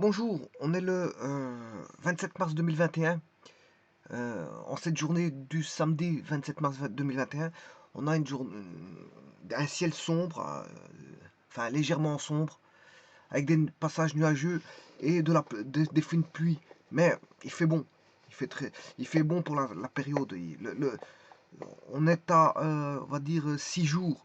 Bonjour, on est le 27 mars 2021. En cette journée du samedi 27 mars 2021, on a un ciel sombre, enfin légèrement sombre, avec des passages nuageux et des fines pluies. Mais il fait bon, il fait bon pour la période. On est à, on va dire, 6 jours,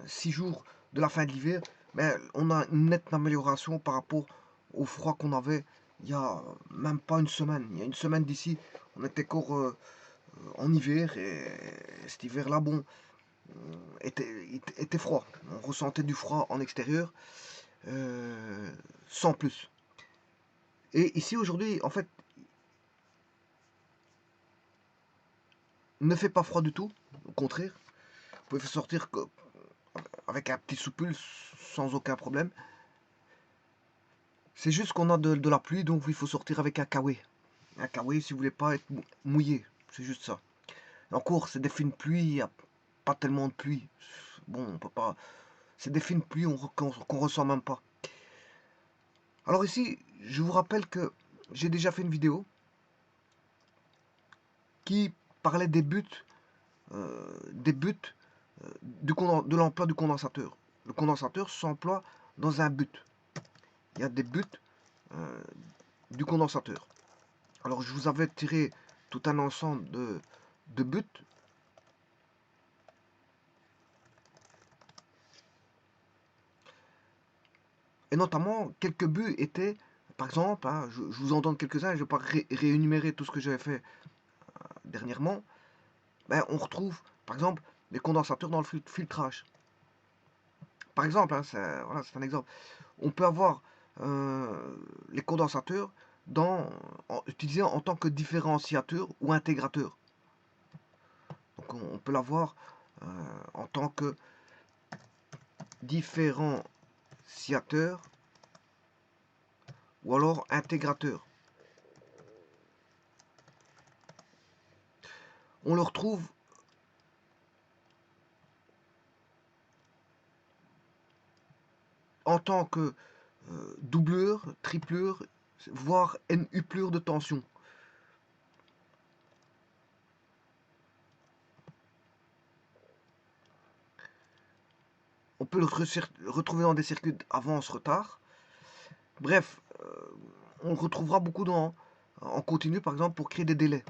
6 jours de la fin de l'hiver, mais on a une nette amélioration par rapport au froid qu'on avait il y a même pas une semaine. Il y a une semaine d'ici, on était encore en hiver et cet hiver-là, bon, était froid. On ressentait du froid en extérieur, euh, sans plus. Et ici aujourd'hui, en fait, il ne fait pas froid du tout, au contraire. Vous pouvez sortir avec un petit soupul sans aucun problème. C'est juste qu'on a de la pluie, donc il faut sortir avec un kawé. Un kawé si vous voulez pas être mouillé. C'est juste ça. Encore, c'est des fines pluies, il n'y a pas tellement de pluie. Bon, on peut pas. C'est des fines pluies qu'on ressent même pas. Alors ici, je vous rappelle que j'ai déjà fait une vidéo qui parlait des buts de l'emploi du condensateur. Le condensateur s'emploie dans un but. Il y a des buts euh, du condensateur. Alors je vous avais tiré tout un ensemble de buts. Et notamment, quelques buts étaient, par exemple, hein, je vous en donne quelques-uns, je ne vais pas réénumérer tout ce que j'avais fait dernièrement. Ben, on retrouve, par exemple, les condensateurs dans le filtrage. Par exemple, hein, voilà, c'est un exemple. On peut avoir les condensateurs utilisés en tant que différenciateur ou intégrateur. Donc on peut l'avoir en tant que différenciateur ou alors intégrateur. On le retrouve en tant que doubleur, tripleur, voire NU-pleur de tension. On peut le retrouver dans des circuits avance-retard. Bref, on le retrouvera beaucoup en continu, par exemple, pour créer des délais.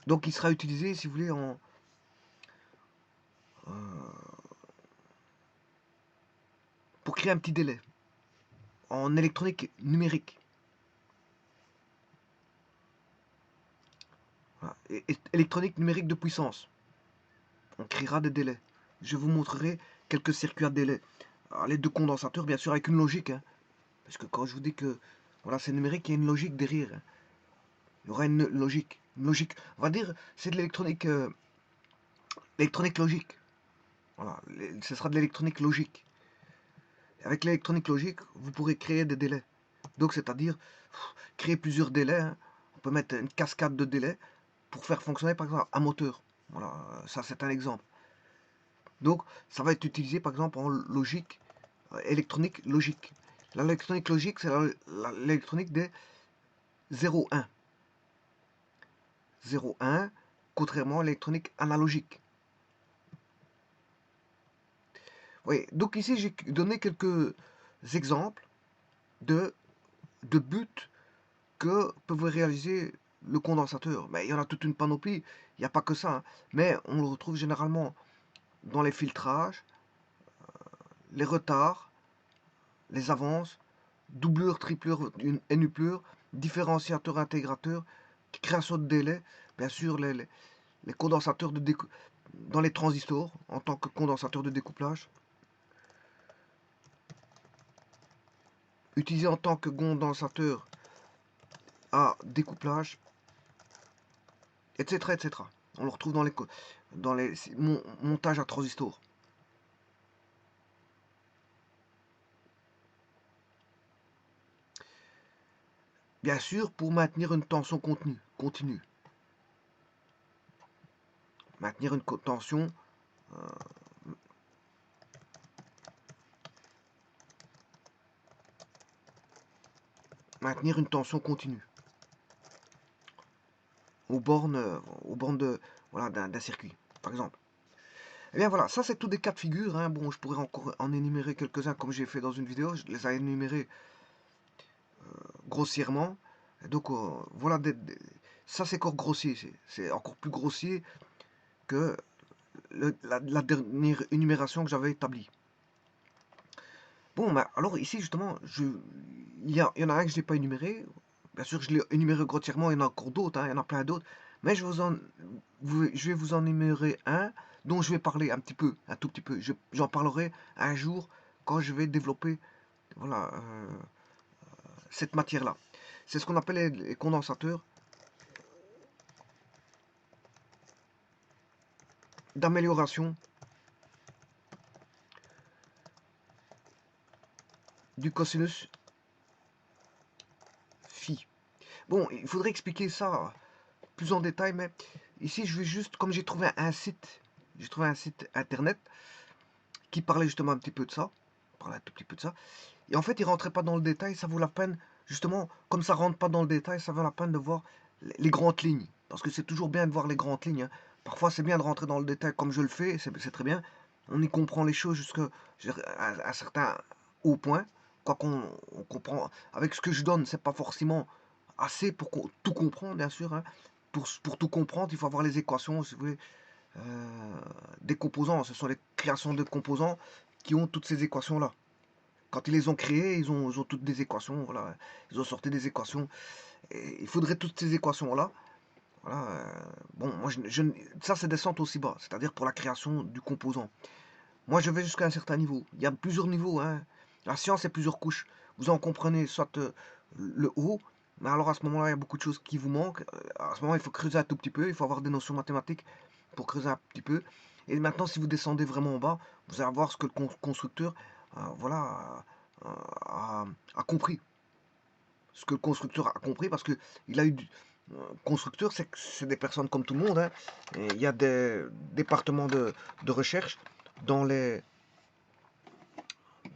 Donc il sera utilisé, si vous voulez, pour créer un petit délai en électronique numérique. Voilà. Électronique numérique de puissance. On créera des délais. Je vous montrerai quelques circuits à délai. À l'aide de condensateurs, bien sûr, avec une logique. Hein. Parce que quand je vous dis que voilà, c'est numérique, il y a une logique derrière. Hein. Il y aura une logique. Une logique. On va dire, c'est de l'électronique électronique logique. Voilà, ce sera de l'électronique logique. Avec l'électronique logique, vous pourrez créer des délais. Donc, c'est-à-dire créer plusieurs délais. Hein. On peut mettre une cascade de délais pour faire fonctionner, par exemple, un moteur. Voilà, ça c'est un exemple. Donc, ça va être utilisé, par exemple, en logique, électronique logique. L'électronique logique, c'est l'électronique des 0-1. 0-1, contrairement à l'électronique analogique. Oui, donc ici, j'ai donné quelques exemples de, de buts que peuvent réaliser le condensateur. Mais il y en a toute une panoplie, il n'y a pas que ça. Hein. Mais on le retrouve généralement dans les filtrages, les retards, les avances, doubleur, tripleur, NU-pleur, différenciateur, intégrateur, création de délai, bien sûr les condensateurs dans les transistors en tant que condensateur de découplage, utilisé en tant que condensateur à découplage, etc. etc. On le retrouve dans les montages à transistors. Bien sûr, pour maintenir une tension continue. Maintenir une tension maintenir une tension continue aux bornes de, voilà, d'un circuit, par exemple. Eh bien voilà, ça c'est tous des cas de figure, hein. Bon, je pourrais encore en énumérer quelques-uns comme j'ai fait dans une vidéo, je les ai énumérés grossièrement. Donc voilà, ça c'est encore grossier, c'est encore plus grossier que la dernière énumération que j'avais établie. Bon, bah, alors ici justement, il y en a un que je n'ai pas énuméré. Bien sûr, je l'ai énuméré grossièrement, il y en a encore d'autres, hein, il y en a plein d'autres. Mais je vais vous en énumérer un dont je vais parler un petit peu, un tout petit peu. J'en parlerai un jour quand je vais développer, voilà, cette matière-là. C'est ce qu'on appelle les condensateurs d'amélioration du cosinus phi. Bon, il faudrait expliquer ça plus en détail, mais ici je vais juste, comme j'ai trouvé un site internet qui parlait justement un petit peu de ça, parlait un tout petit peu de ça, et en fait il rentrait pas dans le détail, ça vaut la peine, justement, comme ça rentre pas dans le détail, ça vaut la peine de voir les grandes lignes, parce que c'est toujours bien de voir les grandes lignes, hein. Parfois c'est bien de rentrer dans le détail comme je le fais, c'est très bien, on y comprend les choses jusqu'à un certain haut point, quoi qu'on on comprend, avec ce que je donne, c'est pas forcément assez pour tout comprendre, bien sûr, hein. Pour tout comprendre, il faut avoir les équations, si vous voulez, des composants. Ce sont les créations de composants qui ont toutes ces équations-là. Quand ils les ont créés, ils ont toutes des équations. Voilà. Ils ont sorti des équations. Et il faudrait toutes ces équations-là. Voilà. Bon, moi, ça, c'est descente aussi bas. C'est-à-dire pour la création du composant. Moi, je vais jusqu'à un certain niveau. Il y a plusieurs niveaux, hein. La science, c'est plusieurs couches. Vous en comprenez soit le haut, mais alors à ce moment-là, il y a beaucoup de choses qui vous manquent. À ce moment, il faut creuser un tout petit peu. Il faut avoir des notions mathématiques pour creuser un petit peu. Et maintenant, si vous descendez vraiment en bas, vous allez voir ce que le constructeur voilà, a compris. Ce que le constructeur a compris, parce que il a eu constructeur, c'est des personnes comme tout le monde, hein. Et il y a des départements de recherche dans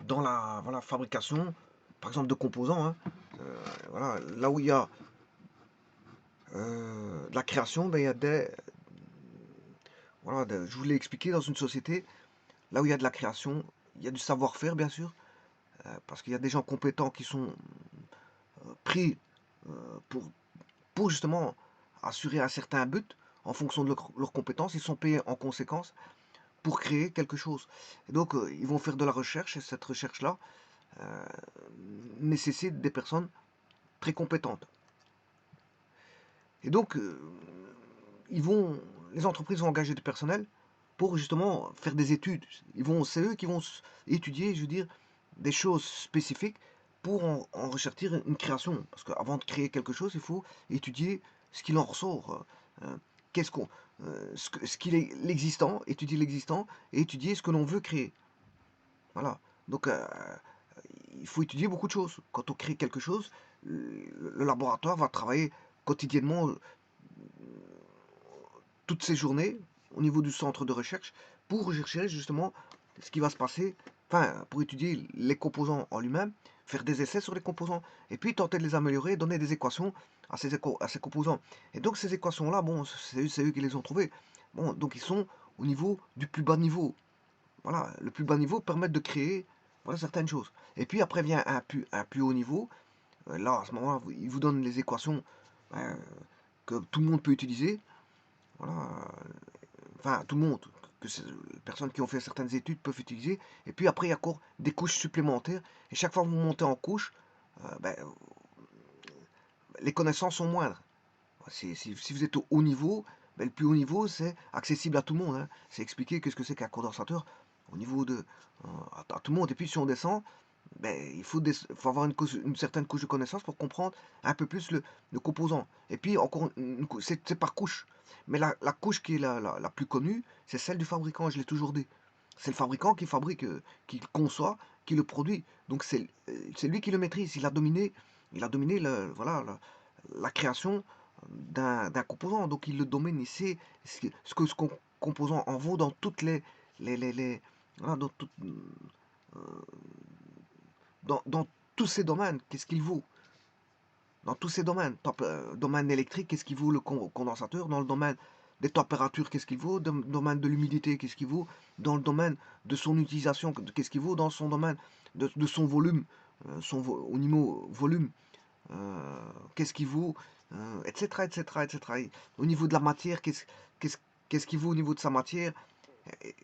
dans la voilà, fabrication, par exemple de composants, hein. Voilà, là où il y a de la création, ben, il y a voilà, je vous l'ai expliqué, dans une société, là où il y a de la création, il y a du savoir-faire, bien sûr, parce qu'il y a des gens compétents qui sont pris pour, justement assurer un certain but en fonction de leurs compétences. Ils sont payés en conséquence pour créer quelque chose. Et donc, ils vont faire de la recherche, et cette recherche-là euh, nécessite des personnes très compétentes. Et donc, les entreprises vont engager du personnel pour justement faire des études. C'est eux qui vont étudier, je veux dire, des choses spécifiques pour en ressortir une création. Parce qu'avant de créer quelque chose, il faut étudier ce qu'il en ressort. Qu'est-ce qu'on, ce qu'il est l'existant, étudier l'existant et étudier ce que l'on veut créer. Voilà. Donc, il faut étudier beaucoup de choses. Quand on crée quelque chose, le laboratoire va travailler quotidiennement toutes ces journées au niveau du centre de recherche pour rechercher justement ce qui va se passer, enfin, pour étudier les composants en lui-même, faire des essais sur les composants, et puis tenter de les améliorer, donner des équations à ces composants. Et donc ces équations-là, bon, c'est eux qui les ont trouvées. Bon, donc ils sont au niveau du plus bas niveau. Voilà, le plus bas niveau permet de créer voilà, certaines choses. Et puis après vient un plus haut niveau. Là, à ce moment-là, il vous donne les équations euh, que tout le monde peut utiliser. Voilà, enfin tout le monde, que les personnes qui ont fait certaines études peuvent utiliser. Et puis après, il y a encore des couches supplémentaires. Et chaque fois que vous montez en couche, ben, les connaissances sont moindres. Si vous êtes au haut niveau, ben, le plus haut niveau, c'est accessible à tout le monde, hein. C'est expliquer qu'est-ce que c'est qu'un condensateur au niveau de à tout le monde. Et puis si on descend, ben, faut avoir une certaine couche de connaissances pour comprendre un peu plus le composant. Et puis encore, c'est par couche. Mais la couche qui est la plus connue, c'est celle du fabricant, je l'ai toujours dit. C'est le fabricant qui fabrique, qui le conçoit, qui le produit. Donc c'est lui qui le maîtrise. Il a dominé voilà, la création d'un composant. Donc il le domine, il sait ce que ce composant en vaut dans toutes voilà, dans tous ces domaines. Qu'est-ce qu'il vaut? Dans tous ces domaines. Domaine électrique, qu'est-ce qu'il vaut le condensateur? Dans le domaine des températures, qu'est-ce qu'il vaut? Dans le domaine de l'humidité, qu'est-ce qu'il vaut? Dans le domaine de son utilisation, qu'est-ce qu'il vaut? Dans son domaine de son volume, au niveau volume, qu'est-ce qu'il vaut? Etc., etc., etc. Au niveau de la matière, qu'est-ce qu'est-ce qu'il vaut au niveau de sa matière?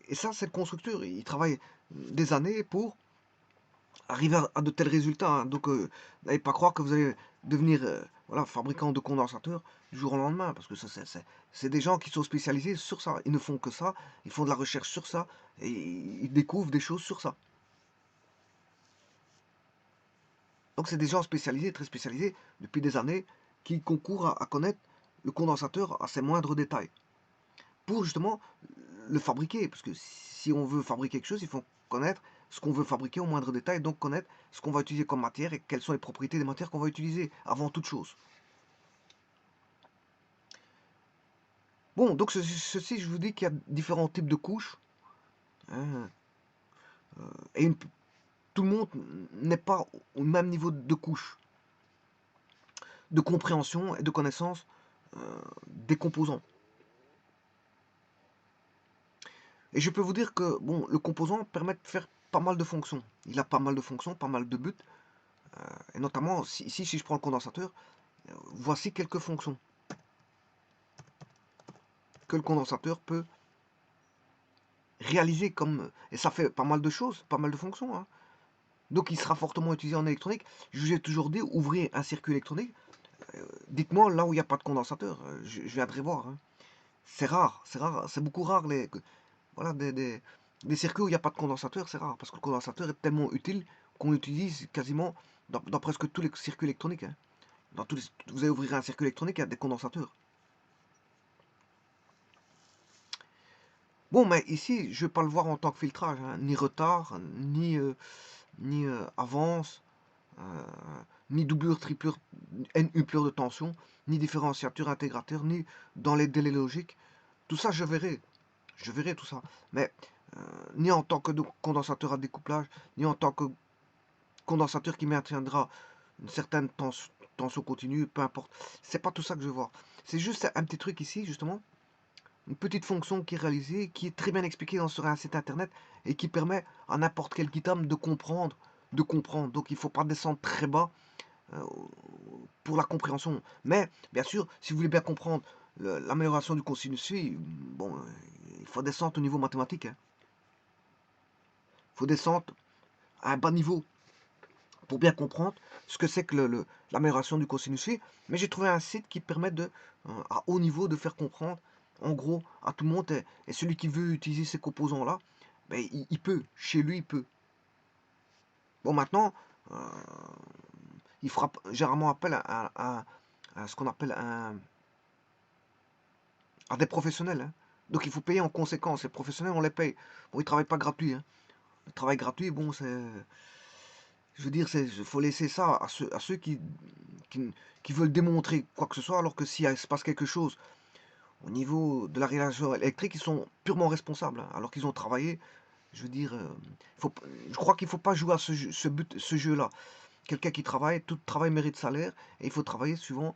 Et ça, c'est le constructeur. Il travaille des années pour arriver à de tels résultats, hein. Donc, n'allez pas croire que vous allez devenir voilà, fabricant de condensateurs du jour au lendemain, parce que ça, c'est des gens qui sont spécialisés sur ça. Ils ne font que ça, ils font de la recherche sur ça, et ils découvrent des choses sur ça. Donc, c'est des gens spécialisés, très spécialisés, depuis des années, qui concourent à connaître le condensateur à ses moindres détails, pour justement le fabriquer, parce que si on veut fabriquer quelque chose, il faut connaître ce qu'on veut fabriquer au moindre détail, donc connaître ce qu'on va utiliser comme matière et quelles sont les propriétés des matières qu'on va utiliser avant toute chose. Bon, donc ceci, je vous dis qu'il y a différents types de couches, hein, et tout le monde n'est pas au même niveau de couche, de compréhension et de connaissance des composants. Et je peux vous dire que bon, le composant permet de faire pas mal de fonctions. Il a pas mal de fonctions, pas mal de buts. Et notamment, ici, si je prends le condensateur, voici quelques fonctions que le condensateur peut réaliser comme... Et ça fait pas mal de choses, pas mal de fonctions, hein. Donc il sera fortement utilisé en électronique. Je vous ai toujours dit, ouvrez un circuit électronique. Dites-moi là où il n'y a pas de condensateur. Je viendrai voir, hein. C'est rare, c'est beaucoup rare voilà, des circuits où il n'y a pas de condensateur, c'est rare. Parce que le condensateur est tellement utile qu'on l'utilise quasiment dans presque tous les circuits électroniques, hein. Vous allez ouvrir un circuit électronique, il y a des condensateurs. Bon, mais ici, je ne vais pas le voir en tant que filtrage, hein, ni retard, ni avance, euh, ni doublure, triplure, uplure de tension, ni différenciateur intégrateur, ni dans les délais logiques. Tout ça, je verrai tout ça. Mais ni en tant que condensateur à découplage, ni en tant que condensateur qui maintiendra une certaine tension continue, peu importe. C'est pas tout ça que je veux voir. C'est juste un petit truc ici, justement, une petite fonction qui est réalisée, qui est très bien expliquée sur un site internet et qui permet à n'importe quel guitame de comprendre, de comprendre. Donc il ne faut pas descendre très bas euh, pour la compréhension. Mais bien sûr, si vous voulez bien comprendre l'amélioration du cosinus phi, bon, il faut descendre au niveau mathématique, hein. Il faut descendre à un bas niveau pour bien comprendre ce que c'est que l'amélioration du cosinus phi. Mais j'ai trouvé un site qui permet à haut niveau de faire comprendre en gros à tout le monde, et celui qui veut utiliser ces composants là, ben, il peut, chez lui il peut. Bon, maintenant euh, il fera généralement appel à ce qu'on appelle à des professionnels, hein. Donc il faut payer en conséquence. Les professionnels, on les paye. Bon, ils ne travaillent pas gratuit, hein. Le travail gratuit, bon, c'est... Je veux dire, il faut laisser ça à ceux qui, qui veulent démontrer quoi que ce soit, alors que s'il se passe quelque chose au niveau de la réalisation électrique, ils sont purement responsables, hein, alors qu'ils ont travaillé. Je veux dire, je crois qu'il ne faut pas jouer à ce jeu-là. Quelqu'un qui travaille, tout travail mérite salaire, et il faut travailler suivant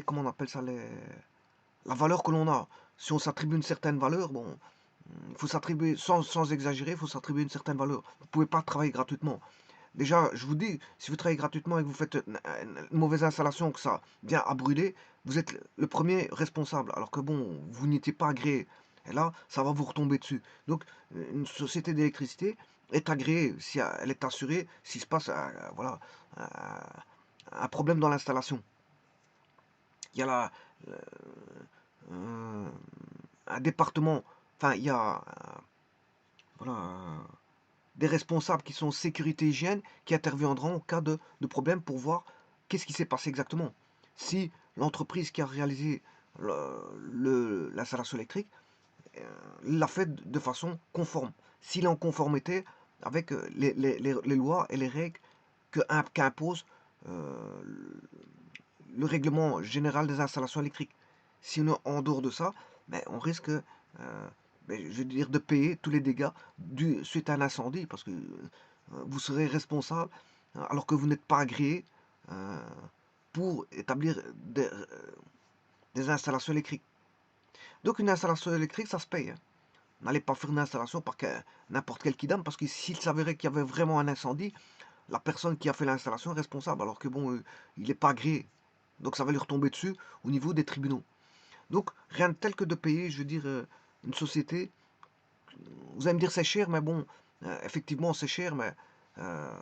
comment on appelle ça, la valeur que l'on a. Si on s'attribue une certaine valeur, bon, il faut s'attribuer, sans exagérer, il faut s'attribuer une certaine valeur. Vous ne pouvez pas travailler gratuitement. Déjà, je vous dis, si vous travaillez gratuitement et que vous faites une mauvaise installation, que ça vient à brûler, vous êtes le premier responsable. Alors que bon, vous n'étiez pas agréé. Et là, ça va vous retomber dessus. Donc, une société d'électricité est agréée si elle est assurée s'il se passe voilà, un problème dans l'installation. Il y a euh, un département, enfin, il y a voilà, des responsables qui sont sécurité hygiène qui interviendront en cas de problème pour voir qu'est-ce qui s'est passé exactement. Si l'entreprise qui a réalisé l'installation électrique l'a fait de façon conforme, s'il est en conformité avec les lois et les règles qu'impose euh, le règlement général des installations électriques. Si on est en dehors de ça, ben, on risque, je veux dire, de payer tous les dégâts suite à un incendie, parce que vous serez responsable alors que vous n'êtes pas agréé. euh, pour établir des installations électriques. Donc une installation électrique, ça se paye, hein. N'allez pas faire une installation par n'importe quel kidam, parce que s'il s'avérait qu'il y avait vraiment un incendie, la personne qui a fait l'installation est responsable, alors que bon, il n'est pas agréé. Donc ça va lui retomber dessus au niveau des tribunaux. Donc rien de tel que de payer, je veux dire, une société. Vous allez me dire c'est cher, mais bon, effectivement c'est cher, euh,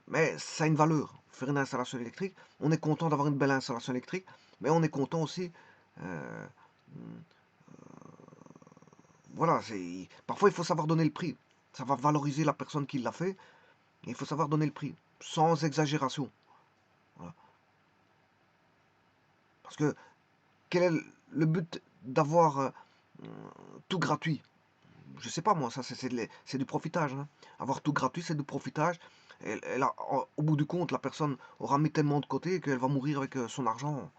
mais ça a une valeur. Faire une installation électrique, on est content d'avoir une belle installation électrique, mais on est content aussi. euh, voilà, parfois il faut savoir donner le prix. Ça va valoriser la personne qui l'a fait, et il faut savoir donner le prix, sans exagération. Voilà. Parce que quel est le but d'avoir tout gratuit? Je sais pas moi, ça c'est du profitage, hein. Avoir tout gratuit, c'est du profitage. Au bout du compte, la personne aura mis tellement de côté qu'elle va mourir avec son argent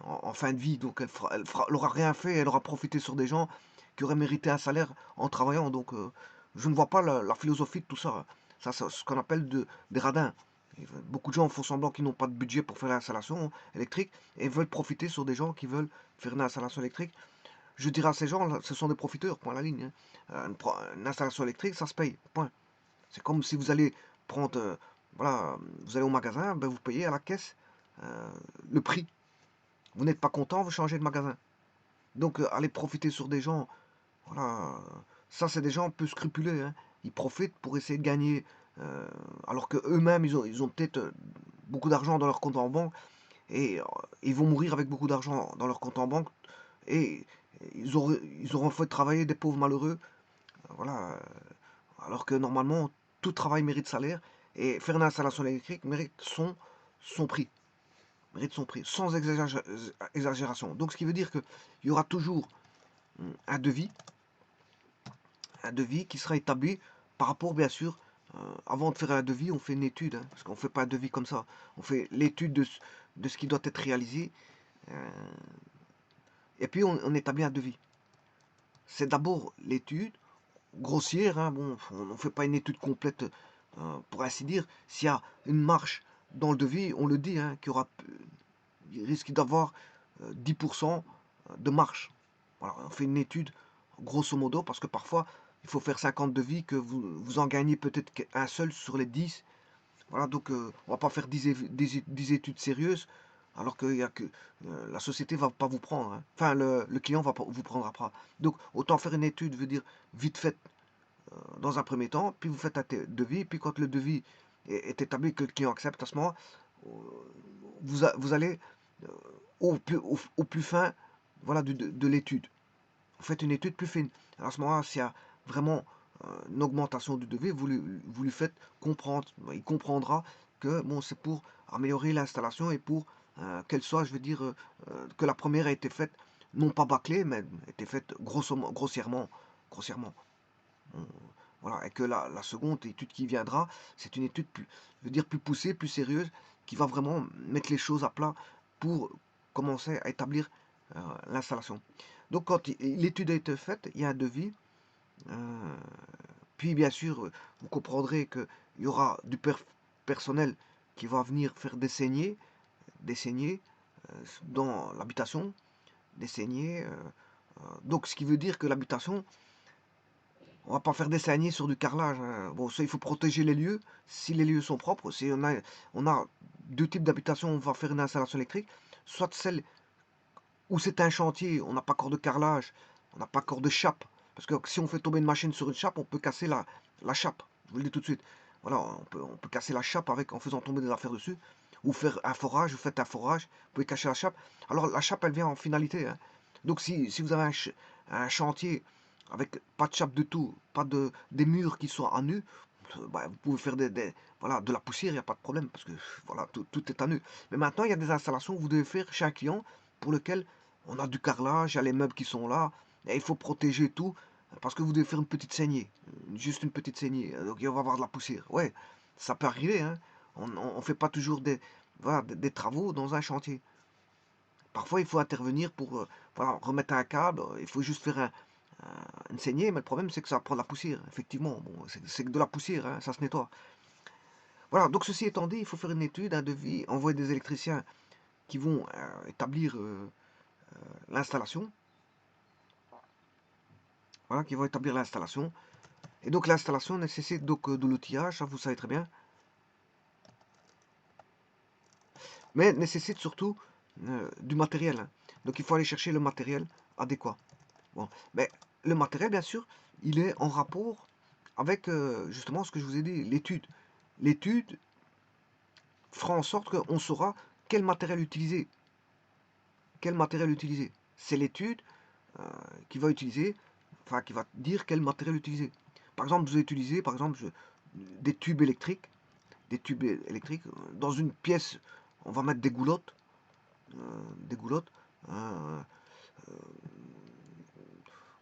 en fin de vie. Donc elle aura rien fait, elle aura profité sur des gens qui auraient mérité un salaire en travaillant. Donc je ne vois pas la philosophie de tout ça. Ça, c'est ce qu'on appelle des radins. Beaucoup de gens font semblant qu'ils n'ont pas de budget pour faire l'installation électrique et veulent profiter sur des gens qui veulent faire une installation électrique. Je dirais à ces gens, ce sont des profiteurs, point à la ligne, hein. Une installation électrique, ça se paye, point. C'est comme si vous allez prendre, voilà, vous allez au magasin, ben vous payez à la caisse euh, le prix. Vous n'êtes pas content, vous changez de magasin. Donc allez profiter sur des gens, voilà, ça c'est des gens un peu scrupuleux, hein. Ils profitent pour essayer de gagner, euh, alors que eux-mêmes ils ont peut-être beaucoup d'argent dans leur compte en banque et ils vont mourir avec beaucoup d'argent dans leur compte en banque et ils auront fait travailler des pauvres malheureux, voilà, alors que normalement tout travail mérite salaire et faire une installation électrique mérite son prix, sans exagération. Donc ce qui veut dire qu'il y aura toujours un devis, qui sera établi par rapport, bien sûr, avant de faire un devis, on fait une étude, hein, parce qu'on ne fait pas un devis comme ça. On fait l'étude de ce qui doit être réalisé, euh, et puis on établit un devis. C'est d'abord l'étude grossière, hein, bon, on ne fait pas une étude complète, pour ainsi dire. S'il y a une marche dans le devis, on le dit, hein, il risque d'avoir 10% de marche. Voilà, on fait une étude grosso modo, parce que parfois, il faut faire 50 devis, que vous en gagnez peut-être qu'un seul sur les 10. Voilà, donc on va pas faire 10 études sérieuses, alors que, la société va pas vous prendre, hein. Enfin, le client va pas, vous prendra pas. Donc, autant faire une étude, veut dire vite faite, dans un premier temps, puis vous faites un devis, puis quand le devis est établi, que le client accepte, à ce moment, euh, vous allez euh, au plus fin, voilà, de l'étude. Vous faites une étude plus fine. Alors à ce moment-là, s'il y a vraiment une augmentation du devis, vous lui faites comprendre. Il comprendra que bon, c'est pour améliorer l'installation et pour qu'elle soit, je veux dire, que la première a été faite, non pas bâclée, mais a été faite grossièrement. Grossièrement. Voilà, et que la seconde étude qui viendra, c'est une étude plus, je veux dire, plus poussée, plus sérieuse, qui va vraiment mettre les choses à plat pour commencer à établir l'installation. Donc quand l'étude a été faite, il y a un devis, euh, puis bien sûr, vous comprendrez qu'il y aura du personnel qui va venir faire des saignées dans l'habitation, des saignées. Donc ce qui veut dire que l'habitation, on va pas faire des saignées sur du carrelage, hein. Bon, ça, il faut protéger les lieux. Si les lieux sont propres, si on a deux types d'habitation, on va faire une installation électrique. Soit celle où c'est un chantier, on n'a pas encore de carrelage, on n'a pas encore de chape. Parce que si on fait tomber une machine sur une chape, on peut casser la chape. Je vous le dis tout de suite. Voilà, on peut casser la chape en faisant tomber des affaires dessus. Ou faire un forage, vous faites un forage, vous pouvez cacher la chape. Alors la chape, elle vient en finalité, hein. Donc si vous avez un chantier avec pas de chape de tout, pas des murs qui sont à nu, bah, vous pouvez faire voilà, de la poussière, il n'y a pas de problème, parce que voilà, tout est à nu. Mais maintenant, il y a des installations que vous devez faire chez un client pour lequel on a du carrelage, il y a les meubles qui sont là, et il faut protéger tout, parce que vous devez faire une petite saignée, juste une petite saignée, donc il va y avoir de la poussière. Ouais, ça peut arriver, hein. On ne fait pas toujours voilà, des travaux dans un chantier. Parfois, il faut intervenir pour voilà, remettre un câble, il faut juste faire une saignée, mais le problème, c'est que ça prend de la poussière, effectivement. Bon, c'est que de la poussière, hein, ça se nettoie. Voilà, donc ceci étant dit, il faut faire une étude, un devis, envoyer des électriciens qui vont établir l'installation. Voilà, qui vont établir l'installation. Et donc l'installation nécessite donc de l'outillage, ça vous savez très bien. Mais nécessite surtout du matériel, hein. Donc il faut aller chercher le matériel adéquat. Bon, mais le matériel, bien sûr, il est en rapport avec justement ce que je vous ai dit, l'étude. L'étude fera en sorte qu'on saura quel matériel utiliser. Quel matériel utiliser. C'est l'étude euh, qui va utiliser, enfin qui va dire quel matériel utiliser. Par exemple, vous utilisez par exemple des tubes électriques, dans une pièce, on va mettre des goulottes, des goulottes. euh,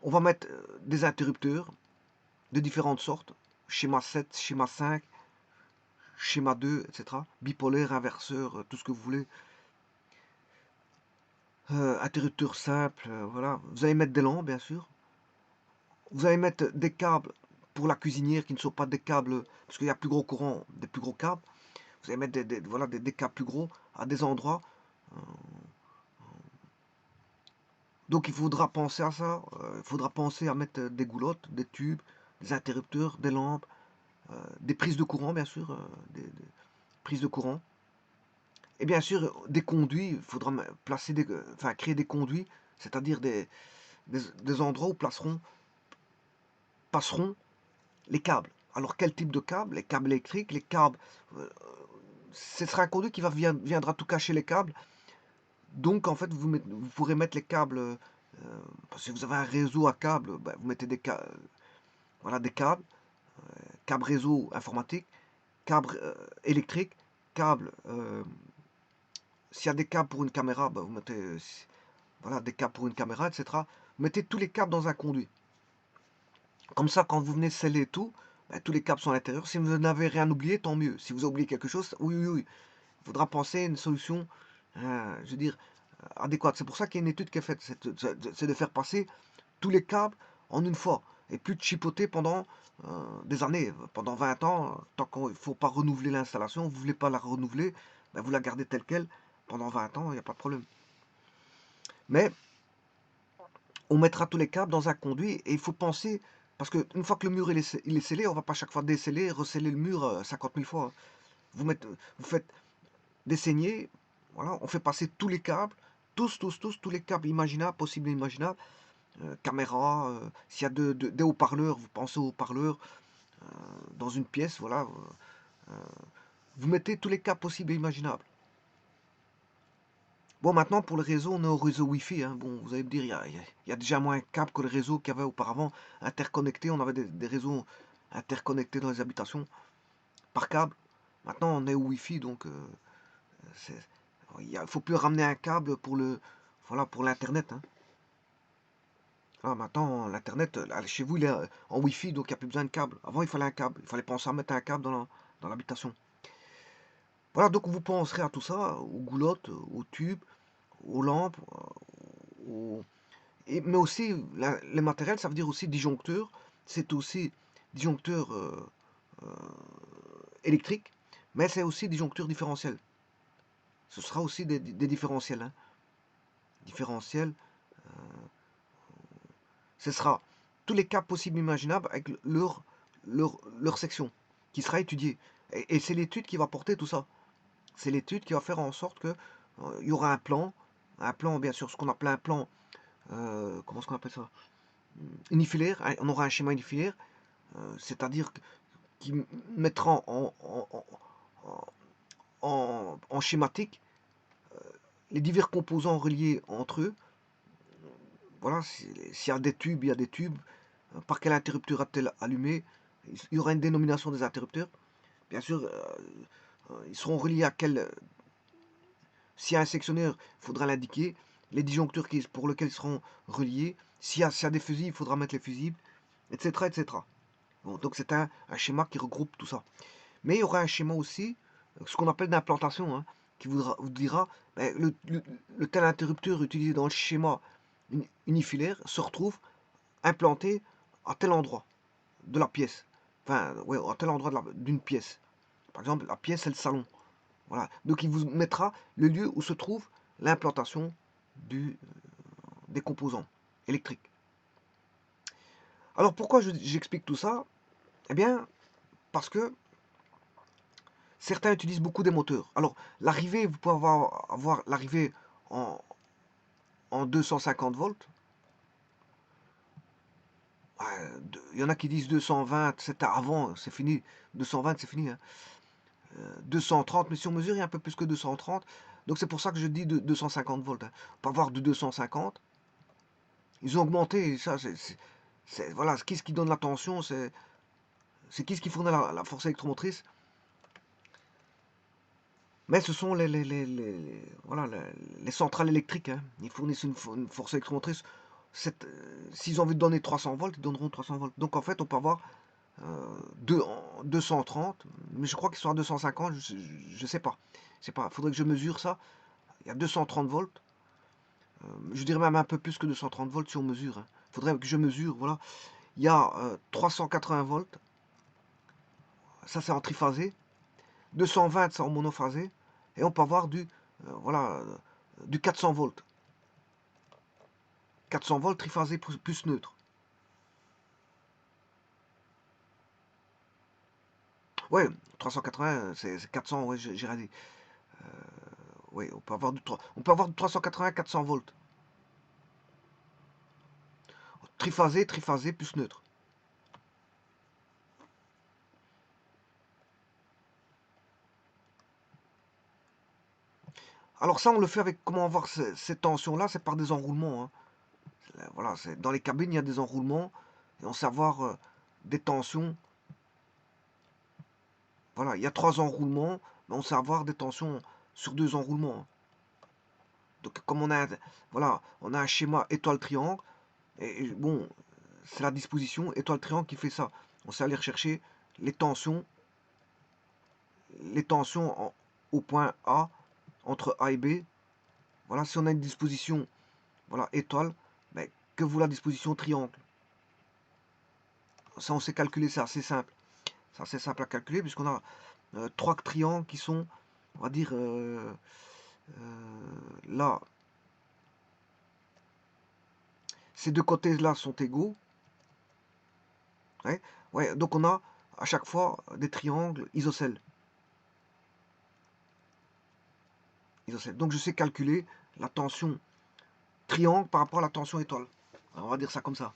on va mettre des interrupteurs de différentes sortes, schéma 7, schéma 5, schéma 2, etc. Bipolaire, inverseur, tout ce que vous voulez. Interrupteur simple, voilà. Vous allez mettre des lampes, bien sûr. Vous allez mettre des câbles pour la cuisinière qui ne sont pas des câbles, parce qu'il y a plus gros courant, des plus gros câbles. Vous allez mettre voilà, des câbles plus gros à des endroits. Euh, Donc il faudra penser à ça. Il faudra penser à mettre des goulottes, des tubes, des interrupteurs, des lampes, des prises de courant, bien sûr, des prises de courant. Et bien sûr, des conduits, il faudra placer enfin, créer des conduits, c'est-à-dire des endroits où passeront les câbles. Alors quel type de câbles? Les câbles électriques, les câbles. euh, Ce sera un conduit qui viendra tout cacher les câbles. Donc en fait, vous pourrez mettre les câbles. Si vous avez un réseau à câbles, ben, vous mettez voilà, des câbles, câbles réseau informatique, câbles électriques, câbles. S'il y a des câbles pour une caméra, ben, vous mettez voilà, des câbles pour une caméra, etc. Vous mettez tous les câbles dans un conduit. Comme ça, quand vous venez sceller tout, ben, tous les câbles sont à l'intérieur. Si vous n'avez rien oublié, tant mieux. Si vous oubliez quelque chose, oui, oui, oui. Il faudra penser à une solution, je veux dire, adéquate. C'est pour ça qu'il y a une étude qui est faite. C'est de faire passer tous les câbles en une fois. Et plus de chipoter pendant des années, pendant 20 ans, tant qu'il ne faut pas renouveler l'installation, vous ne voulez pas la renouveler, ben vous la gardez telle qu'elle pendant 20 ans, il n'y a pas de problème. Mais on mettra tous les câbles dans un conduit et il faut penser, parce qu'une fois que le mur il est scellé, on ne va pas chaque fois desceller, resceller le mur 50 000 fois. Vous faites des saignées, voilà, on fait passer tous les câbles, tous les câbles imaginables, possibles et imaginables, caméra, s'il y a des haut-parleurs, vous pensez aux haut-parleurs, dans une pièce, voilà, vous mettez tous les câbles possibles et imaginables. Bon, maintenant, pour le réseau, on est au réseau Wi-Fi, hein. Bon, vous allez me dire, il y a déjà moins de câbles que le réseau qu'il y avait auparavant, interconnectés. On avait des réseaux interconnectés dans les habitations, par câble. Maintenant, on est au Wi-Fi, donc il ne faut plus ramener un câble voilà, pour l'Internet, hein. Ah, maintenant, l'Internet, chez vous, il est en Wi-Fi, donc il n'y a plus besoin de câble. Avant, il fallait un câble. Il fallait penser à mettre un câble dans l'habitation. Voilà, donc vous penserez à tout ça, aux goulottes, aux tubes, aux lampes, mais aussi, les matériels, ça veut dire aussi disjoncteurs. C'est aussi disjoncteurs euh, électriques, mais c'est aussi disjoncteurs différentiels. Ce sera aussi des différentiels, hein. Différentiels, ce sera tous les cas possibles imaginables avec leur section qui sera étudiée. Et c'est l'étude qui va porter tout ça. C'est l'étude qui va faire en sorte que il y aura un plan bien sûr, ce qu'on appelle un plan, comment est-ce qu'on appelle ça? Unifilaire, hein. On aura un schéma unifilaire, c'est-à-dire qui mettra en schématique les divers composants reliés entre eux. Voilà, s'il y a des tubes, il y a des tubes. Par quel interrupteur a-t-elle allumé? Il y aura une dénomination des interrupteurs. Bien sûr, ils seront reliés à quel. S'il y a un sectionneur, il faudra l'indiquer. Les disjoncteurs pour lesquels ils seront reliés. S'il y a des fusibles, il faudra mettre les fusibles, etc. etc. Bon, donc c'est un schéma qui regroupe tout ça. Mais il y aura un schéma aussi, ce qu'on appelle d'implantation, hein, qui vous dira ben, le tel interrupteur utilisé dans le schéma unifilaire se retrouve implanté à tel endroit de la pièce. Enfin, ouais, à tel endroit d'une pièce. Par exemple, la pièce, c'est le salon. Voilà. Donc, il vous mettra le lieu où se trouve l'implantation des composants électriques. Alors, pourquoi j'explique tout ça? Eh bien, parce que certains utilisent beaucoup des moteurs. Alors, l'arrivée, vous pouvez avoir l'arrivée en, 250 volts. Il y en a qui disent 220, c'était avant, c'est fini. 220, c'est fini. Hein. 230, mais si on mesure, il y a un peu plus que 230. Donc c'est pour ça que je dis de 250 volts. Hein. On peut avoir de 250. Ils ont augmenté, ça, voilà, qu'est-ce qui donne la tension, c'est qu'est-ce qui fournit la force électromotrice. Mais ce sont voilà, les centrales électriques. Hein. Ils fournissent une force électromotrice. S'ils ont envie de donner 300 volts, ils donneront 300 volts. Donc en fait, on peut avoir 230, mais je crois qu'ils sont à 250, je sais pas. Il faudrait que je mesure ça. Il y a 230 volts. Je dirais même un peu plus que 230 volts si on mesure. Il faudrait que je mesure, voilà. Il y a 380 volts. Ça, c'est en triphasé. 220, c'est en monophasé. Et on peut avoir voilà, du 400 volts. 400 volts triphasé plus neutre. Ouais, 380, c'est 400, ouais, j'ai radé. Oui, on peut avoir du 380 400 volts. Triphasé plus neutre. Alors ça, on le fait avec, comment avoir ces tensions-là, c'est par des enroulements. Hein. Voilà, dans les cabines, il y a des enroulements, et on sait avoir des tensions. Voilà, il y a 3 enroulements, mais on sait avoir des tensions sur 2 enroulements. Hein. Donc comme voilà, on a un schéma étoile-triangle, et bon, c'est la disposition étoile-triangle qui fait ça. On sait aller rechercher les tensions au point A, entre A et B. Voilà, si on a une disposition, voilà, étoile, ben, que vaut la disposition triangle? Ça, on sait calculer, c'est assez simple. C'est assez simple à calculer, puisqu'on a 3 triangles qui sont, on va dire, là. Ces deux côtés-là sont égaux. Ouais, ouais, donc on a à chaque fois des triangles isocèles. Donc je sais calculer la tension triangle par rapport à la tension étoile. Alors, on va dire ça comme ça.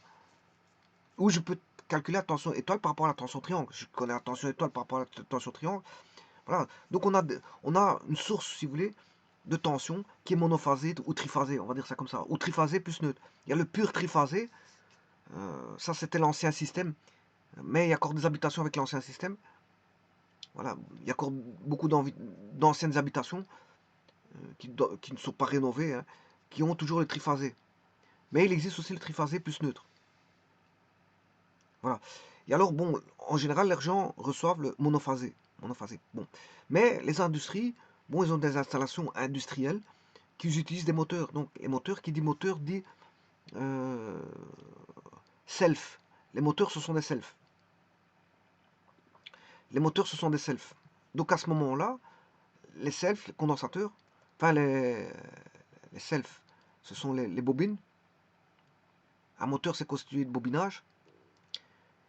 Ou je peux calculer la tension étoile par rapport à la tension triangle. Je connais la tension étoile par rapport à la tension triangle. Voilà. Donc on a une source, si vous voulez, de tension qui est monophasée ou triphasée. On va dire ça comme ça. Ou triphasée plus neutre. Il y a le pur triphasé. Ça, c'était l'ancien système. Mais il y a encore des habitations avec l'ancien système. Voilà. Il y a encore beaucoup d'anciennes habitations qui ne sont pas rénovées, hein, qui ont toujours le triphasé. Mais il existe aussi le triphasé plus neutre. Voilà. Et alors, bon, en général, les gens reçoivent le monophasé. Bon. Mais les industries, bon, ils ont des installations industrielles qui utilisent des moteurs. Donc, les moteurs, qui dit moteur, dit euh, self. Les moteurs, ce sont des self. Les moteurs, ce sont des self. Donc, à ce moment-là, les self, les condensateurs, enfin, les self, ce sont les bobines. Un moteur, c'est constitué de bobinage.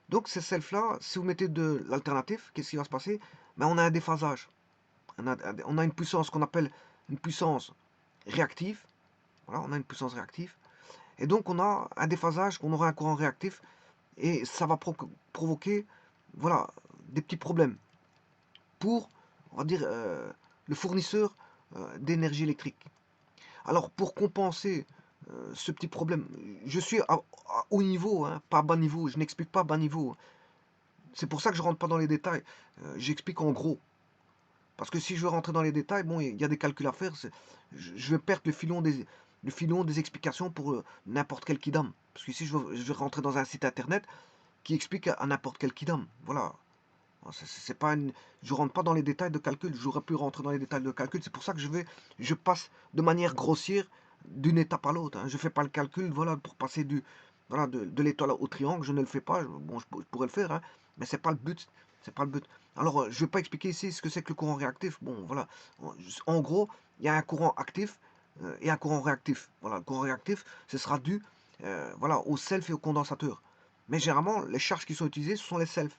Donc ces selfs-là, si vous mettez de l'alternatif, qu'est-ce qui va se passer? Ben, on a un déphasage. On a une puissance qu'on appelle une puissance réactive. Voilà, on a une puissance réactive. Et donc on a un déphasage, on aura un courant réactif. Et ça va provoquer, voilà, des petits problèmes pour, on va dire, le fournisseur d'énergie électrique. Alors pour compenser ce petit problème, je suis à haut niveau, hein, pas à bas niveau, je n'explique pas à bas niveau. C'est pour ça que je rentre pas dans les détails. J'explique en gros. Parce que si je veux rentrer dans les détails, bon, il y a des calculs à faire. Je vais perdre le filon des explications pour n'importe quel kidam. Parce que ici, je vais rentrer dans un site internet qui explique à n'importe quel kidam. Voilà. C'est pas je rentre pas dans les détails de calcul. J'aurais pu rentrer dans les détails de calcul. C'est pour ça que je passe de manière grossière d'une étape à l'autre. Hein. Je fais pas le calcul, voilà, pour passer voilà, de l'étoile au triangle. Je ne le fais pas. Bon, je pourrais le faire, hein, mais c'est pas le but. C'est pas le but. Alors, je vais pas expliquer ici ce que c'est que le courant réactif. Bon, voilà. En gros, il y a un courant actif et un courant réactif. Voilà, le courant réactif, ce sera dû voilà, au self et au condensateur. Mais généralement, les charges qui sont utilisées, ce sont les selfs.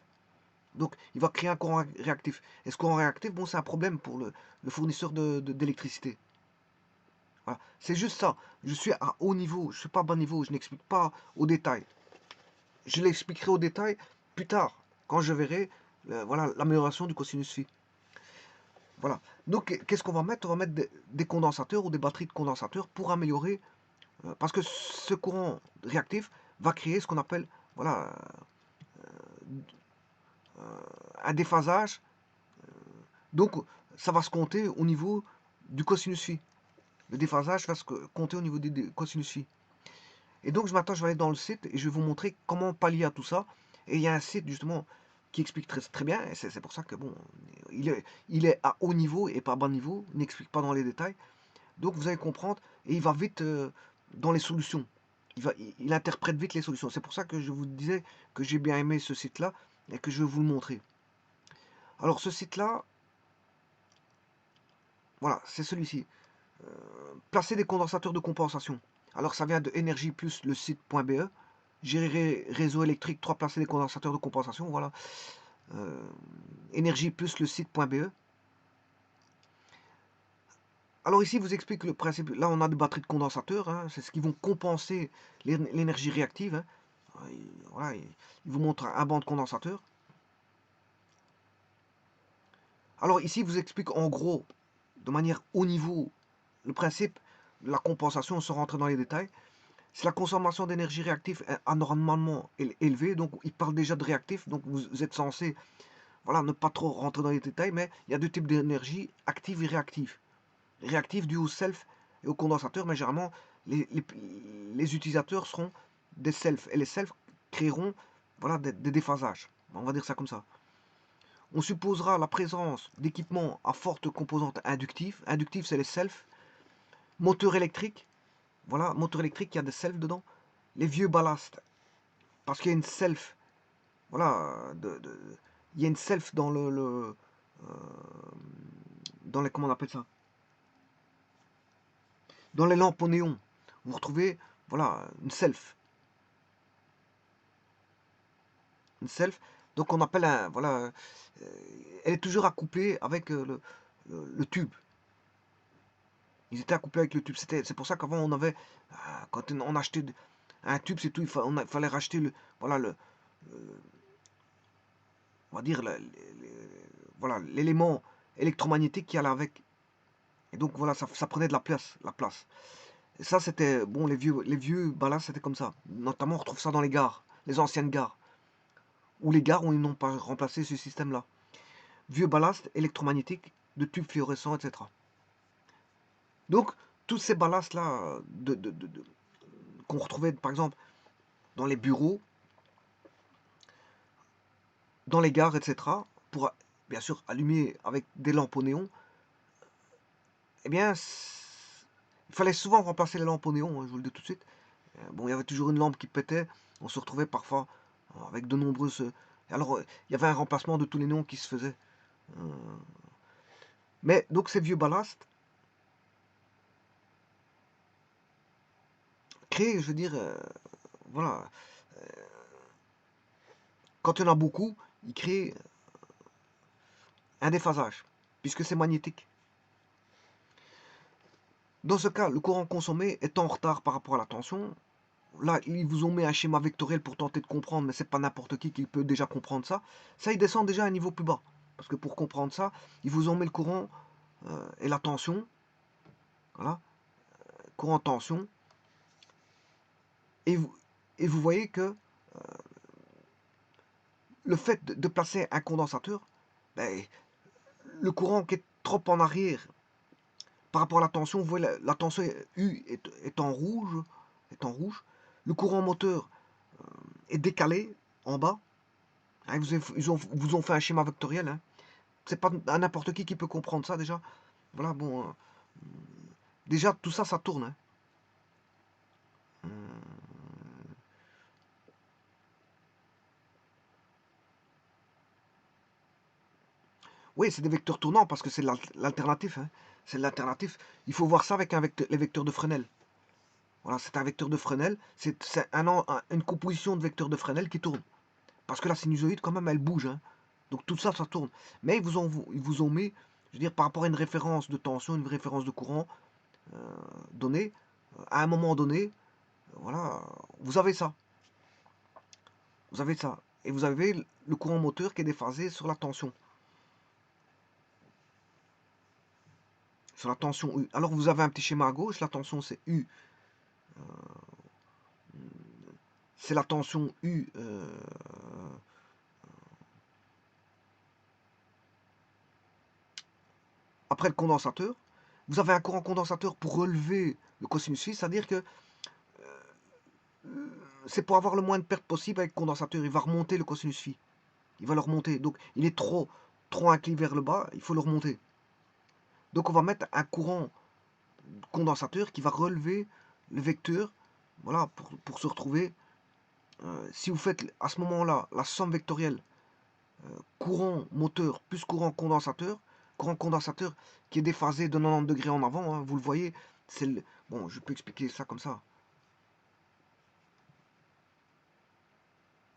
Donc, il va créer un courant réactif. Et ce courant réactif, bon, c'est un problème pour le fournisseur d'électricité. Voilà. C'est juste ça. Je suis à haut niveau, je ne suis pas à bas niveau, je n'explique pas au détail. Je l'expliquerai au détail plus tard, quand je verrai voilà, l'amélioration du cosinus phi. Voilà. Donc, qu'est-ce qu'on va mettre? On va mettre des condensateurs ou des batteries de condensateurs pour améliorer, parce que ce courant réactif va créer ce qu'on appelle voilà, un déphasage. Donc, ça va se compter au niveau du cosinus phi. Le déphasage va se compter au niveau du cosinus phi. Et donc, maintenant, je vais aller dans le site et je vais vous montrer comment pallier à tout ça. Et il y a un site, justement, qui explique très bien. Et c'est pour ça que, bon, il est à haut niveau et pas à bas niveau. Il n'explique pas dans les détails. Donc, vous allez comprendre. Et il va vite dans les solutions. Il interprète vite les solutions. C'est pour ça que je vous disais que j'ai bien aimé ce site-là et que je vais vous le montrer. Alors, ce site-là, voilà, c'est celui-ci. Placer des condensateurs de compensation. Alors, ça vient de Énergie plus le site.be. Gérer réseau électrique, 3 placer des condensateurs de compensation, voilà. Énergie plus le site.be. Alors ici, vous explique le principe. Là, on a des batteries de condensateurs, hein, c'est ce qui vont compenser l'énergie réactive. Hein. Voilà, il vous montre un banc de condensateur. Alors ici, vous explique en gros, de manière haut niveau, le principe de la compensation, sans rentrer dans les détails. Si la consommation d'énergie réactive est anormalement élevée, donc il parle déjà de réactif, donc vous êtes censé voilà, ne pas trop rentrer dans les détails, mais il y a deux types d'énergie, active et réactive. Réactive due au self et au condensateur, mais généralement, les utilisateurs seront des selfs, et les selfs créeront voilà, des déphasages. On va dire ça comme ça. On supposera la présence d'équipements à forte composante inductive. Inductive, c'est les selfs. Moteur électrique, voilà, moteur électrique, il y a des selfs dedans. Les vieux ballasts, parce qu'il y a une self, voilà, il y a une self dans dans les, comment on appelle ça, dans les lampes au néon. Vous retrouvez, voilà, une self. Une self. Donc on appelle un, voilà, elle est toujours accouplée avec le tube. Ils étaient accouplés avec le tube. C'est pour ça qu'avant on avait, quand on achetait un tube, c'est tout. Il fallait racheter voilà, on va dire, voilà, l'élément électromagnétique qui allait avec. Et donc voilà, ça prenait de la place. Et ça, c'était, bon, les vieux ballasts, c'était comme ça. Notamment, on retrouve ça dans les gares, les anciennes gares. Ou les gares où ils n'ont pas remplacé ce système-là. Vieux ballast électromagnétiques, de tubes fluorescents, etc. Donc, tous ces ballasts-là, qu'on retrouvait, par exemple, dans les bureaux, dans les gares, etc., pour, bien sûr, allumer avec des lampes au néon, eh bien, il fallait souvent remplacer les lampes au néon, hein, je vous le dis tout de suite. Bon, il y avait toujours une lampe qui pétait, on se retrouvait parfois avec de nombreuses... Alors, il y avait un remplacement de tous les néons qui se faisait. Mais, donc, ces vieux ballasts, créent, je veux dire, voilà, quand il y en a beaucoup, ils créent un déphasage, puisque c'est magnétique. Dans ce cas, le courant consommé est en retard par rapport à la tension. Là, ils vous ont mis un schéma vectoriel pour tenter de comprendre, mais c'est pas n'importe qui peut déjà comprendre ça. Ça, ils descendent déjà à un niveau plus bas. Parce que pour comprendre ça, ils vous ont mis le courant et la tension. Voilà, courant tension. Et vous voyez que le fait de placer un condensateur, ben, le courant qui est trop en arrière par rapport à la tension, vous voyez la tension U est en rouge, le courant moteur est décalé en bas. Hein, vous ont fait un schéma vectoriel. Hein. C'est pas n'importe qui peut comprendre ça déjà. Voilà, bon. Déjà, tout ça, ça tourne. Hein. Oui, c'est des vecteurs tournants parce que c'est l'alternatif. Hein. C'est l'alternatif. Il faut voir ça avec les vecteurs de Fresnel. Voilà, c'est un vecteur de Fresnel. C'est une composition de vecteurs de Fresnel qui tourne. Parce que la sinusoïde, quand même, elle bouge. Hein. Donc tout ça, ça tourne. Mais ils vous ont mis, je veux dire, par rapport à une référence de tension, une référence de courant donnée, à un moment donné, voilà, vous avez ça. Vous avez ça. Et vous avez le courant moteur qui est déphasé sur la tension. Sur la tension U. Alors vous avez un petit schéma à gauche, la tension c'est U. C'est la tension U. Après le condensateur. Vous avez un courant condensateur pour relever le cosinus phi, c'est-à-dire que c'est pour avoir le moins de pertes possible avec le condensateur. Il va remonter le cosinus phi. Il va le remonter. Donc il est trop incliné vers le bas, il faut le remonter. Donc on va mettre un courant condensateur qui va relever le vecteur, voilà, pour se retrouver. Si vous faites à ce moment-là la somme vectorielle courant moteur plus courant condensateur qui est déphasé de 90 degrés en avant, hein, vous le voyez, bon, je peux expliquer ça comme ça.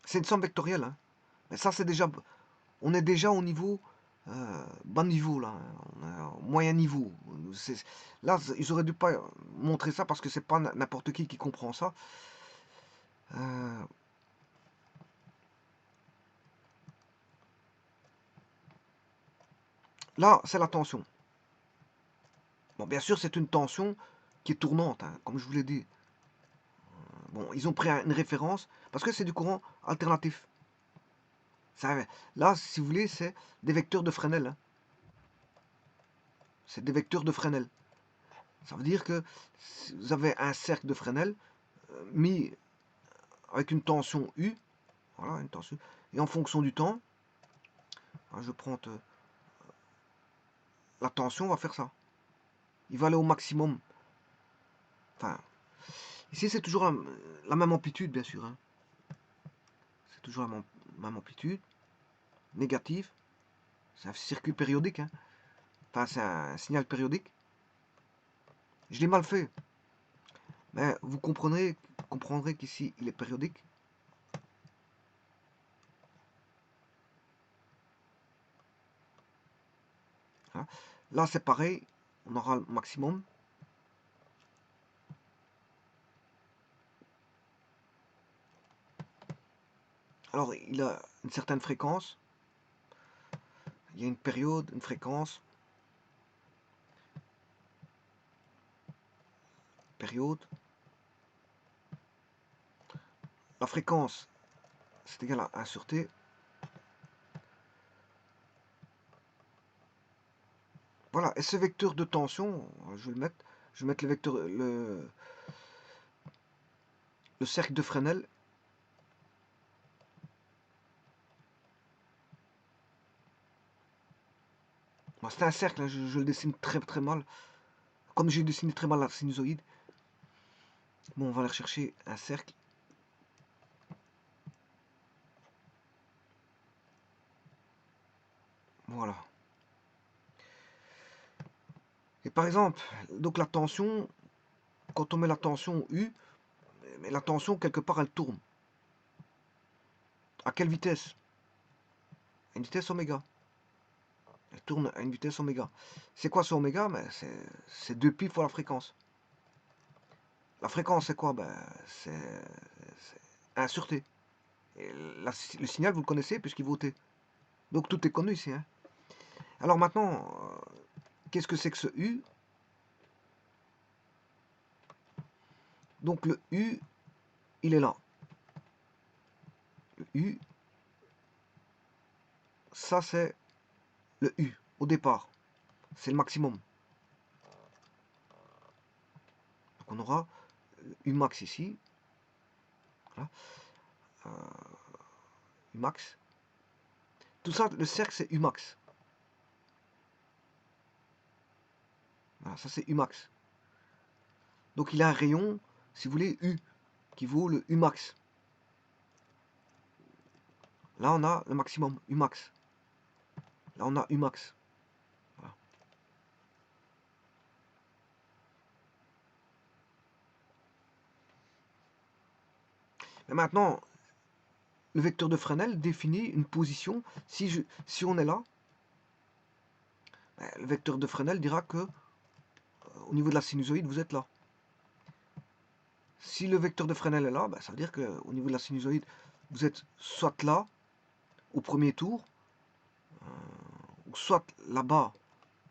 C'est une somme vectorielle, hein. Mais ça c'est déjà, on est déjà au niveau bas niveau là, hein. On est au moyen niveau. Là, ils auraient dû pas montrer ça parce que c'est pas n'importe qui comprend ça. Là, c'est la tension. Bon, bien sûr, c'est une tension qui est tournante, hein, comme je vous l'ai dit. Bon, ils ont pris une référence parce que c'est du courant alternatif. Ça, là, si vous voulez, c'est des vecteurs de Fresnel. Hein. C'est des vecteurs de Fresnel. Ça veut dire que si vous avez un cercle de Fresnel mis avec une tension U, voilà, une tension, et en fonction du temps, hein, je prends la tension, va faire ça. Il va aller au maximum. Enfin, ici c'est toujours la même amplitude, bien sûr. Hein. C'est toujours la même amplitude. Négative. C'est un circuit périodique. Hein. Enfin, c'est un signal périodique. Je l'ai mal fait. Mais vous comprendrez qu'ici, il est périodique. Hein. Là, c'est pareil. On aura le maximum. Alors, il a une certaine fréquence. Il y a une période, une fréquence. Période. La fréquence, c'est égal à 1 sur T. Voilà, et ce vecteur de tension, je vais le mettre. Je vais mettre le vecteur, le cercle de Fresnel. Bon, c'est un cercle, hein, je le dessine très très mal. Comme j'ai dessiné très mal la sinusoïde. Bon, on va aller rechercher un cercle. Voilà. Et par exemple, donc la tension, quand on met la tension U, mais la tension quelque part elle tourne. À quelle vitesse? À une vitesse oméga. Elle tourne à une vitesse oméga. C'est quoi ce oméga? Ben, c'est 2π fois la fréquence. La fréquence c'est quoi? Ben, c'est 1 sur T. Et le signal vous le connaissez puisqu'il vaut T. Donc tout est connu ici. Hein. Alors maintenant, qu'est-ce que c'est que ce U? Donc le U, il est là. Le U, ça c'est le U au départ. C'est le maximum. Donc on aura U max ici. Voilà. U max. Tout ça, le cercle c'est U max. Voilà, ça c'est U max. Donc il a un rayon, si vous voulez, U, qui vaut le U max. Là on a le maximum, U max. Là, on a U max. Voilà. Et maintenant, le vecteur de Fresnel définit une position. Si on est là, le vecteur de Fresnel dira que au niveau de la sinusoïde, vous êtes là. Si le vecteur de Fresnel est là, ça veut dire qu'au niveau de la sinusoïde, vous êtes soit là, au premier tour, ou soit là-bas,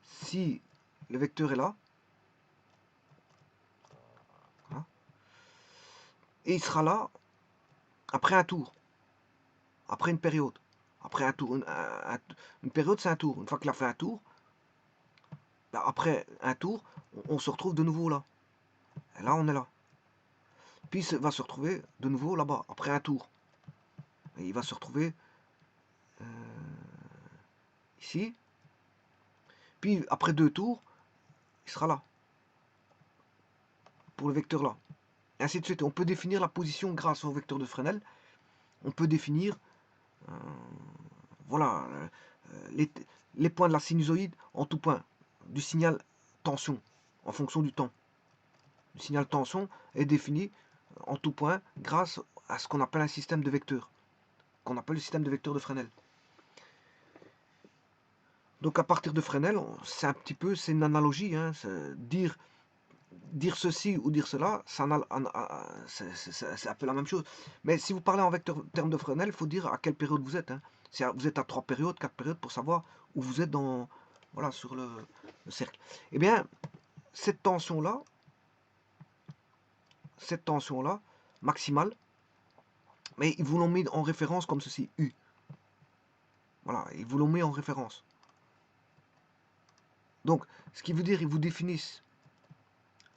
si le vecteur est là. Voilà. Et il sera là après un tour, après une période. Après un tour, une période, c'est un tour. Une fois qu'il a fait un tour, après un tour, on se retrouve de nouveau là. Et là, on est là. Puis il va se retrouver de nouveau là-bas, après un tour. Et il va se retrouver ici. Puis après 2 tours, il sera là. Pour le vecteur là. Et ainsi de suite. On peut définir la position grâce au vecteur de Fresnel. On peut définir voilà, les points de la sinusoïde en tout point. Du signal tension, en fonction du temps. Le signal tension est défini en tout point grâce à ce qu'on appelle un système de vecteurs, qu'on appelle le système de vecteurs de Fresnel. Donc à partir de Fresnel, c'est un petit peu, c'est une analogie. Hein, dire ceci ou dire cela, c'est un peu la même chose. Mais si vous parlez en vecteur terme de Fresnel, il faut dire à quelle période vous êtes. Hein. Vous êtes à 3 périodes, 4 périodes pour savoir où vous êtes dans, voilà, sur le cercle. Eh bien, cette tension-là, maximale, mais ils vous l'ont mis en référence comme ceci, U. Voilà, ils vous l'ont mis en référence. Donc, ce qui veut dire, ils vous définissent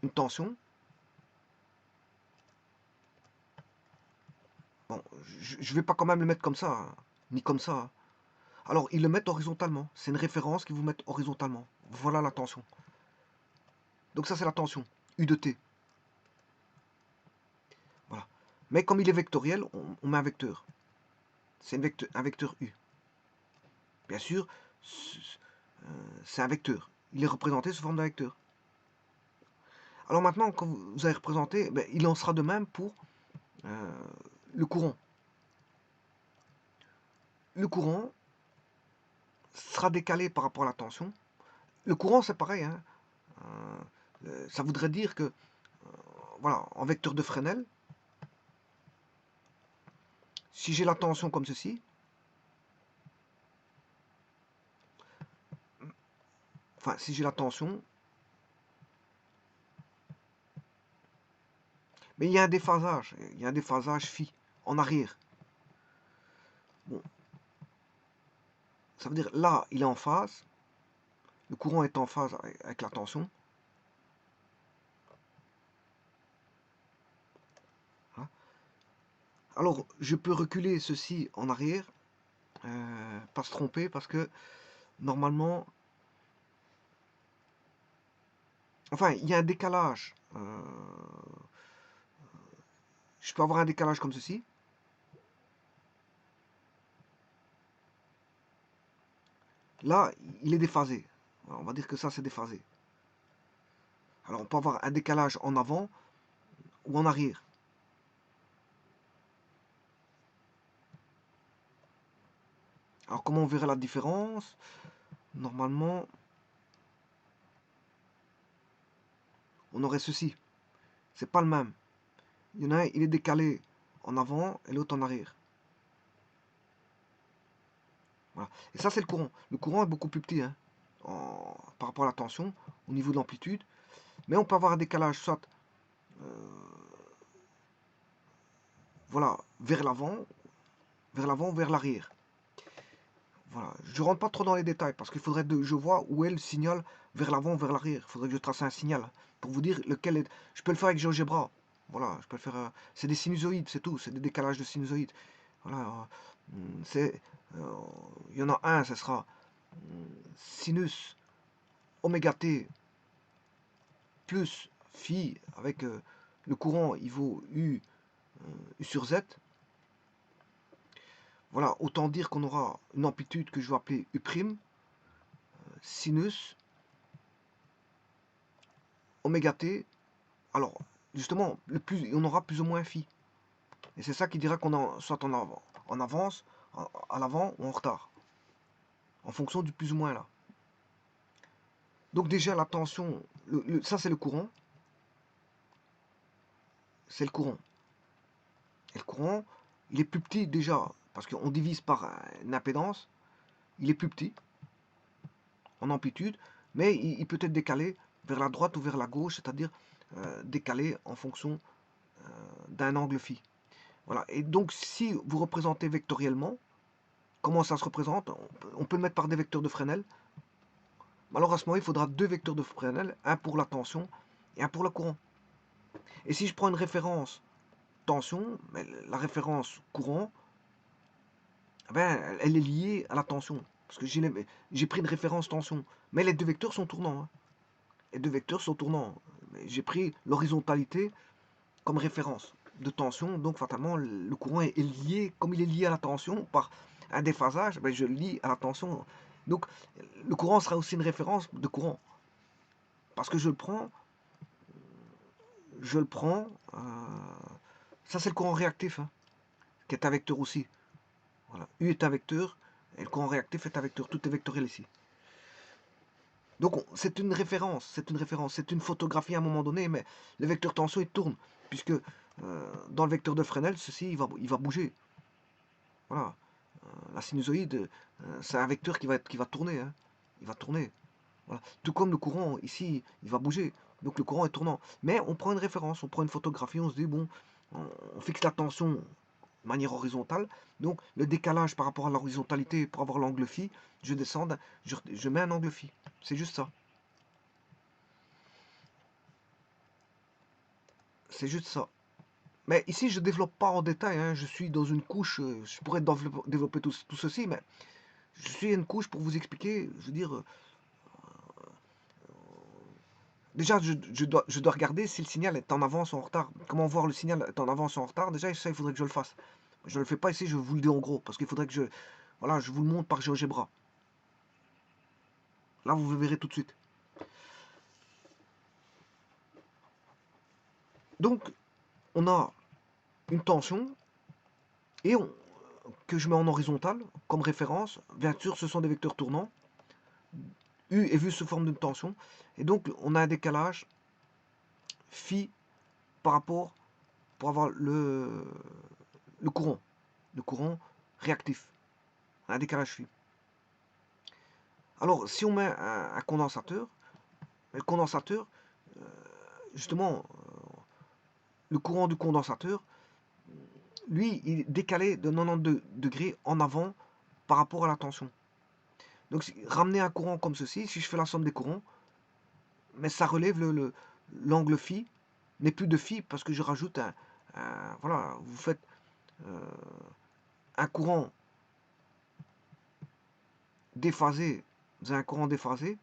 une tension. Bon, je ne vais pas quand même le mettre comme ça, hein, ni comme ça. Hein. Alors, ils le mettent horizontalement. C'est une référence qu'ils vous mettent horizontalement. Voilà la tension. Donc ça, c'est la tension, U de T. Voilà. Mais comme il est vectoriel, on met un vecteur. C'est un vecteur U. Bien sûr, c'est un vecteur. Il est représenté sous forme d'un vecteur. Alors maintenant, quand vous avez représenté, il en sera de même pour le courant. Le courant sera décalé par rapport à la tension. Le courant, c'est pareil. Hein. Ça voudrait dire que, voilà, en vecteur de Fresnel, si j'ai la tension comme ceci, enfin, si j'ai la tension, mais il y a un déphasage phi en arrière. Bon, ça veut dire là, il est en phase, le courant est en phase avec la tension. Hein. Alors, je peux reculer ceci en arrière, pas se tromper, parce que normalement, enfin, il y a un décalage. Je peux avoir un décalage comme ceci. Là, il est déphasé. Alors, on va dire que ça, c'est déphasé. Alors, on peut avoir un décalage en avant ou en arrière. Alors, comment on verrait la différence? Normalement, on aurait ceci. C'est pas le même. Il y en a un, il est décalé en avant et l'autre en arrière. Voilà. Et ça, c'est le courant. Le courant est beaucoup plus petit hein, par rapport à la tension, au niveau de l'amplitude. Mais on peut avoir un décalage soit voilà, vers l'avant ou vers l'arrière. Voilà. Je ne rentre pas trop dans les détails parce qu'il faudrait que je vois où est le signal vers l'avant ou vers l'arrière. Il faudrait que je trace un signal pour vous dire lequel est. Je peux le faire avec GeoGebra. Voilà, je peux le faire. C'est des sinusoïdes, c'est tout. C'est des décalages de sinusoïdes. Voilà. Il y en a un, ce sera sinus oméga t plus phi avec le courant, il vaut U sur Z. Voilà, autant dire qu'on aura une amplitude que je vais appeler U', sinus oméga t. Alors, justement, on aura plus ou moins phi. Et c'est ça qui dira qu'on est soit en avance, à l'avant ou en retard. En fonction du plus ou moins là. Donc déjà la tension, ça c'est le courant. C'est le courant. Et le courant, il est plus petit déjà, parce qu'on divise par une impédance. Il est plus petit en amplitude, mais il peut être décalé vers la droite ou vers la gauche, c'est-à-dire décalé en fonction d'un angle phi. Voilà. Et donc si vous représentez vectoriellement, comment ça se représente? On peut le mettre par des vecteurs de Fresnel. Alors à ce moment, il faudra deux vecteurs de Fresnel, un pour la tension et un pour le courant. Et si je prends une référence tension, la référence courant, ben, elle est liée à la tension. Parce que j'ai pris une référence tension. Mais les deux vecteurs sont tournants. Hein. Les deux vecteurs sont tournants. J'ai pris l'horizontalité comme référence de tension. Donc fatalement, le courant est lié, comme il est lié à la tension par un déphasage, ben, je le lie à la tension. Donc le courant sera aussi une référence de courant. Parce que je le prends, ça c'est le courant réactif, hein, qui est un vecteur aussi. Voilà. U est un vecteur, et le courant réactif est un vecteur. Tout est vectoriel ici. Donc c'est une référence, c'est une photographie à un moment donné, mais le vecteur tension il tourne, puisque dans le vecteur de Fresnel, ceci il va bouger. Voilà. La sinusoïde, c'est un vecteur qui va tourner. Hein. Il va tourner. Voilà. Tout comme le courant, ici, il va bouger. Donc le courant est tournant. Mais on prend une référence, on prend une photographie, on se dit, bon, on fixe la tension de manière horizontale. Donc le décalage par rapport à l'horizontalité pour avoir l'angle phi, je descends, je mets un angle phi. C'est juste ça. C'est juste ça. Mais ici, je ne développe pas en détail. Hein. Je suis dans une couche, je pourrais développer tout ceci, mais je suis une couche pour vous expliquer, je veux dire, déjà, je dois regarder si le signal est en avance ou en retard. Comment voir le signal est en avance ou en retard? Déjà, ça, il faudrait que je le fasse. Je ne le fais pas ici, je vous le dis en gros, parce qu'il faudrait que voilà, je vous le montre par GeoGebra. Là, vous verrez tout de suite. Donc, on a une tension, et que je mets en horizontal comme référence. Bien sûr, ce sont des vecteurs tournants. U est vu sous forme d'une tension. Et donc, on a un décalage phi par rapport pour avoir le courant réactif. Un décalage phi. Alors, si on met un condensateur, le condensateur, justement, le courant du condensateur, lui, il est décalé de 92 degrés en avant par rapport à la tension. Donc, ramener un courant comme ceci, si je fais la somme des courants, mais ça relève l'angle phi, n'est plus de phi parce que je rajoute voilà, vous faites un courant déphasé, vous avez un courant déphasé,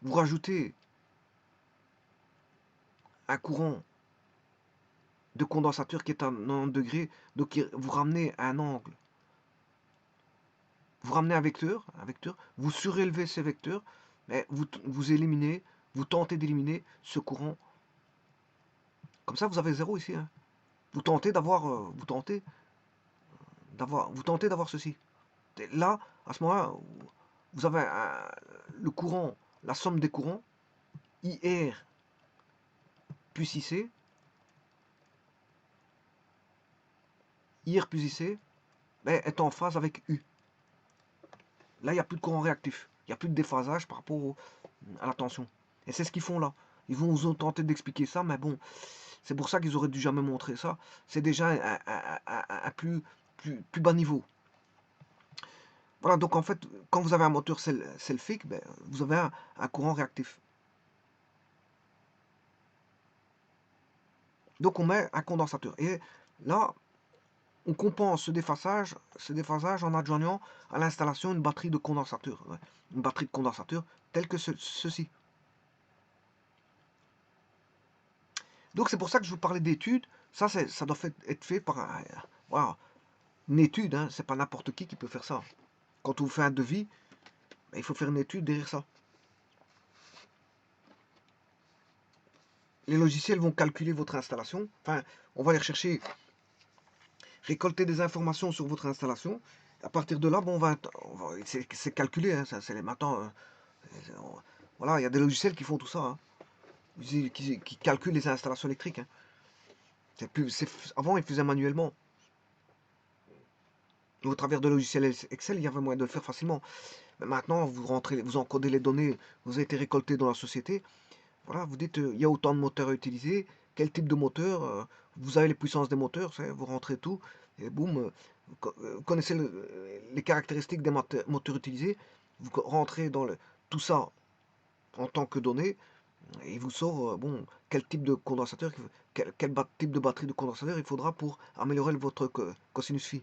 vous rajoutez un courant de condensateur qui est à 90 degrés, donc vous ramenez un angle, vous ramenez un vecteur, vous surélevez ces vecteurs, mais vous éliminez, vous tentez d'éliminer ce courant. Comme ça, vous avez zéro ici. Hein. Vous tentez d'avoir ceci. Et là, à ce moment-là, vous avez le courant, la somme des courants, IR plus IC, IR plus IC, est en phase avec U. Là, il n'y a plus de courant réactif. Il n'y a plus de déphasage par rapport à la tension. Et c'est ce qu'ils font là. Ils vont tenter d'expliquer ça, mais bon, c'est pour ça qu'ils auraient dû jamais montrer ça. C'est déjà un plus bas niveau. Voilà, donc en fait, quand vous avez un moteur selfique, vous avez un courant réactif. Donc on met un condensateur. Et là, on compense ce déphasage en adjoignant à l'installation une batterie de condensateur. Une batterie de condensateur telle que ceci. Donc c'est pour ça que je vous parlais d'études. Ça doit être fait par voilà, une étude. Hein, c'est pas n'importe qui peut faire ça. quand on vous fait un devis, il faut faire une étude derrière ça. Les logiciels vont calculer votre installation. Enfin, on va aller rechercher, récolter des informations sur votre installation. À partir de là, bon, c'est calculé. Hein, c'est maintenant. Voilà, il y a des logiciels qui font tout ça. Hein, qui calculent les installations électriques. Hein. Avant, ils faisaient manuellement. Au travers de logiciels Excel, il y avait moyen de le faire facilement. Mais maintenant, vous rentrez, vous encodez les données, vous avez été récoltées dans la société. Voilà, vous dites, il y a autant de moteurs à utiliser, quel type de moteur, vous avez les puissances des moteurs, vous rentrez tout, et boum, vous connaissez les caractéristiques des moteurs utilisés, vous rentrez dans tout ça en tant que données, et il vous sort, bon, quel type de condensateur, type de batterie de condensateur il faudra pour améliorer votre cosinus phi.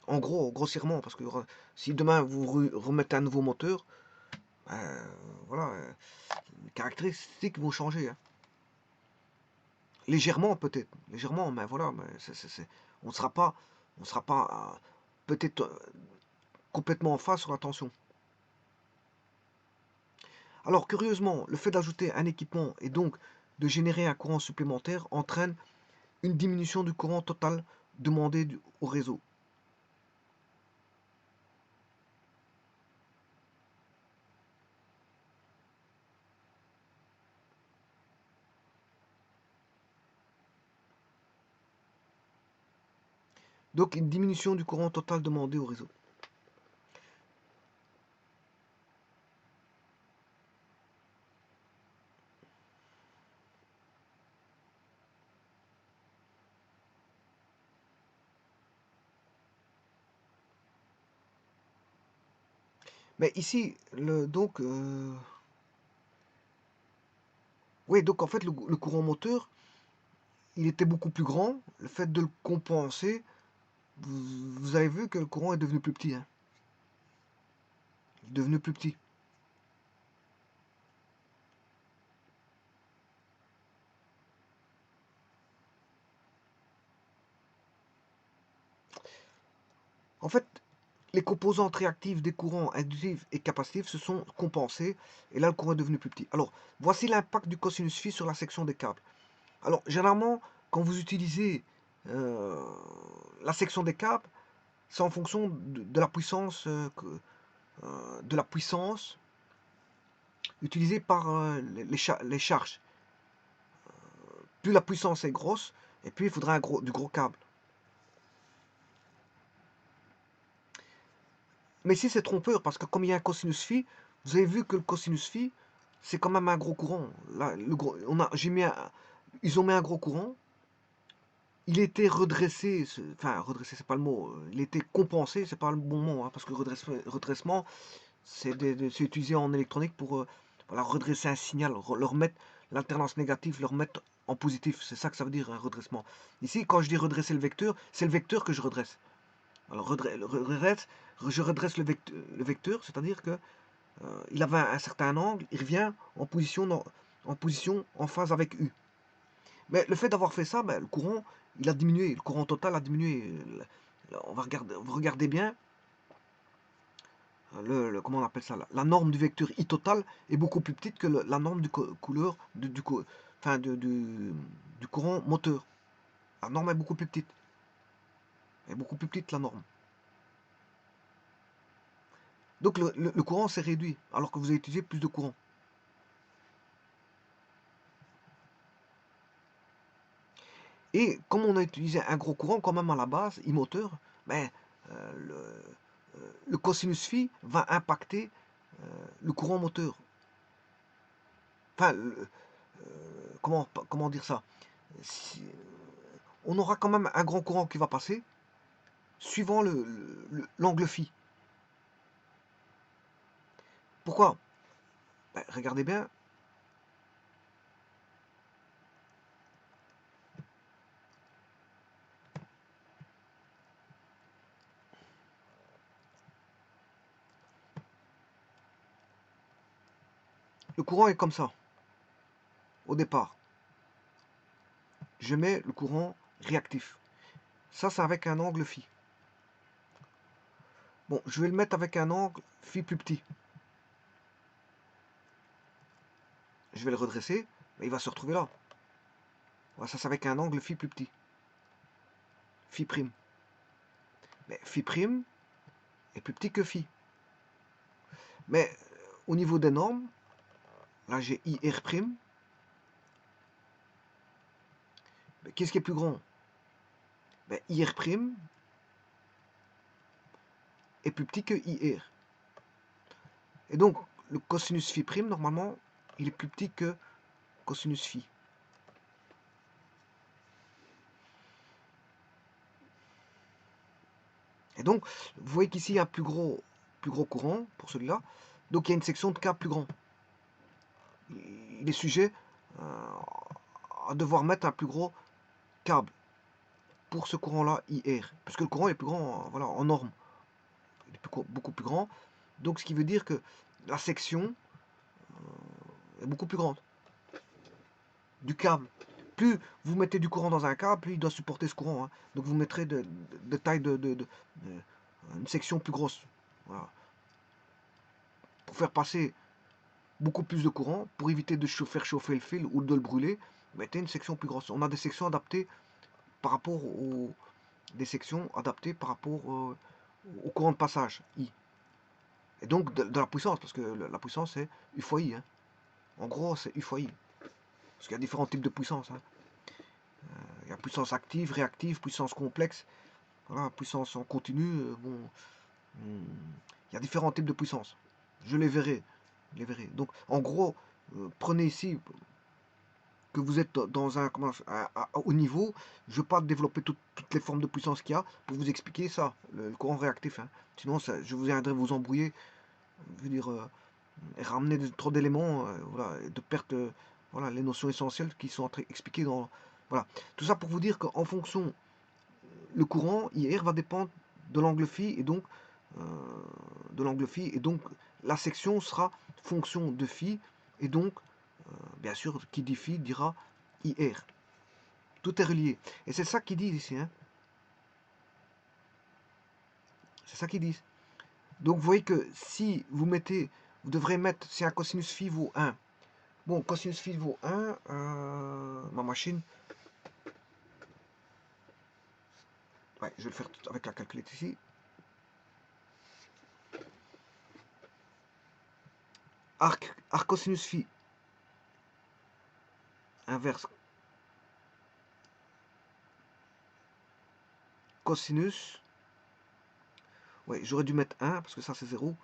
En gros, grossièrement, parce que si demain vous remettez un nouveau moteur, voilà, les caractéristiques vont changer. Hein. Légèrement peut-être, légèrement, mais voilà, mais on ne sera pas peut-être complètement en phase sur la tension. Alors curieusement, le fait d'ajouter un équipement et donc de générer un courant supplémentaire entraîne une diminution du courant total demandé au réseau. Donc une diminution du courant total demandé au réseau. Mais ici, oui, donc en fait, le courant moteur, il était beaucoup plus grand. Le fait de le compenser, vous avez vu que le courant est devenu plus petit. Hein. Il est devenu plus petit. En fait, les composantes réactives des courants inductifs et capacitifs se sont compensées et là le courant est devenu plus petit. Alors, voici l'impact du cosinus phi sur la section des câbles. Alors, généralement, quand vous utilisez euh, la section des câbles, c'est en fonction de la puissance utilisée par les charges. Plus la puissance est grosse, et plus il faudra du gros câble. Mais ici, c'est trompeur, parce que comme il y a un cosinus phi, vous avez vu que le cosinus phi, c'est quand même un gros courant. Là, ils ont mis un gros courant, il était redressé, enfin redressé, c'est pas le mot, il était compensé, c'est pas le bon mot, hein, parce que redressement, c'est utilisé en électronique pour voilà, redresser un signal, leur mettre l'alternance négative, leur mettre en positif, c'est ça que ça veut dire un redressement. Ici, quand je dis redresser le vecteur, c'est le vecteur que je redresse. Alors je redresse le vecteur, c'est-à-dire que il avait un certain angle, il revient en position en phase avec U. Mais le fait d'avoir fait ça, ben, le courant, il a diminué, le courant total a diminué. On va regarder, vous regardez bien, comment on appelle ça, la norme du vecteur I total est beaucoup plus petite que la norme couleur enfin, du courant moteur. La norme est beaucoup plus petite. Elle est beaucoup plus petite la norme. Donc le courant s'est réduit, alors que vous avez utilisé plus de courant. Et comme on a utilisé un gros courant quand même à la base, I-moteur, ben, le cosinus phi va impacter le courant moteur. Enfin, comment dire ça? On aura quand même un grand courant qui va passer, suivant l'angle phi. Pourquoi? Ben, regardez bien. Le courant est comme ça, au départ. Je mets le courant réactif. Ça, c'est avec un angle phi. Bon, je vais le mettre avec un angle phi plus petit. Je vais le redresser, mais il va se retrouver là. Voilà, ça c'est avec un angle phi plus petit. Phi prime. Mais phi prime est plus petit que phi. Mais au niveau des normes, là j'ai IR prime. Qu'est-ce qui est plus grand? IR prime est plus petit que IR. Et donc, le cosinus phi prime, normalement, il est plus petit que cosinus phi. Et donc, vous voyez qu'ici, il y a un plus gros courant pour celui-là. Donc, il y a une section de K plus grand. Il est sujet à devoir mettre un plus gros câble pour ce courant-là, IR. Parce que le courant est plus grand voilà, en norme. Il est beaucoup plus grand. Donc, ce qui veut dire que la section est beaucoup plus grande du câble. Plus vous mettez du courant dans un câble, plus il doit supporter ce courant. Hein. Donc, vous mettrez de taille une section plus grosse. Voilà. Pour faire passer beaucoup plus de courant, pour éviter de faire chauffer le fil ou de le brûler, mettez une section plus grosse. On a des sections adaptées par rapport au courant de passage, I. Et donc de la puissance, parce que la puissance c'est U fois I. Hein. En gros, c'est U fois I. Parce qu'il y a différents types de puissance. Hein. Il y a puissance active, réactive, puissance complexe, voilà, puissance en continu. Bon, il y a différents types de puissance. Je les verrai. Donc, en gros, prenez ici que vous êtes dans un haut niveau. Je ne veux pas développer toutes les formes de puissance qu'il y a pour vous expliquer ça, le courant réactif. Hein. Sinon, je vous viendrai vous embrouiller, je veux dire, et ramener trop d'éléments, voilà, de perte, voilà, les notions essentielles qui sont expliquées dans. Voilà. Tout ça pour vous dire qu'en fonction, le courant IR va dépendre de l'angle phi et donc la section sera fonction de phi et donc bien sûr qui dit phi dira IR. Tout est relié. Et c'est ça qu'ils disent ici. Hein. C'est ça qu'ils disent. Donc vous voyez que si vous mettez, vous devrez mettre, si un cosinus phi vaut 1. Bon, cosinus phi vaut 1, ma machine. Ouais, je vais le faire avec la calculette ici. Arc cosinus phi inverse cosinus. Ouais, j'aurais dû mettre 1 parce que ça c'est 0.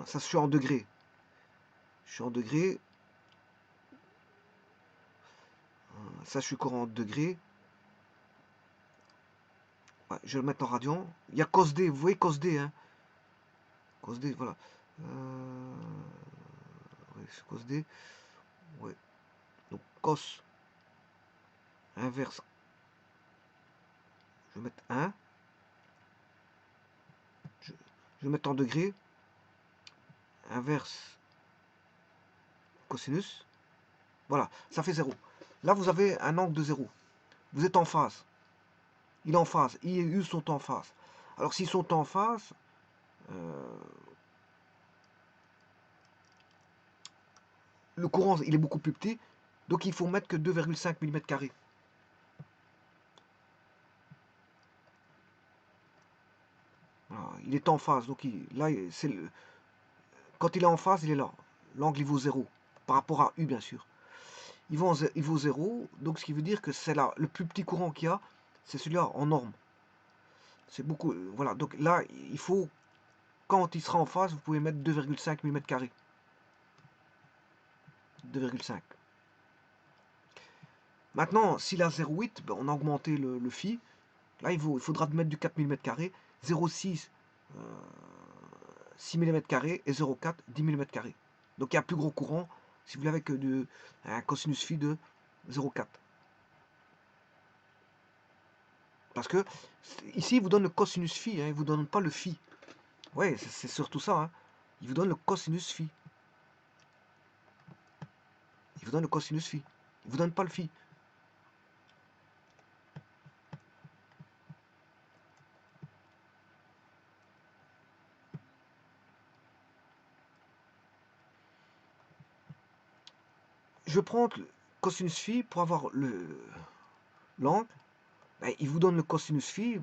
Ça, je suis en degrés. Je suis en degrés. Ça, je suis encore en degrés. Ouais, je vais le mettre en radian. Il y a cos D. Vous voyez cos D, hein. Cos D, voilà. Ouais, c'est cos D. Ouais. Donc, cos inverse. Je vais mettre 1. Je vais mettre en degrés. Inverse cosinus. Voilà, ça fait 0. Là, vous avez un angle de 0. Vous êtes en phase. Il est en phase. I et U sont en phase. Alors, s'ils sont en phase, le courant, il est beaucoup plus petit. Donc, il faut mettre que 2,5 mm². Voilà, il est en phase. Donc, là, quand il est en phase, il est là. L'angle, il vaut 0. Par rapport à U, bien sûr. Il vaut 0. Donc, ce qui veut dire que c'est là. Le plus petit courant qu'il y a, c'est celui-là en norme. C'est beaucoup. Voilà. Donc, là, il faut. Quand il sera en phase, vous pouvez mettre 2,5 mm². 2,5. Maintenant, s'il a 0,8, ben, on a augmenté le phi. Là, il faudra mettre du 4 mm², 0,6 6 mm² et 0,4 10 mm². Donc il y a un plus gros courant si vous l'avez que un cosinus phi de 0,4. Parce que ici, il vous donne le cosinus phi, hein, il ne vous donne pas le phi. Ouais, c'est surtout ça. Hein. Il vous donne le cosinus phi. Il vous donne le cosinus phi. Il ne vous donne pas le phi. je prends le cosinus phi pour avoir l'angle. Il vous donne le cosinus phi,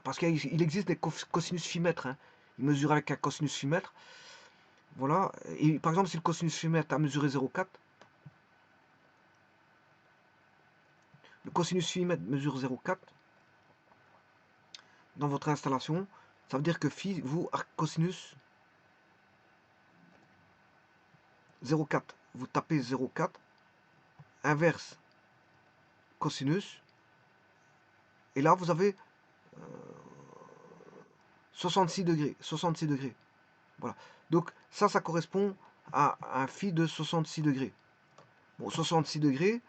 parce qu'il existe des cosinus phi mètres. Hein. Il mesure avec un cosinus phi mètre. Voilà. Et par exemple, si le cosinus phi mètre a mesuré 0,4, le cosinus phi mètre mesure 0,4 dans votre installation, ça veut dire que phi, vous, cosinus 0,4, vous tapez 0,4, inverse cosinus, et là vous avez 66 degrés. 66 degrés. Voilà. Donc ça correspond à un phi de 66 degrés. Bon, 66 degrés,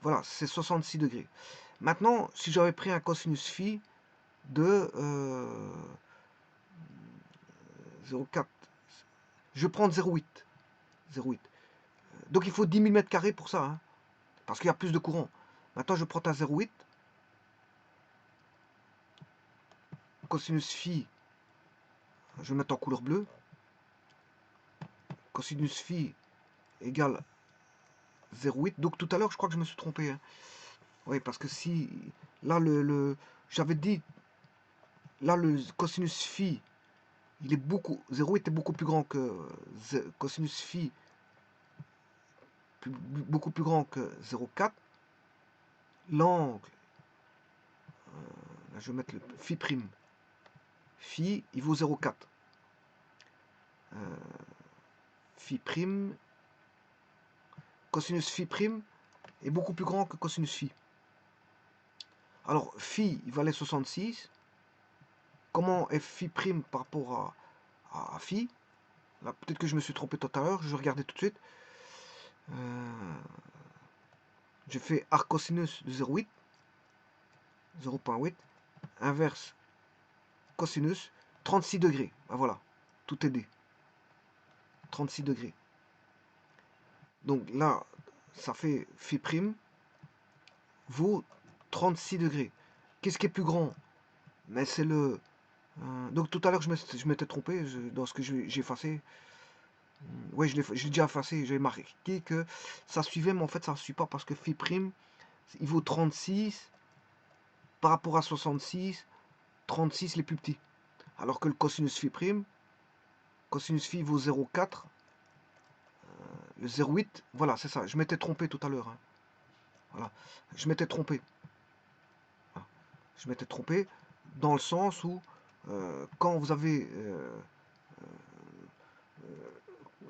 voilà, c'est 66 degrés. Maintenant, si j'avais pris un cosinus phi de 0,4, je vais prendre 0,8. 0,8. Donc il faut 10 000 m² pour ça, hein, parce qu'il y a plus de courant. Maintenant, je prends un 0,8. Cosinus phi, je vais mettre en couleur bleue. Cosinus phi égale 0,8. Donc tout à l'heure, je crois que je me suis trompé. Hein. Oui, parce que si... Là, j'avais dit... Là, le cosinus phi, il est beaucoup... 0,8 est beaucoup plus grand que... Cosinus phi, beaucoup plus grand que 0,4. L'angle... là, je vais mettre le phi prime. Phi, il vaut 0,4. Phi prime... Cosinus phi prime est beaucoup plus grand que cosinus phi. Alors, phi, il valait 66. Comment est phi prime par rapport à phi? Là, peut-être que je me suis trompé tout à l'heure, je vais regarder tout de suite. Je fais arc cosinus de 0,8. 0,8. Inverse cosinus, 36 degrés. Ben voilà, tout est dit. 36 degrés. Donc là, ça fait phi prime vaut 36 degrés. Qu'est-ce qui est plus grand? Mais c'est le... donc tout à l'heure, je m'étais trompé dans ce que j'ai effacé. Oui, je l'ai déjà effacé. J'ai marqué que ça suivait, mais en fait, ça ne suit pas parce que phi prime, il vaut 36 par rapport à 66. 36 les plus petits. Alors que le cosinus phi prime, cosinus phi vaut 0,4. Le 0,8, voilà, c'est ça. Je m'étais trompé tout à l'heure. Hein. Voilà, je m'étais trompé. Voilà. Je m'étais trompé dans le sens où quand vous avez...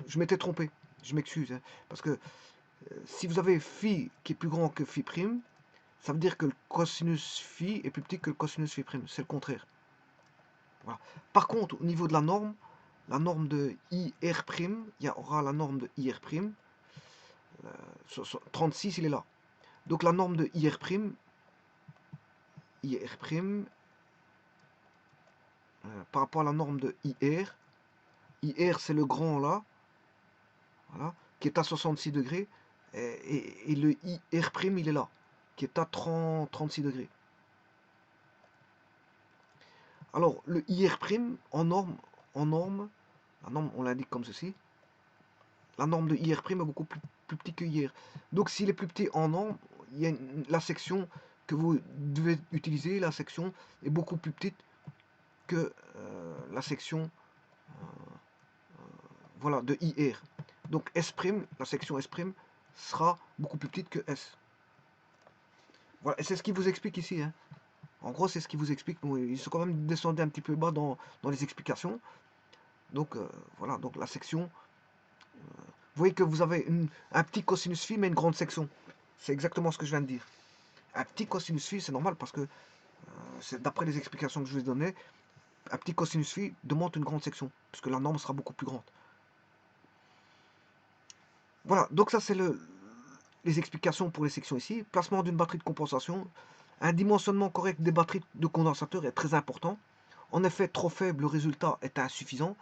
je m'étais trompé. Je m'excuse. Hein, parce que si vous avez phi qui est plus grand que phi prime, ça veut dire que le cosinus phi est plus petit que le cosinus phi prime. C'est le contraire. Voilà. Par contre, au niveau de la norme de IR', il y aura la norme de IR'. 36, il est là. Donc la norme de IR', par rapport à la norme de IR, c'est le grand là, voilà, qui est à 66 degrés, et le IR', il est là, qui est à 36 degrés. Alors, le IR' en norme, la norme, on l'indique comme ceci. La norme de IR' est beaucoup plus petit que IR. Donc, s'il est plus petit en norme, il y a la section que vous devez utiliser, la section est beaucoup plus petite que la section voilà, de IR. Donc, S', la section S' sera beaucoup plus petite que S. Voilà, et c'est ce qui vous explique ici. Hein. En gros, c'est ce qui vous explique. Bon, ils sont quand même descendus un petit peu bas dans les explications. Donc, voilà, donc la section... vous voyez que vous avez un petit cosinus phi, mais une grande section. C'est exactement ce que je viens de dire. Un petit cosinus phi, c'est normal parce que, c'est d'après les explications que je vous ai données, un petit cosinus phi demande une grande section, puisque la norme sera beaucoup plus grande. Voilà, donc ça c'est les explications pour les sections ici. Placement d'une batterie de compensation. Un dimensionnement correct des batteries de condensateurs est très important. En effet, trop faible, le résultat est insuffisant.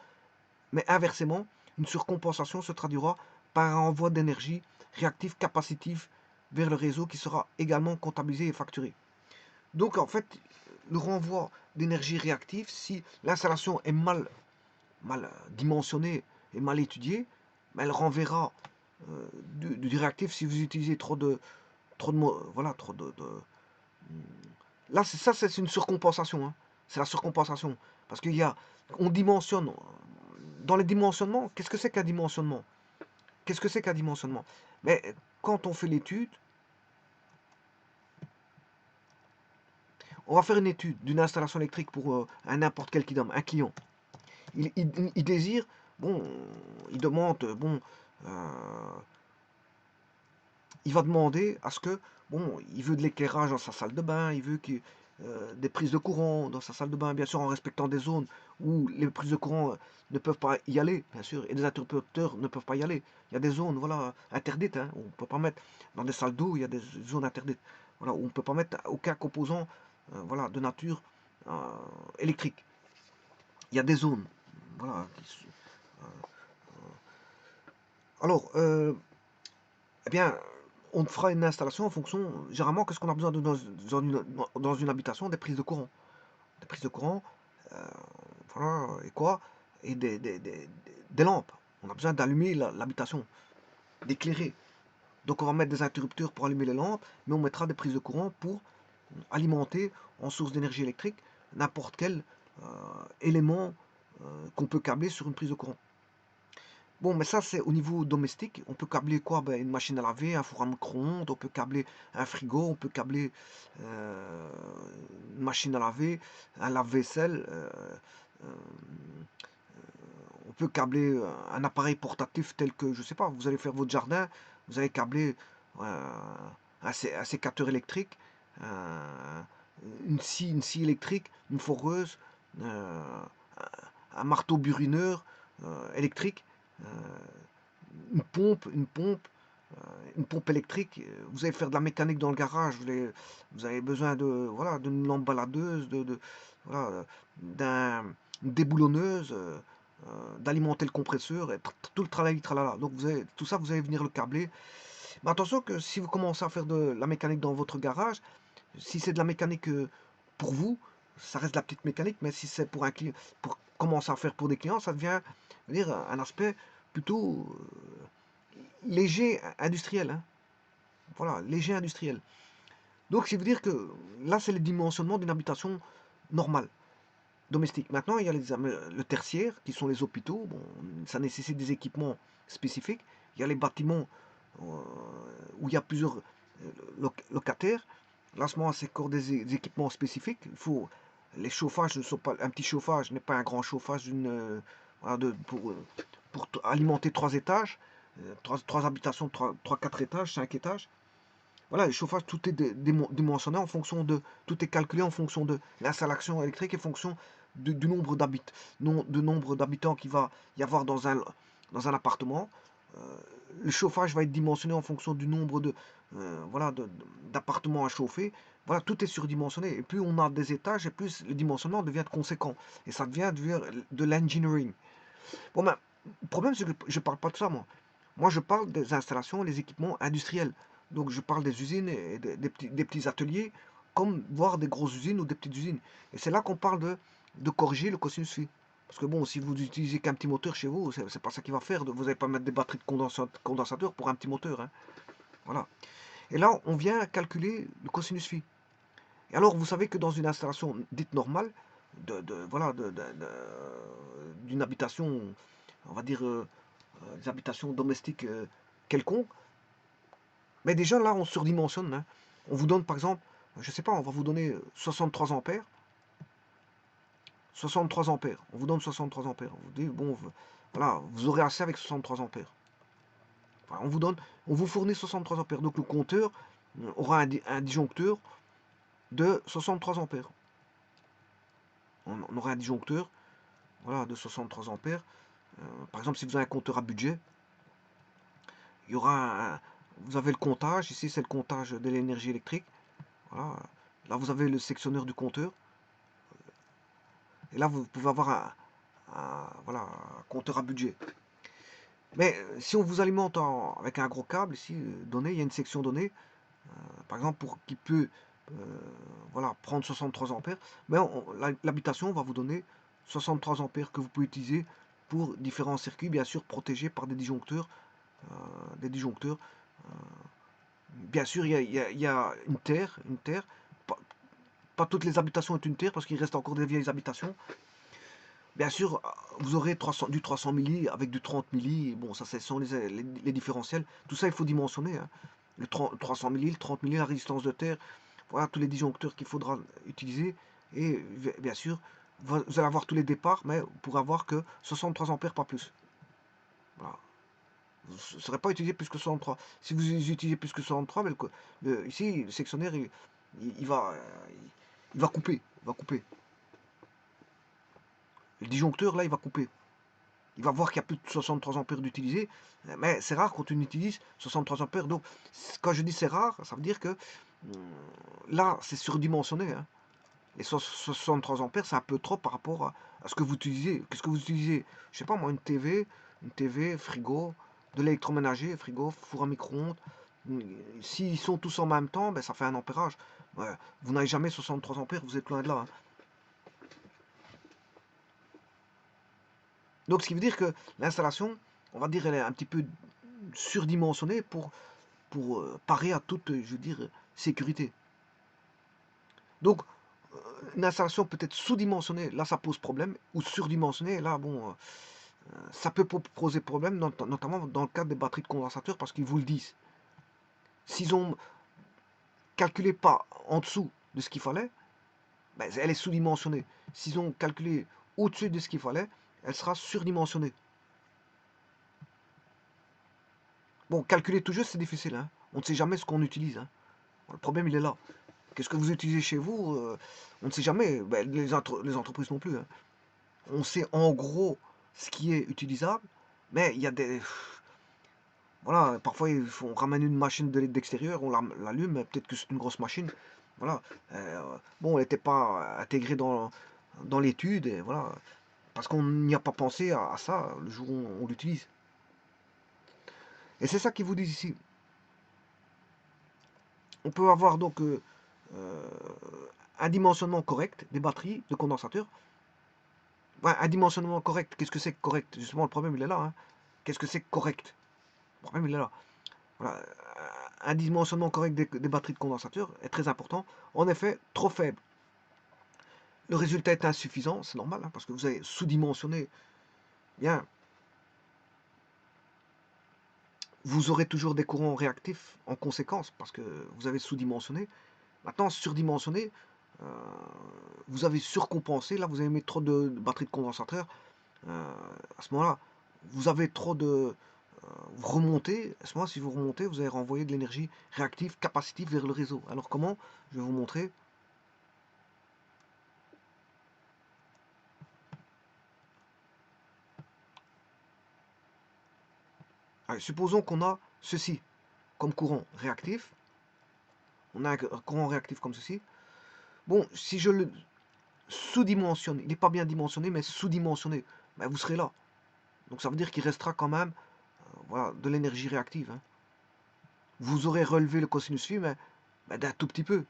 Mais inversement, une surcompensation se traduira par un envoi d'énergie réactive capacitive vers le réseau qui sera également comptabilisé et facturé. Donc en fait, le renvoi d'énergie réactive, si l'installation est mal dimensionnée et mal étudiée, mais elle renverra du réactif si vous utilisez voilà, là, c'est une surcompensation, hein. C'est la surcompensation. Parce on dimensionne. Dans les dimensionnements, qu'est-ce que c'est qu'un dimensionnement? Qu'est-ce que c'est qu'un dimensionnement? Mais quand on fait l'étude, on va faire une étude d'une installation électrique pour un n'importe quel client. Il désire, bon, il demande, bon, il va demander à ce que, bon, il veut de l'éclairage dans sa salle de bain, il veut des prises de courant dans sa salle de bain, bien sûr en respectant des zones où les prises de courant ne peuvent pas y aller, bien sûr, et des interrupteurs ne peuvent pas y aller. Il y a des zones, voilà, interdites, hein, où on ne peut pas mettre, dans des salles d'eau, il y a des zones interdites, voilà, où on ne peut pas mettre aucun composant, voilà, de nature euh, électrique. Il y a des zones, voilà. Alors, eh bien, on fera une installation en fonction, généralement, qu'est-ce qu'on a besoin dans une habitation? Des prises de courant. Des prises de courant, euh, voilà, et quoi? Et des lampes. On a besoin d'allumer l'habitation, d'éclairer. Donc on va mettre des interrupteurs pour allumer les lampes, mais on mettra des prises de courant pour alimenter en source d'énergie électrique n'importe quel élément qu'on peut câbler sur une prise de courant. Bon, mais ça, c'est au niveau domestique. On peut câbler quoi? Ben, une machine à laver, un four à micro-ondes, on peut câbler un frigo, on peut câbler euh, une machine à laver, un lave-vaisselle, euh, on peut câbler un appareil portatif tel que, je sais pas, vous allez faire votre jardin, vous allez câbler un sécateur électrique, euh, une scie électrique, une foreuse, euh, un marteau burineur électrique, euh, une pompe électrique. Vous allez faire de la mécanique dans le garage, vous avez besoin voilà, d'une lampe baladeuse, voilà, d'une déboulonneuse, d'alimenter le compresseur, et tout le tralala, tralala. Donc tout ça, vous allez venir le câbler. Mais attention que si vous commencez à faire de la mécanique dans votre garage, si c'est de la mécanique pour vous, ça reste de la petite mécanique, mais si c'est pour un client, pour commencer à faire pour des clients, ça devient dire, un aspect plutôt léger industriel. Hein. Voilà, léger industriel. Donc, ça veut dire que là, c'est le dimensionnement d'une habitation normale, domestique. Maintenant, il y a le tertiaire, qui sont les hôpitaux. Bon, ça nécessite des équipements spécifiques. Il y a les bâtiments euh, où il y a plusieurs locataires. Là, à ce moment, c'est encore des équipements spécifiques. Les chauffages ne sont pas, un petit chauffage n'est pas un grand chauffage voilà, pour alimenter 3 étages, trois habitations, 4 étages, 5 étages. Voilà, le chauffage, tout est dimensionné en fonction tout est calculé en fonction de l'installation électrique et en fonction du nombre nombre d'habitants qu'il va y avoir dans un appartement. Euh, le chauffage va être dimensionné en fonction du nombre voilà, d'appartements à chauffer. Voilà, tout est surdimensionné. Et plus on a des étages, et plus le dimensionnement devient conséquent. Et ça devient de l'engineering. Bon, ben, le problème, c'est que je ne parle pas de ça, moi. Moi, je parle des installations, les équipements industriels. Donc, je parle des usines et des petits ateliers, comme voir des grosses usines ou des petites usines. Et c'est là qu'on parle de corriger le cosinus phi. Parce que bon, si vous utilisez qu'un petit moteur chez vous, c'est pas ça qui va faire. Vous n'allez pas mettre des batteries de condensateur pour un petit moteur. Hein. Voilà. Et là, on vient calculer le cosinus phi. Et alors, vous savez que dans une installation dite normale, voilà, d'une habitation, on va dire, des habitations domestiques quelconques, mais déjà là, on surdimensionne. Hein. On vous donne, par exemple, je ne sais pas, on va vous donner 63 ampères. 63 ampères. On vous donne 63 ampères. On vous dit, bon, voilà, vous aurez assez avec 63 ampères. Voilà, on vous fournit 63 ampères. Donc le compteur aura un disjoncteur de 63 ampères. On aura un disjoncteur voilà, de 63 ampères. Par exemple, si vous avez un compteur à budget, il y aura vous avez le comptage. Ici, c'est le comptage de l'énergie électrique. Voilà. Là, vous avez le sectionneur du compteur. Et là, vous pouvez avoir voilà, un compteur à budget. Mais si on vous alimente avec un gros câble, ici, donné, il y a une section donnée, par exemple, pour qui peut voilà, prendre 63 ampères, mais l'habitation va vous donner 63 ampères que vous pouvez utiliser pour différents circuits, bien sûr, protégés par des disjoncteurs. Des disjoncteurs. Bien sûr, il y a une terre. Pas, pas toutes les habitations ont une terre parce qu'il reste encore des vieilles habitations. Bien sûr, vous aurez du 300 milli avec du 30 milli. Bon, ça, ce sont les différentiels. Tout ça, il faut dimensionner, hein. Le 300 milli, le 30 milli, la résistance de terre. Voilà tous les disjoncteurs qu'il faudra utiliser. Et bien sûr, vous allez avoir tous les départs, mais pour avoir que 63 ampères, pas plus. Voilà. Vous ne saurez pas utiliser plus que 63. Si vous utilisez plus que 63, mais ici, le sectionnaire, il va, il va couper. Il va couper. Le disjoncteur, là, il va couper. Il va voir qu'il y a plus de 63 ampères d'utiliser, mais c'est rare quand on utilise 63 ampères. Donc, quand je dis c'est rare, ça veut dire que là, c'est surdimensionné, hein. Les 63 ampères, c'est un peu trop par rapport à ce que vous utilisez. Qu'est-ce que vous utilisez? Je sais pas moi, une TV, frigo, de l'électroménager, frigo, four à micro-ondes. S'ils sont tous en même temps, ben, ça fait un ampérage. Ouais, vous n'avez jamais 63 ampères, vous êtes loin de là, hein. Donc, ce qui veut dire que l'installation, on va dire, elle est un petit peu surdimensionnée pour parer à toute, je veux dire, sécurité. Donc, une installation peut-être sous-dimensionnée, là ça pose problème, ou surdimensionnée, là bon, ça peut poser problème, notamment dans le cadre des batteries de condensateurs, parce qu'ils vous le disent. S'ils ont calculé pas en dessous de ce qu'il fallait, ben, elle est sous-dimensionnée. S'ils ont calculé au-dessus de ce qu'il fallait, elle sera surdimensionnée. Bon, calculer tout juste, c'est difficile, hein. On ne sait jamais ce qu'on utilise, hein. Le problème, il est là. Qu'est-ce que vous utilisez chez vous? On ne sait jamais. Ben, les entreprises non plus, hein. On sait en gros ce qui est utilisable, mais il y a des... Voilà, parfois on ramène une machine d'extérieur, on l'allume, peut-être que c'est une grosse machine. Voilà. Bon, elle n'était pas intégrée dans l'étude, et voilà. Parce qu'on n'y a pas pensé à ça le jour où on l'utilise. Et c'est ça qu'ils vous disent ici. On peut avoir donc un dimensionnement correct des batteries de condensateurs. Ouais, un dimensionnement correct, qu'est-ce que c'est que correct? Justement, le problème, il est là, hein. Qu'est-ce que c'est que correct? Le problème, il est là. Voilà. Un dimensionnement correct des batteries de condensateurs est très important. En effet, trop faible. Le résultat est insuffisant, c'est normal, hein, parce que vous avez sous-dimensionné. Bien, vous aurez toujours des courants réactifs en conséquence, parce que vous avez sous-dimensionné. Maintenant, surdimensionné, euh, vous avez surcompensé. Là, vous avez mis trop de batteries de condensateurs. À ce moment-là, vous avez trop de... vous remontez. À ce moment-là, si vous remontez, vous allez renvoyer de l'énergie réactive, capacitive vers le réseau. Alors comment? Je vais vous montrer. Allez, supposons qu'on a ceci comme courant réactif. On a un courant réactif comme ceci. Bon, si je le sous-dimensionne, il n'est pas bien dimensionné, mais sous-dimensionné, ben vous serez là. Donc ça veut dire qu'il restera quand même voilà, de l'énergie réactive, hein. Vous aurez relevé le cosinus phi, mais d'un tout petit peu.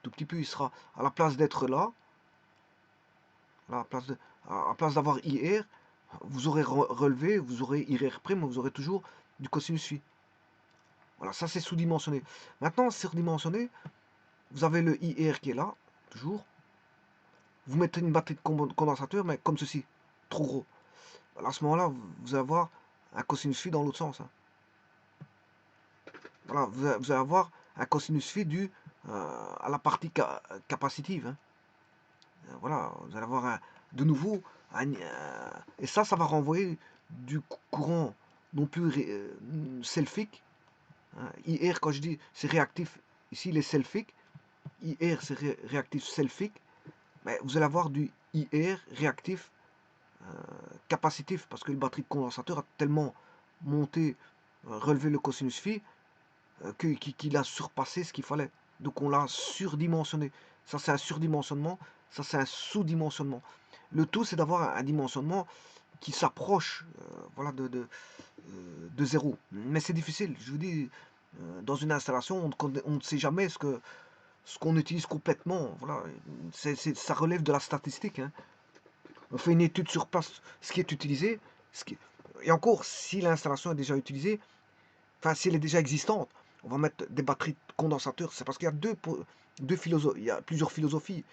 Tout petit peu, il sera à la place d'être là, à la place d'avoir IR, vous aurez relevé, vous aurez IR prime, vous aurez toujours du cosinus phi. Voilà, ça c'est sous-dimensionné. Maintenant, surdimensionné, vous avez le IR qui est là, toujours. Vous mettez une batterie de condensateur, mais comme ceci, trop gros. Alors à ce moment-là, vous allez avoir un cosinus phi dans l'autre sens, hein. Voilà, vous allez avoir un cosinus phi dû à la partie capacitive, hein. Voilà, vous allez avoir de nouveau et ça va renvoyer du courant non plus selfique, hein. IR, quand je dis c'est réactif, ici il est selfique. IR c'est réactif selfique, mais vous allez avoir du IR réactif capacitif, parce que le batterie de condensateur a tellement monté, relevé le cosinus phi, qu'il a surpassé ce qu'il fallait. Donc on l'a surdimensionné. Ça c'est un surdimensionnement, ça c'est un sous-dimensionnement. Le tout c'est d'avoir un dimensionnement qui s'approche voilà, de zéro. Mais c'est difficile, je vous dis, dans une installation, on ne sait jamais ce qu'on utilise complètement. Voilà. Ça relève de la statistique, hein. On fait une étude sur place, ce qui est utilisé, et encore, si l'installation est déjà utilisée, enfin, si elle est déjà existante, on va mettre des batteries de condensateurs. C'est parce qu'il y a deux philosophies, il y a plusieurs philosophies.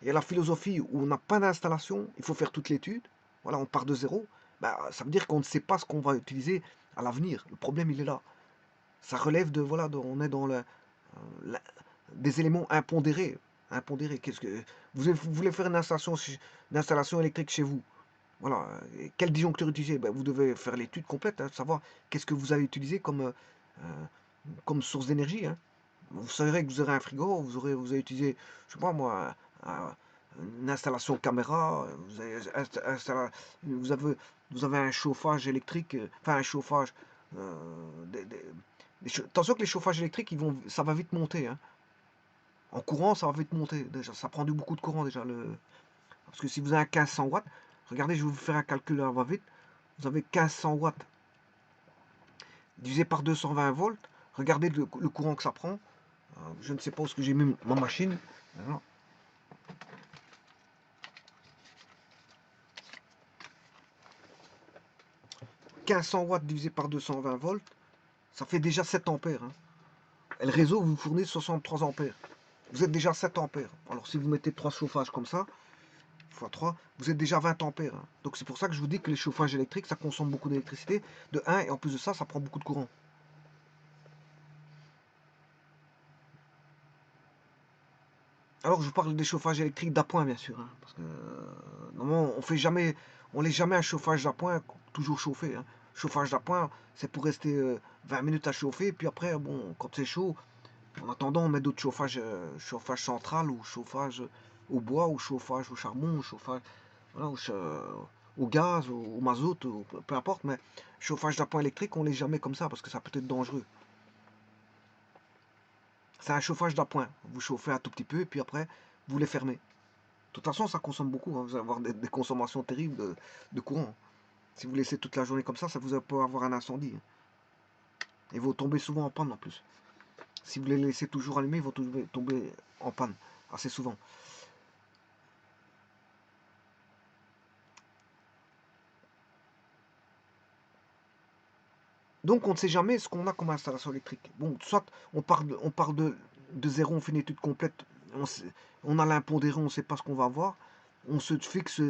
Il y a la philosophie où on n'a pas d'installation, il faut faire toute l'étude. Voilà, on part de zéro. Bah, ça veut dire qu'on ne sait pas ce qu'on va utiliser à l'avenir. Le problème, il est là. Ça relève de, voilà, on est dans des éléments impondérés. Impondérés. Vous voulez faire une installation électrique chez vous? Voilà. Quel disjoncteur utiliser? Ben, vous devez faire l'étude complète, hein, savoir qu'est-ce que vous allez utiliser comme source d'énergie. Hein. Vous saurez que vous aurez un frigo, vous allez utiliser, je sais pas moi, une installation caméra, vous avez, vous avez un chauffage électrique, enfin un chauffage. Attention que les chauffages électriques, ça va vite monter. Hein. En courant, ça va vite monter. Déjà, ça prend beaucoup de courant déjà. Parce que si vous avez un 1500 watts, regardez, je vais vous faire un calcul, là, va vite. Vous avez 1500 watts divisé par 220 volts. Regardez le courant que ça prend. Je ne sais pas où j'ai mis ma machine. Alors, 1500 watts divisé par 220 volts, ça fait déjà 7 ampères. Hein. Et le réseau vous fournit 63 ampères. Vous êtes déjà 7 ampères. Alors si vous mettez 3 chauffages comme ça, x 3, vous êtes déjà 20 ampères. Hein. Donc c'est pour ça que je vous dis que les chauffages électriques, ça consomme beaucoup d'électricité. De 1, et en plus de ça, ça prend beaucoup de courant. Alors je vous parle des chauffages électriques d'appoint, bien sûr. Hein, parce que normalement, on laisse jamais un chauffage d'appoint toujours chauffé. Hein. Chauffage d'appoint, c'est pour rester 20 minutes à chauffer. Puis après, bon, quand c'est chaud, en attendant, on met d'autres chauffages, chauffage central ou chauffage au bois ou chauffage au charbon ou chauffage voilà, au gaz, au mazout, peu importe. Mais chauffage d'appoint électrique, on ne laisse jamais comme ça parce que ça peut être dangereux. C'est un chauffage d'appoint. Vous chauffez un tout petit peu et puis après, vous les fermez. De toute façon, ça consomme beaucoup. Hein. Vous allez avoir des consommations terribles de courant. Si vous laissez toute la journée comme ça vous peut avoir un incendie. Hein. Et vous tombez souvent en panne en plus. Si vous les laissez toujours allumés, ils vont tomber en panne assez souvent. Donc on ne sait jamais ce qu'on a comme installation électrique. Bon, soit on part de zéro, on fait une étude complète, on a l'impondéré, on ne sait pas ce qu'on va avoir. On se fixe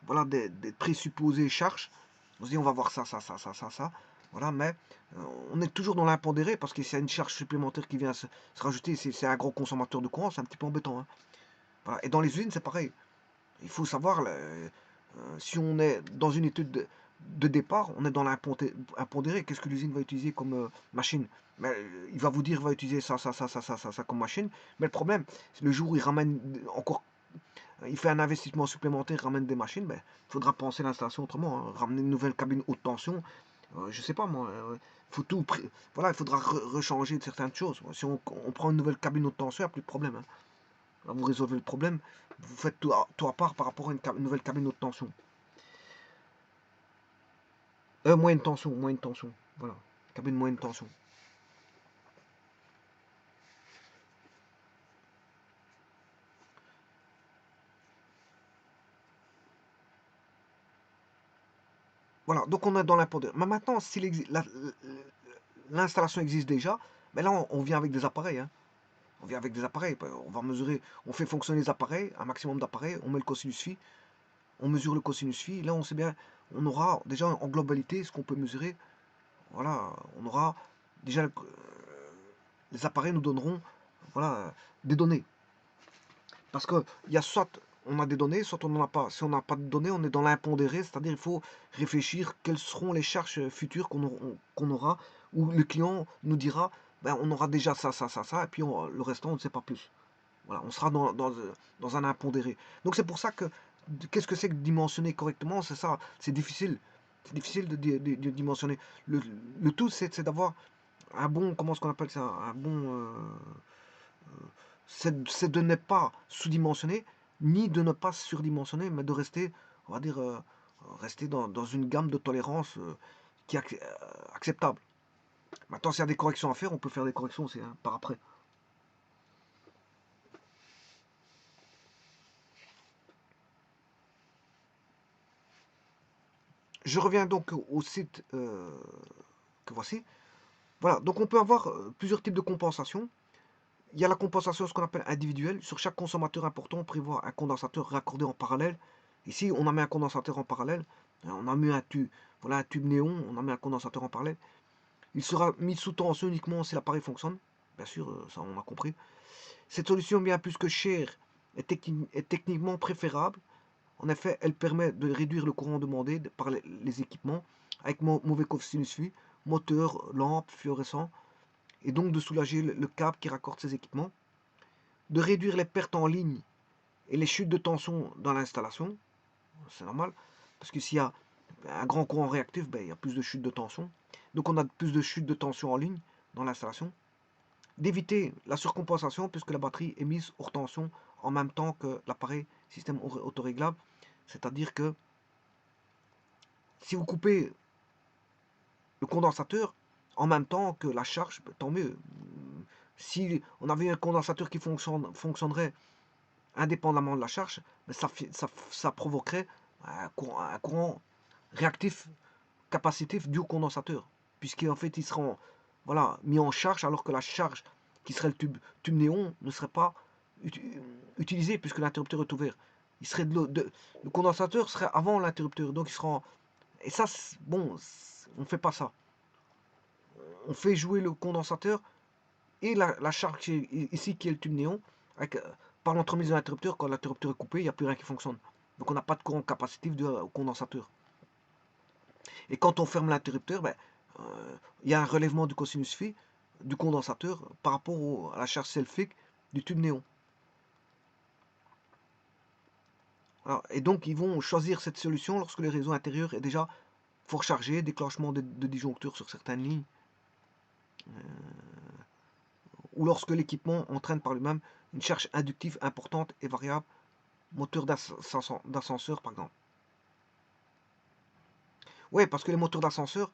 voilà, des présupposés charges. On se dit on va voir ça, ça, ça, ça, ça, ça. Voilà, mais on est toujours dans l'impondéré parce que s'il y a une charge supplémentaire qui vient se rajouter, c'est un gros consommateur de courant, c'est un petit peu embêtant. Hein. Voilà. Et dans les usines, c'est pareil. Il faut savoir, si on est dans une étude de départ, on est dans l'impondéré. Qu'est-ce que l'usine va utiliser comme machine? Mais, il va vous dire qu'il va utiliser ça, ça, ça, ça, ça, ça, ça comme machine. Mais le problème, c'est le jour où il ramène encore, il fait un investissement supplémentaire, il ramène des machines, ben, il faudra penser l'installation autrement. Hein. Ramener une nouvelle cabine haute tension, je sais pas moi. Faut tout, voilà, il faudra rechanger certaines choses. Si on prend une nouvelle cabine haute tension, il n'y a plus de problème. Hein. Là, vous résolvez le problème, vous faites tout à part par rapport à une nouvelle cabine haute tension. Moyenne tension, voilà, cabine moyenne tension. Voilà, donc on est dans l'impondéré. Mais maintenant, si l'installation existe déjà, mais là on vient avec des appareils. Hein. On vient avec des appareils, on va mesurer, on fait fonctionner les appareils, un maximum d'appareils, on met le cosinus phi, on mesure le cosinus phi, là on sait bien, on aura déjà en globalité ce qu'on peut mesurer, voilà, on aura déjà, les appareils nous donneront, voilà, des données. Parce qu'il y a soit on a des données, soit on n'en a pas. Si on n'a pas de données, on est dans l'impondéré, c'est-à-dire il faut réfléchir quelles seront les charges futures qu'on aura, où le client nous dira, ben, on aura déjà ça, ça, ça, ça, et puis le restant, on ne sait pas plus. Voilà, on sera dans un impondéré. Donc c'est pour ça que, qu'est-ce que c'est que dimensionner correctement? C'est ça, c'est difficile. C'est difficile de dimensionner. Le tout, c'est d'avoir un bon, comment est-ce qu'on appelle ça? Un bon... c'est de ne pas sous-dimensionner, ni de ne pas surdimensionner, mais de rester, on va dire, rester dans une gamme de tolérance qui est acceptable. Maintenant, s'il y a des corrections à faire, on peut faire des corrections aussi, hein, par après. je reviens donc au site que voici. Voilà, donc on peut avoir plusieurs types de compensation. Il y a la compensation, ce qu'on appelle individuelle. Sur chaque consommateur important, on prévoit un condensateur raccordé en parallèle. Ici, on a mis un condensateur en parallèle. On a mis un tube, voilà, un tube néon, on a mis un condensateur en parallèle. Il sera mis sous tension uniquement si l'appareil fonctionne. Bien sûr, ça on a compris. Cette solution, bien plus que chère, est techniquement préférable. En effet, elle permet de réduire le courant demandé par les équipements avec mauvais cosinus-phi, moteur, lampe, fluorescent, et donc de soulager le câble qui raccorde ces équipements, de réduire les pertes en ligne et les chutes de tension dans l'installation. C'est normal, parce que s'il y a un grand courant réactif, ben, il y a plus de chutes de tension. Donc on a plus de chutes de tension en ligne dans l'installation. D'éviter la surcompensation puisque la batterie est mise hors tension en même temps que l'appareil système autoréglable. C'est-à-dire que si vous coupez le condensateur en même temps que la charge, tant mieux. Si on avait un condensateur qui fonctionnerait indépendamment de la charge, ça provoquerait un courant réactif capacitif dû au condensateur, puisqu'en fait il sera voilà, mis en charge alors que la charge qui serait le tube néon ne serait pas utilisée puisque l'interrupteur est ouvert. Il serait le condensateur serait avant l'interrupteur, donc il sera et ça bon, on fait pas ça. On fait jouer le condensateur et la charge qui est ici qui est le tube néon avec, par l'entremise de l'interrupteur. Quand l'interrupteur est coupé, il n'y a plus rien qui fonctionne. Donc on n'a pas de courant capacitif au condensateur. Et quand on ferme l'interrupteur, ben, il y a un relèvement du cosinus phi du condensateur par rapport à la charge selfique du tube néon. Alors, et donc ils vont choisir cette solution lorsque le réseau intérieur est déjà fort chargé, déclenchement de disjoncteurs sur certaines lignes, ou lorsque l'équipement entraîne par lui-même une charge inductive importante et variable, moteur d'ascenseur par exemple. Oui, parce que les moteurs d'ascenseur,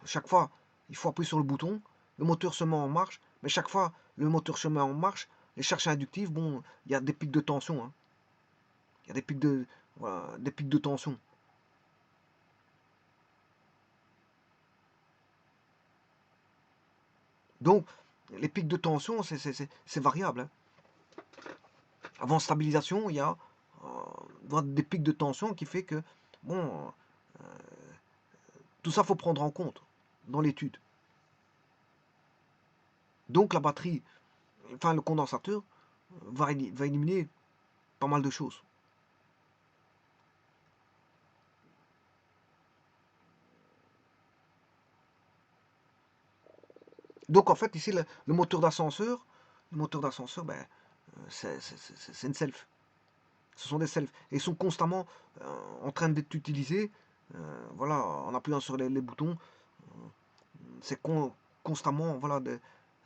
chaque fois, il faut appuyer sur le bouton, le moteur se met en marche, mais chaque fois le moteur se met en marche, les charges inductives, bon, il y a des pics de tension. Hein. Il y a des pics de tension. Donc, les pics de tension, c'est variable. Hein. Avant stabilisation, il y a des pics de tension qui fait que, bon, tout ça, faut prendre en compte dans l'étude. Donc, la batterie, enfin, le condensateur, va éliminer pas mal de choses. Donc en fait ici le moteur d'ascenseur, ben, c'est une self. Ce sont des selfs. Et ils sont constamment en train d'être utilisés. Voilà, en appuyant sur les boutons. C'est constamment voilà,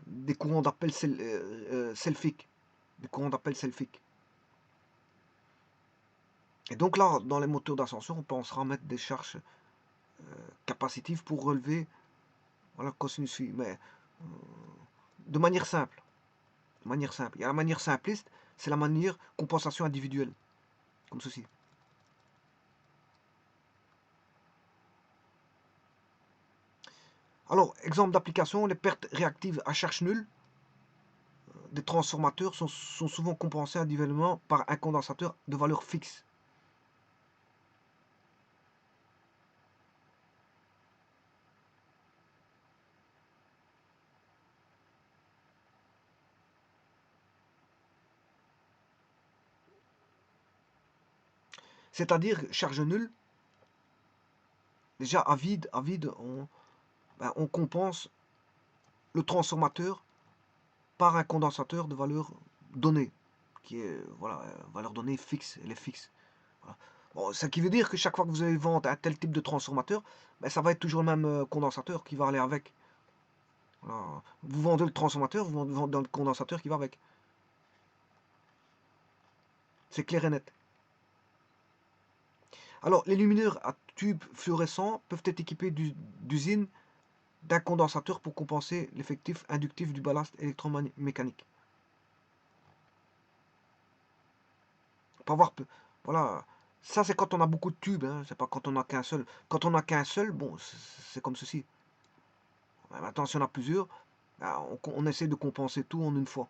des courants d'appel selfiques. Des courants d'appel selfiques. Et donc là, dans les moteurs d'ascenseur, on pensera mettre des charges capacitives pour relever voilà, cosinus phi. Mais de manière simple. De manière simple. Il y a la manière simpliste, c'est la manière compensation individuelle. Comme ceci. Alors, exemple d'application, les pertes réactives à charge nulle des transformateurs sont souvent compensées individuellement par un condensateur de valeur fixe. C'est-à-dire charge nulle, déjà à vide on compense le transformateur par un condensateur de valeur donnée, qui est voilà, valeur donnée fixe, elle est fixe. Voilà. Bon, ça qui veut dire que chaque fois que vous allez vendre un tel type de transformateur, ben, ça va être toujours le même condensateur qui va aller avec. Voilà. Vous vendez le transformateur, vous vendez le condensateur qui va avec. C'est clair et net. Alors, les lumineurs à tubes fluorescents peuvent être équipés d'usines d'un condensateur pour compenser l'effectif inductif du ballast électromécanique. Pour avoir, voilà, Ça, c'est quand on a beaucoup de tubes, hein, c'est pas quand on a qu'un seul. Quand on a qu'un seul, bon, c'est comme ceci. Maintenant, si on a plusieurs, ben, on essaie de compenser tout en une fois.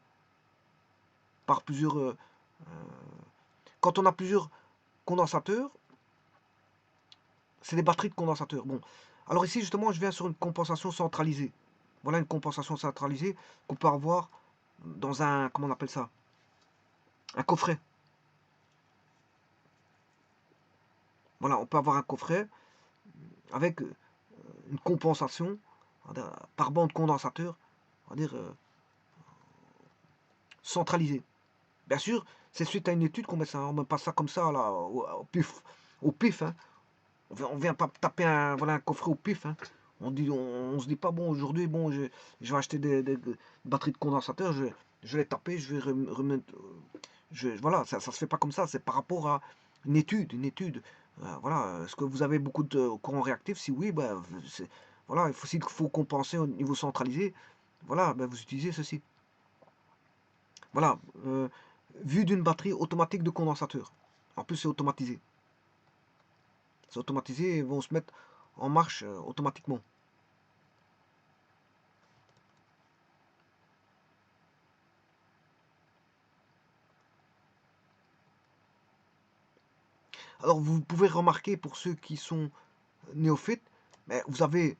Par plusieurs. Quand on a plusieurs condensateurs, c'est des batteries de condensateurs. Bon. Alors ici, justement, je viens sur une compensation centralisée. Voilà une compensation centralisée qu'on peut avoir dans un, comment on appelle ça? Un coffret. Voilà, on peut avoir un coffret avec une compensation par bande condensateur, on va dire centralisée. Bien sûr, c'est suite à une étude qu'on met ça, on met pas ça comme ça là, au pif. Hein. On vient pas taper un, voilà, un coffret au pif. Hein. On se dit pas bon aujourd'hui, bon, je vais acheter des batteries de condensateur, je vais les taper, je vais remettre. Voilà, ça se fait pas comme ça, c'est par rapport à une étude, voilà, est-ce que vous avez beaucoup de courant réactif? Si oui, ben, voilà, s'il faut compenser au niveau centralisé, voilà, ben, vous utilisez ceci. Voilà, vue d'une batterie automatique de condensateur. En plus, c'est automatisé. C'est automatisé et vont se mettre en marche automatiquement. Alors, vous pouvez remarquer pour ceux qui sont néophytes, mais vous avez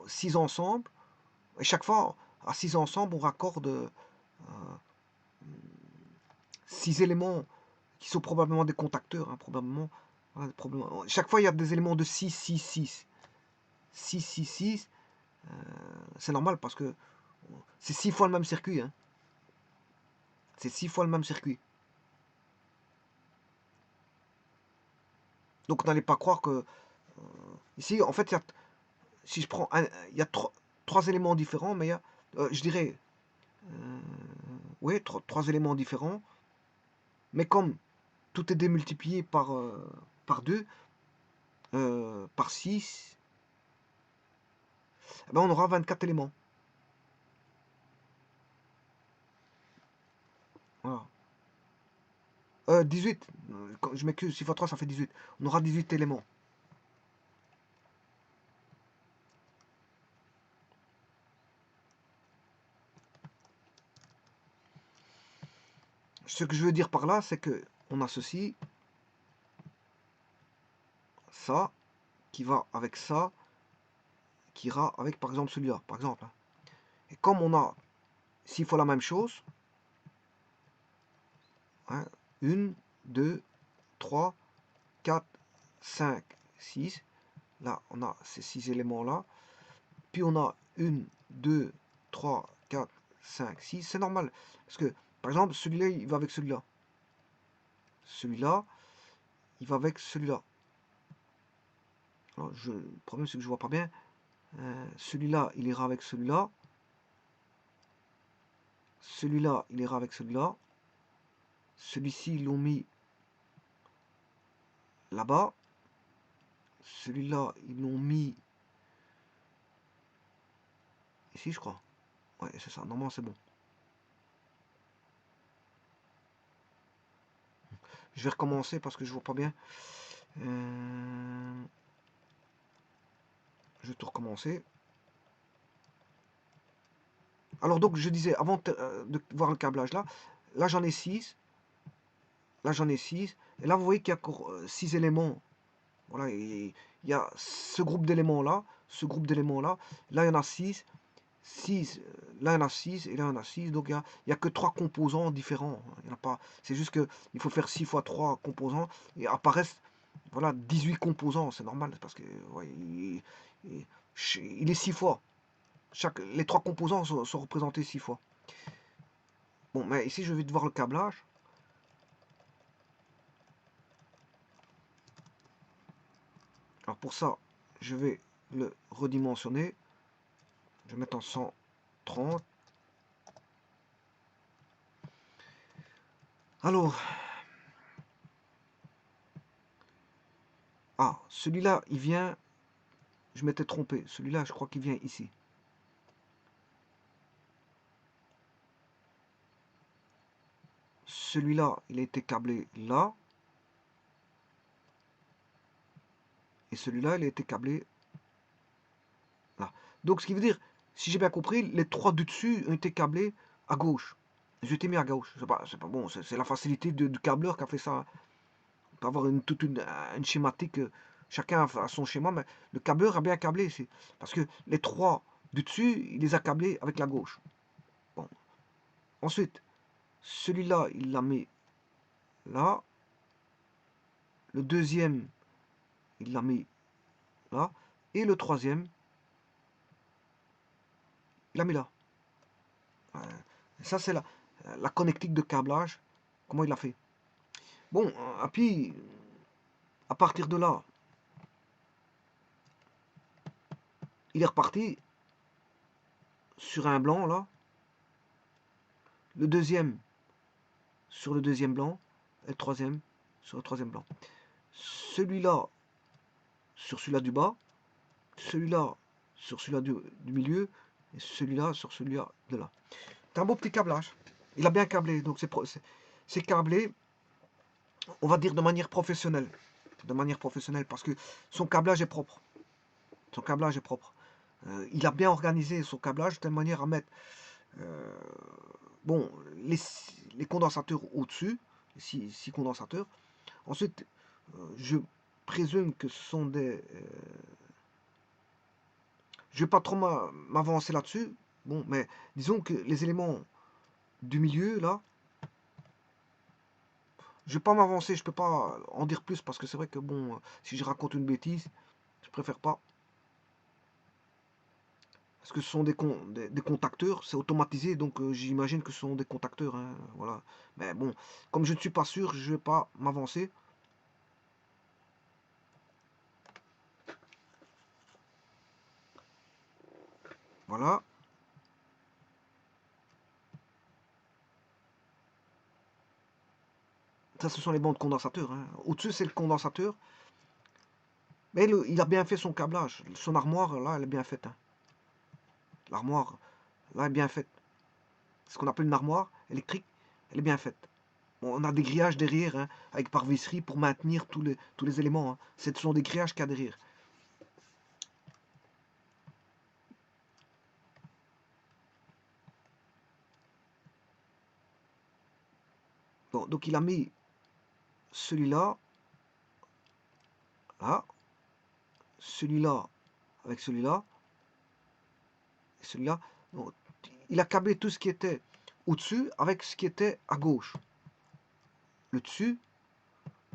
6 ensembles, et chaque fois, à 6 ensembles, on raccorde 6 éléments qui sont probablement des contacteurs, hein, probablement. Voilà, chaque fois, il y a des éléments de 6, 6, 6. 6, 6, 6, c'est normal parce que c'est 6 fois le même circuit. Hein. C'est 6 fois le même circuit. Donc, n'allez pas croire que... ici, en fait, si je prends... il y a trois éléments différents, mais il y a... je dirais... oui, trois éléments différents. Mais comme tout est démultiplié par 2, par 6, eh ben on aura 24 éléments. Voilà. 18. Je m'excuse, 6 fois 3, ça fait 18. On aura 18 éléments. Ce que je veux dire par là, c'est que on a ceci, ça, qui va avec ça, qui ira avec par exemple celui-là, par exemple. Hein. Et comme on a 6 fois la même chose, hein, 1, 2, 3, 4, 5, 6. Là, on a ces 6 éléments-là. Puis on a 1, 2, 3, 4, 5, 6. C'est normal. Parce que, par exemple, celui-là, il va avec celui-là. Celui-là, il va avec celui-là. Le problème, c'est que je vois pas bien. Celui-là, il ira avec celui-là. Celui-là, il ira avec celui-là. Celui-ci, ils l'ont mis là-bas. Celui-là, ils l'ont mis ici, je crois. Ouais, c'est ça. Normalement, c'est bon. Je vais recommencer parce que je vois pas bien. Je vais tout recommencer. Alors donc je disais, avant de voir le câblage là j'en ai 6. Là j'en ai 6. Et là vous voyez qu'il y a 6 éléments. Voilà, il y a ce groupe d'éléments là, ce groupe d'éléments là. Là il y en a 6. 6, là il y en a 6 et là il y en a 6. Donc il n'y a que 3 composants différents. Il y en a pas. C'est juste qu'il faut faire 6 fois 3 composants et apparaissent voilà, 18 composants. C'est normal parce que ouais, il est 6 fois. Les 3 composants sont représentés 6 fois. Bon, mais ici, je vais devoir le câblage. Alors pour ça, je vais le redimensionner. Je vais mettre en 130. Alors, celui-là, il vient... Je m'étais trompé. Celui-là, je crois qu'il vient ici. Celui-là, il a été câblé là. celui-là, il a été câblé là. Donc, ce qui veut dire, si j'ai bien compris, les 3 du dessus ont été câblés à gauche. J'ai été mis à gauche. C'est pas bon, c'est la facilité du câbleur qui a fait ça. On peut avoir toute une schématique, chacun a son schéma, mais le câbleur a bien câblé ici. Parce que les 3 du dessus, il les a câblés avec la gauche. Bon. Ensuite, celui-là, il l'a mis là. Le deuxième, il l'a mis là. Et le troisième, il l'a mis là. Ça, c'est la connectique de câblage. Comment il a fait. Bon, et puis, à partir de là, il est reparti sur un blanc, là. Le deuxième, sur le deuxième blanc. Et le troisième, sur le troisième blanc. Celui-là, sur celui-là du bas. Celui-là, sur celui-là du milieu. Et celui-là, sur celui-là de là. C'est un beau petit câblage. Il a bien câblé, donc c'est câblé, on va dire de manière professionnelle. De manière professionnelle, parce que son câblage est propre. Son câblage est propre. Il a bien organisé son câblage de telle manière à mettre bon, les condensateurs au-dessus, 6 condensateurs. Ensuite, je présume que ce sont des... je ne vais pas trop m'avancer là-dessus. Bon, mais disons que les éléments du milieu, là, je vais pas m'avancer, je peux pas en dire plus parce que c'est vrai que bon, si je raconte une bêtise, je préfère pas. Parce que ce sont des contacteurs, c'est automatisé, donc j'imagine que ce sont des contacteurs, hein, voilà. Mais bon, comme je ne suis pas sûr, je vais pas m'avancer. Voilà. Ça, ce sont les bandes condensateurs, hein. Au-dessus, c'est le condensateur. Mais il a bien fait son câblage. Son armoire, là, elle est bien faite, hein. L'armoire, là, est bien faite. Ce qu'on appelle une armoire électrique, elle est bien faite. Bon, on a des grillages derrière, hein, avec pare-visserie pour maintenir tous les éléments, hein. Ce sont des grillages qu'il y a derrière. Bon, donc il a mis celui-là, là, celui-là avec celui-là, et celui-là. Bon, il a câblé tout ce qui était au-dessus avec ce qui était à gauche. Le dessus,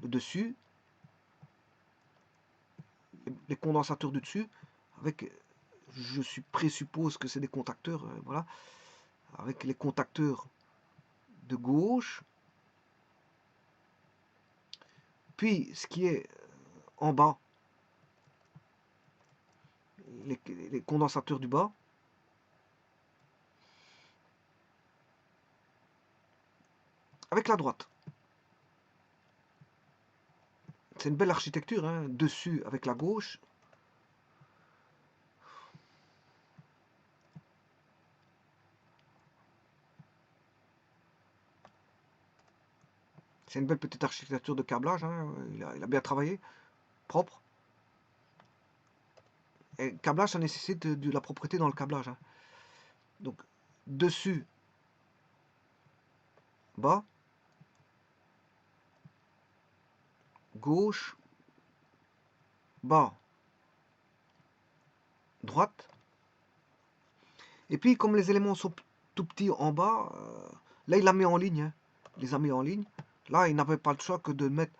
le dessus, les condensateurs du dessus, avec, je présuppose que c'est des contacteurs, voilà, avec les contacteurs de gauche. Puis ce qui est en bas, les condensateurs du bas. Avec la droite. C'est une belle architecture, hein, dessus avec la gauche. C'est une belle petite architecture de câblage, hein, il a bien travaillé, propre. Et câblage, ça nécessite de la propreté dans le câblage, hein. Donc, dessus, bas, gauche, bas, droite. Et puis, comme les éléments sont tout petits en bas, là, il l'a mis en ligne, hein. Il les a mis en ligne. Là, il n'avait pas le choix que de mettre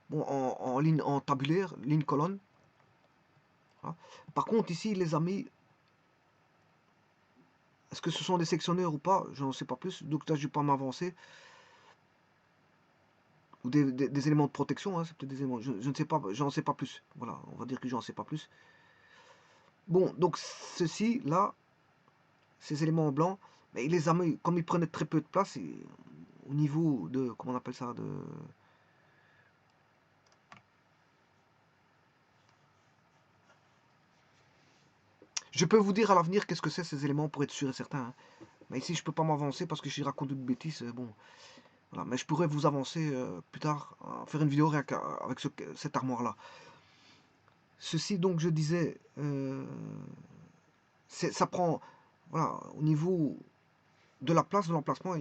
bon, en ligne, en tabulaire, ligne colonne. Hein. Par contre, ici, il les a mis. Est-ce que ce sont des sectionneurs ou pas? Je n'en sais pas plus. Donc là, je ne vais pas m'avancer. Ou des éléments de protection, hein, c'est peut-être des éléments. Je ne sais pas, j'en sais pas plus. Voilà, on va dire que j'en sais pas plus. Bon, donc ceci, là, ces éléments blancs, mais il les a mis, comme ils prenaient très peu de place, au niveau de, comment on appelle ça, de... Je peux vous dire à l'avenir qu'est-ce que c'est ces éléments pour être sûr et certain, hein. Mais ici, je peux pas m'avancer parce que je raconte une bêtise, bon. Voilà, mais je pourrais vous avancer plus tard, faire une vidéo avec cette armoire-là. ceci, donc, je disais, ça prend, voilà, au niveau de la place, de l'emplacement,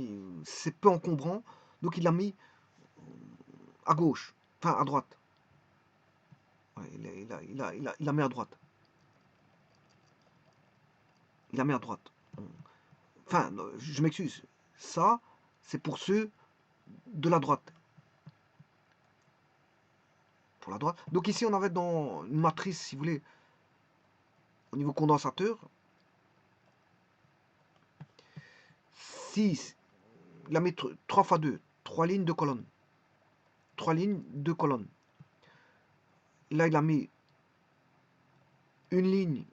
c'est peu encombrant. Donc, il l'a mis à gauche, enfin, à droite. Ouais, il la met à droite. Il la met à droite. Enfin, je m'excuse. Ça, c'est pour ceux de la droite. Pour la droite. Donc ici, on avait dans une matrice, si vous voulez, au niveau condensateur. 6, il a mis 3 fois 2, 3 lignes, 2 colonnes. 3 lignes, 2 colonnes. Là, il a mis une ligne,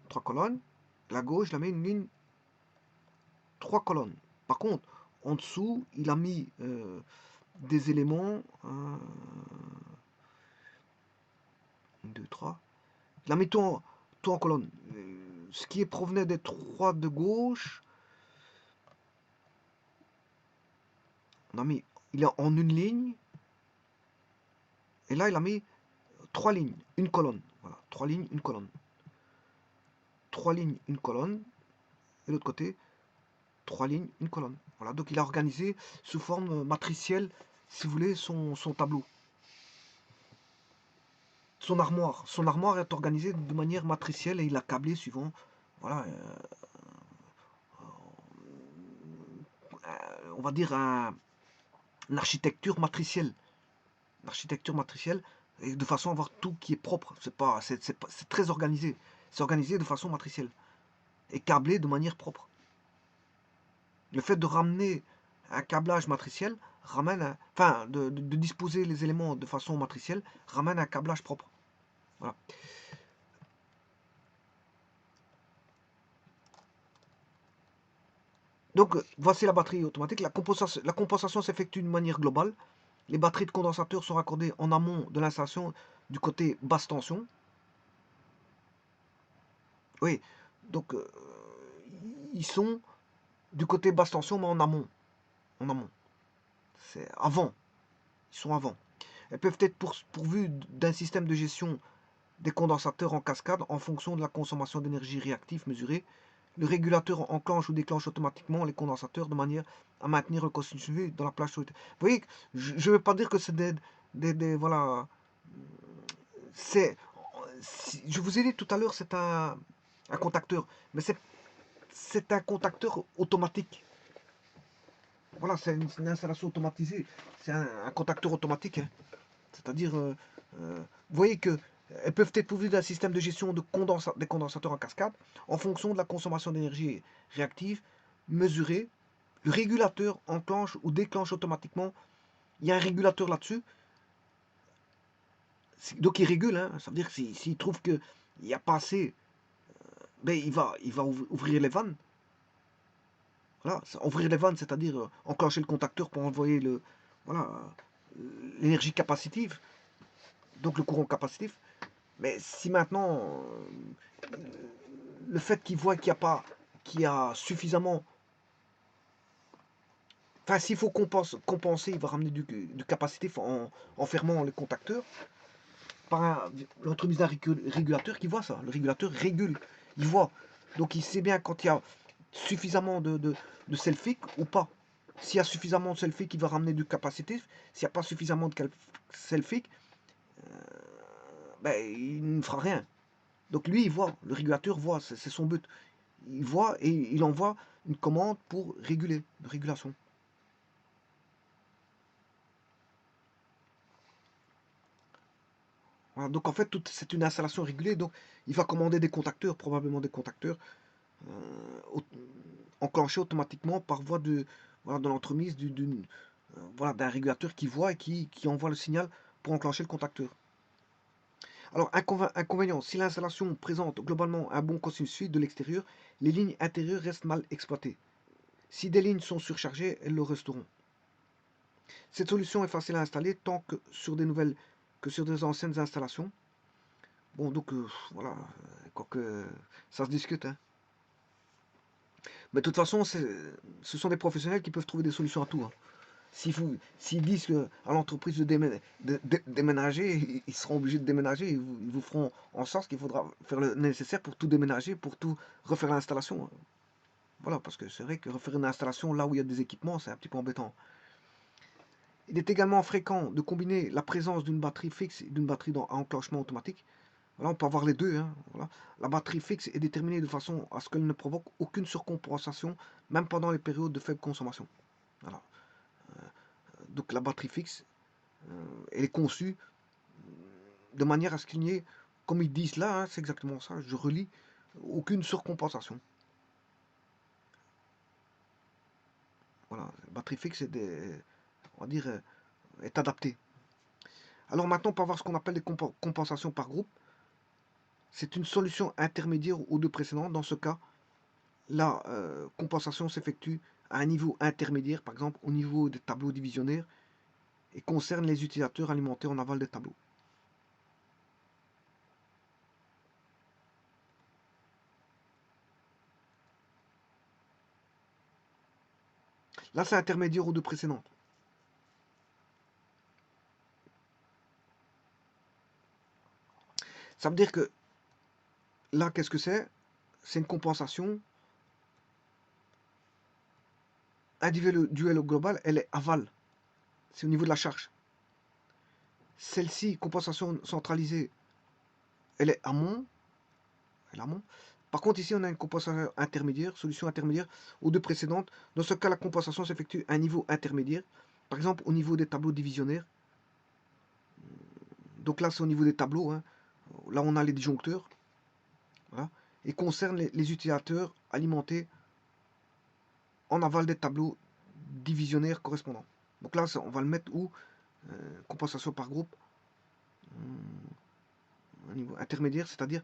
3 colonnes. La gauche, il a mis une ligne, 3 colonnes. Par contre, en dessous, il a mis des éléments. 1, 2, 3. Il a mis tout en colonne. Ce qui provenait des 3 de gauche, on a mis, il est en une ligne. Et là, il a mis 3 lignes, une colonne. Voilà, 3 lignes, une colonne. 3 lignes, une colonne. Et l'autre côté, 3 lignes, une colonne. Voilà, donc il a organisé sous forme matricielle, si vous voulez, son tableau. Son armoire. Son armoire est organisée de manière matricielle et il a câblé suivant, voilà, on va dire une architecture matricielle. L'architecture matricielle, et de façon à avoir tout qui est propre. C'est très organisé. C'est organisé de façon matricielle et câblé de manière propre. Le fait de ramener un câblage matriciel ramène, enfin, de disposer les éléments de façon matricielle ramène un câblage propre. Voilà. Donc, voici la batterie automatique. La compensation s'effectue de manière globale. Les batteries de condensateurs sont raccordées en amont de l'installation du côté basse tension. Oui, donc ils sont du côté basse tension, mais en amont. En amont. C'est avant. Ils sont avant. Elles peuvent être pourvues d'un système de gestion des condensateurs en cascade en fonction de la consommation d'énergie réactive mesurée. Le régulateur enclenche ou déclenche automatiquement les condensateurs de manière à maintenir le continu dans la plage solitaire. Vous voyez, je ne veux pas dire que c'est voilà. C'est, je vous ai dit tout à l'heure, c'est un contacteur, mais c'est un contacteur automatique. Voilà, c'est une installation automatisée. C'est un contacteur automatique, hein. C'est-à-dire, vous voyez que elles peuvent être pourvues d'un système de gestion des condensateurs en cascade en fonction de la consommation d'énergie réactive mesurée. Le régulateur enclenche ou déclenche automatiquement. Il y a un régulateur là-dessus. Donc il régule, hein. Ça veut dire que s'il trouve qu'il n'y a pas assez, ben, il va ouvrir les vannes. Voilà, ouvrir les vannes, c'est-à-dire enclencher le contacteur pour envoyer voilà, l'énergie capacitive, donc le courant capacitif. Mais si maintenant, le fait qu'il voit qu'il y a suffisamment, enfin s'il faut compenser, il va ramener du capacitif en fermant les contacteurs par l'entremise d'un régulateur qui voit ça. Le régulateur régule, il voit. Donc il sait bien quand il y a suffisamment de selfic ou pas. S'il y a suffisamment de selfic, il va ramener du capacitif. S'il n'y a pas suffisamment de selfic, ben, il ne fera rien. Donc lui, il voit, le régulateur voit, c'est son but. Il voit et il envoie une commande pour réguler, de régulation. Voilà, donc en fait, c'est une installation régulée. Donc il va commander des contacteurs, probablement des contacteurs, enclenchés automatiquement par voie voilà, de l'entremise voilà, d'un régulateur qui voit et qui envoie le signal pour enclencher le contacteur. Alors, inconvénient, si l'installation présente globalement un bon cosinus fluide de l'extérieur, les lignes intérieures restent mal exploitées. Si des lignes sont surchargées, elles le resteront. Cette solution est facile à installer tant que sur des nouvelles que sur des anciennes installations. Bon, donc voilà, quoique ça se discute, hein. Mais de toute façon, ce sont des professionnels qui peuvent trouver des solutions à tout, hein. S'ils disent à l'entreprise de déménager, ils seront obligés de déménager. Ils vous feront en sorte qu'il faudra faire le nécessaire pour tout déménager, pour tout refaire l'installation. Voilà, parce que c'est vrai que refaire une installation là où il y a des équipements, c'est un petit peu embêtant. Il est également fréquent de combiner la présence d'une batterie fixe et d'une batterie à enclenchement automatique. Voilà, on peut avoir les deux. Hein, voilà. La batterie fixe est déterminée de façon à ce qu'elle ne provoque aucune surcompensation, même pendant les périodes de faible consommation. Voilà. Donc la batterie fixe, elle est conçue de manière à ce qu'il n'y ait, comme ils disent là, hein, c'est exactement ça, je relis, aucune surcompensation. Voilà, la batterie fixe on va dire, est adaptée. Alors maintenant, pour voir ce qu'on appelle des compensations par groupe, c'est une solution intermédiaire aux deux précédentes. Dans ce cas, la compensation s'effectue à un niveau intermédiaire, par exemple au niveau des tableaux divisionnaires, et concerne les utilisateurs alimentés en aval des tableaux. Là, c'est intermédiaire aux deux précédentes. Ça veut dire que là, qu'est-ce que c'est? C'est une compensation individuelle ou globale, elle est aval. C'est au niveau de la charge. Celle-ci, compensation centralisée, elle est amont. Par contre, ici, on a une compensation intermédiaire, solution intermédiaire aux deux précédentes. Dans ce cas, la compensation s'effectue à un niveau intermédiaire. Par exemple, au niveau des tableaux divisionnaires. Donc là, c'est au niveau des tableaux. Hein. Là, on a les disjoncteurs. Voilà. Et concerne les utilisateurs alimentés en aval des tableaux divisionnaires correspondants. Donc là, on va le mettre où? Compensation par groupe. Au niveau intermédiaire, c'est-à-dire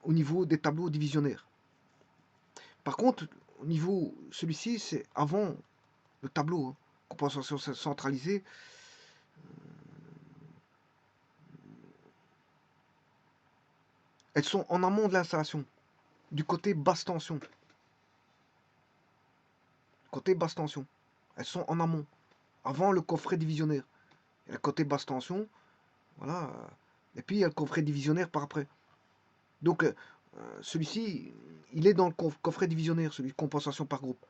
au niveau des tableaux divisionnaires. Par contre, au niveau, celui-ci, c'est avant le tableau. Hein. Compensation centralisée. Elles sont en amont de l'installation, du côté basse tension. Côté basse tension. Elles sont en amont, avant le coffret divisionnaire. Et le côté basse tension, voilà. Et puis il y a le coffret divisionnaire par après. Donc celui-ci, il est dans le coffret divisionnaire, celui de compensation par groupe.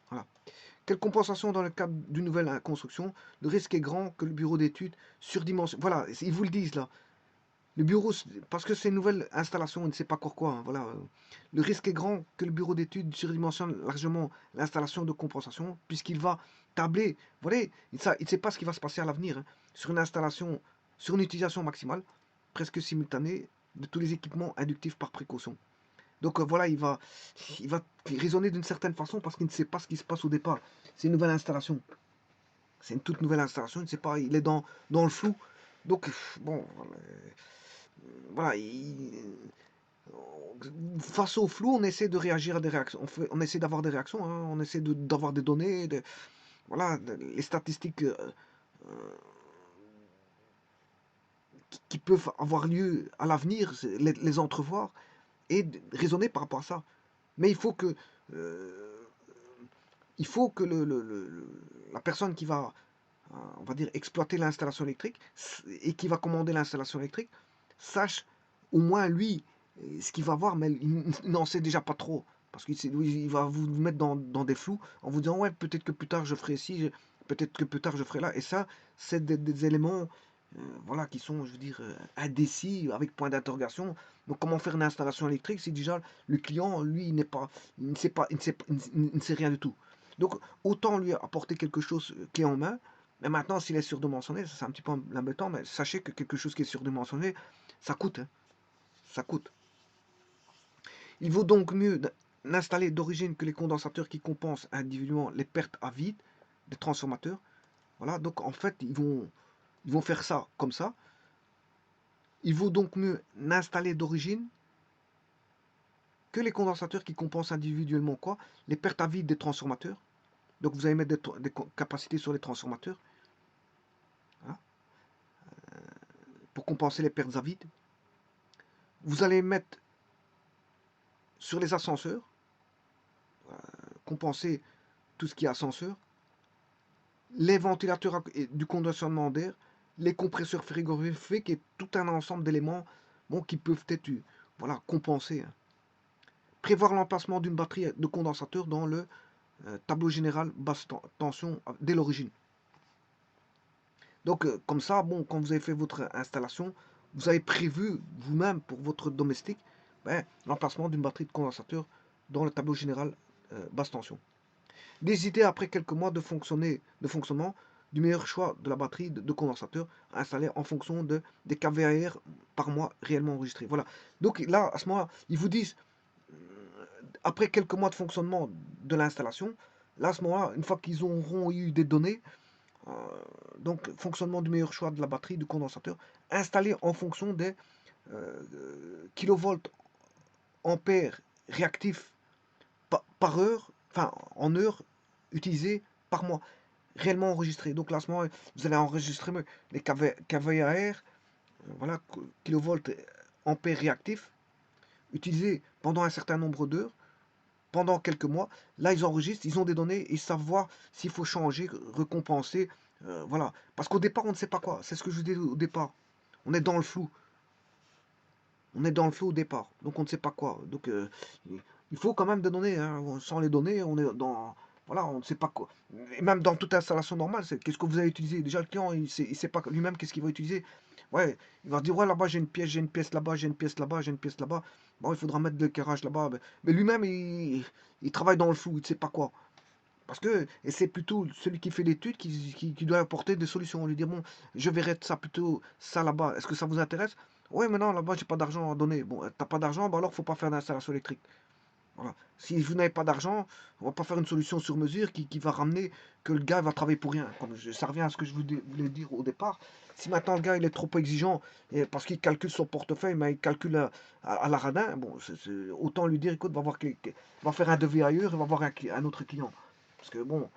Voilà. Quelle compensation dans le cadre d'une nouvelle construction? Le risque est grand que le bureau d'études surdimensionne. Voilà, ils vous le disent là. Le bureau, parce que c'est une nouvelle installation, on ne sait pas encore quoi. Hein, voilà. Le risque est grand que le bureau d'études surdimensionne largement l'installation de compensation, puisqu'il va tabler. Vous voyez, il ne sait pas ce qui va se passer à l'avenir hein, sur une installation, sur une utilisation maximale, presque simultanée, de tous les équipements inductifs par précaution. Donc voilà, il va raisonner d'une certaine façon parce qu'il ne sait pas ce qui se passe au départ. C'est une nouvelle installation. C'est une toute nouvelle installation, il ne sait pas, il est dans le flou. Donc, bon, voilà, face au flou, on essaie de réagir à des réactions. On essaie d'avoir des réactions, hein, on essaie d'avoir des données, voilà, les statistiques qui peuvent avoir lieu à l'avenir, les entrevoir et raisonner par rapport à ça. Mais euh, il faut que la personne qui va, on va dire, exploiter l'installation électrique et qui va commander l'installation électrique sache au moins lui ce qu'il va voir, mais il n'en sait déjà pas trop. Parce qu'il va vous mettre dans des flous en vous disant ouais, peut-être que plus tard je ferai ci, peut-être que plus tard je ferai là. Et ça, c'est des éléments voilà, qui sont, je veux dire, indécis, avec point d'interrogation. Donc comment faire une installation électrique si déjà le client, lui, il ne sait pas, il ne sait rien du tout. Donc autant lui apporter quelque chose clé en main, mais maintenant s'il est surdimensionné, c'est un petit peu embêtant, mais sachez que quelque chose qui est surdimensionné, ça coûte. Hein, ça coûte. Il vaut donc mieux n'installer d'origine que les condensateurs qui compensent individuellement les pertes à vide des transformateurs. Voilà, donc en fait, ils vont faire ça comme ça. Il vaut donc mieux n'installer d'origine que les condensateurs qui compensent individuellement quoi? Les pertes à vide des transformateurs. Donc vous allez mettre des capacités sur les transformateurs hein, pour compenser les pertes à vide. Vous allez mettre sur les ascenseurs compenser tout ce qui est ascenseur, les ventilateurs du conditionnement d'air, les compresseurs frigorifiques et tout un ensemble d'éléments bon, qui peuvent être voilà, compensés. Prévoir l'emplacement d'une batterie de condensateur dans le tableau général basse tension dès l'origine. Donc, comme ça, bon, quand vous avez fait votre installation, vous avez prévu vous-même pour votre domestique l'emplacement d'une batterie de condensateur dans le tableau général basse tension. Décider après quelques mois de fonctionnement du meilleur choix de la batterie de condensateur à installer en fonction des kVAR par mois réellement enregistrés. Voilà. Donc là, à ce moment-là, ils vous disent, après quelques mois de fonctionnement de l'installation, là, à ce moment-là, une fois qu'ils auront eu des données, donc fonctionnement du meilleur choix de la batterie du condensateur, installé en fonction des kilovolts ampères réactifs par heure, enfin en heure utilisée par mois, réellement enregistré. Donc là, à ce moment, vous allez enregistrer les kVAR, voilà, kilovolts ampères réactifs, utilisés pendant un certain nombre d'heures, pendant quelques mois. Là, ils enregistrent, ils ont des données, ils savent voir s'il faut changer, récompenser, voilà. Parce qu'au départ, on ne sait pas quoi. C'est ce que je vous dis au départ. On est dans le flou. On est dans le flou au départ, donc on ne sait pas quoi. Donc il faut quand même des données. Hein. Sans les données, on est dans. Voilà, on ne sait pas quoi. Et même dans toute installation normale, c'est qu'est-ce que vous avez utilisé. Déjà, le client, il sait pas lui-même qu'est-ce qu'il va utiliser. Ouais, il va dire, ouais, là-bas, j'ai une pièce là-bas, j'ai une pièce là-bas, j'ai une pièce là-bas. Bon, il faudra mettre de l'éclairage là-bas. Mais lui-même, il travaille dans le flou, il ne sait pas quoi. Parce que, et c'est plutôt celui qui fait l'étude qui doit apporter des solutions. Lui dire, bon, je verrai ça plutôt, ça là-bas. Est-ce que ça vous intéresse? Ouais, mais non, là-bas, j'ai pas d'argent à donner. Bon, t'as pas d'argent, bah alors faut pas faire d'installation électrique. Voilà. Si vous n'avez pas d'argent, on va pas faire une solution sur mesure qui va ramener que le gars va travailler pour rien. Ça revient à ce que je voulais dire au départ. Si maintenant le gars il est trop exigeant parce qu'il calcule son portefeuille, mais il calcule à la radin, bon, autant lui dire, écoute, va faire un devis ailleurs et va voir un autre client. Parce que bon,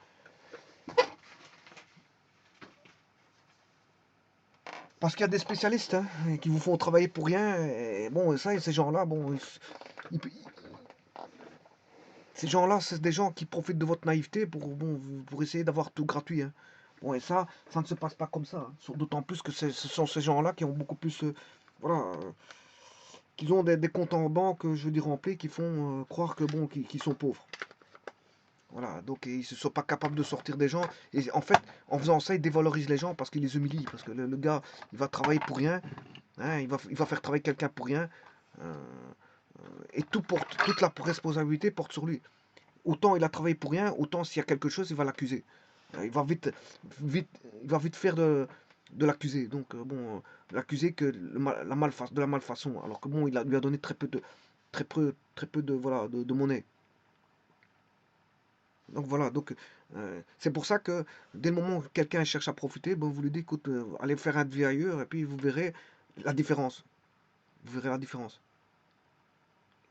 parce qu'il y a des spécialistes hein, qui vous font travailler pour rien. Et bon, ça, et ces gens-là, bon, ils- ces gens-là, c'est des gens qui profitent de votre naïveté pour essayer d'avoir tout gratuit. Hein. Bon, et ça ne se passe pas comme ça. Hein. D'autant plus que ce sont ces gens-là qui ont beaucoup plus, voilà, qu'ils ont des comptes en banque, je veux dire, remplis, qui font croire que bon, qu'ils sont pauvres. Voilà, donc ils ne se sont pas capables de sortir des gens. Et en fait, en faisant ça, ils dévalorisent les gens parce qu'ils les humilient. Parce que le gars, il va travailler pour rien. Hein, il va faire travailler quelqu'un pour rien. euh, et toute la responsabilité porte sur lui. Autant il a travaillé pour rien, autant s'il y a quelque chose, il va l'accuser. Il va il va vite faire de l'accuser. Donc l'accuser que de la malfaçon. Alors que bon, lui a donné très peu de voilà de monnaie. Donc voilà, donc c'est pour ça que dès le moment où quelqu'un cherche à profiter, bon, vous lui dites, écoute, allez faire un devis ailleurs et puis vous verrez la différence. Vous verrez la différence.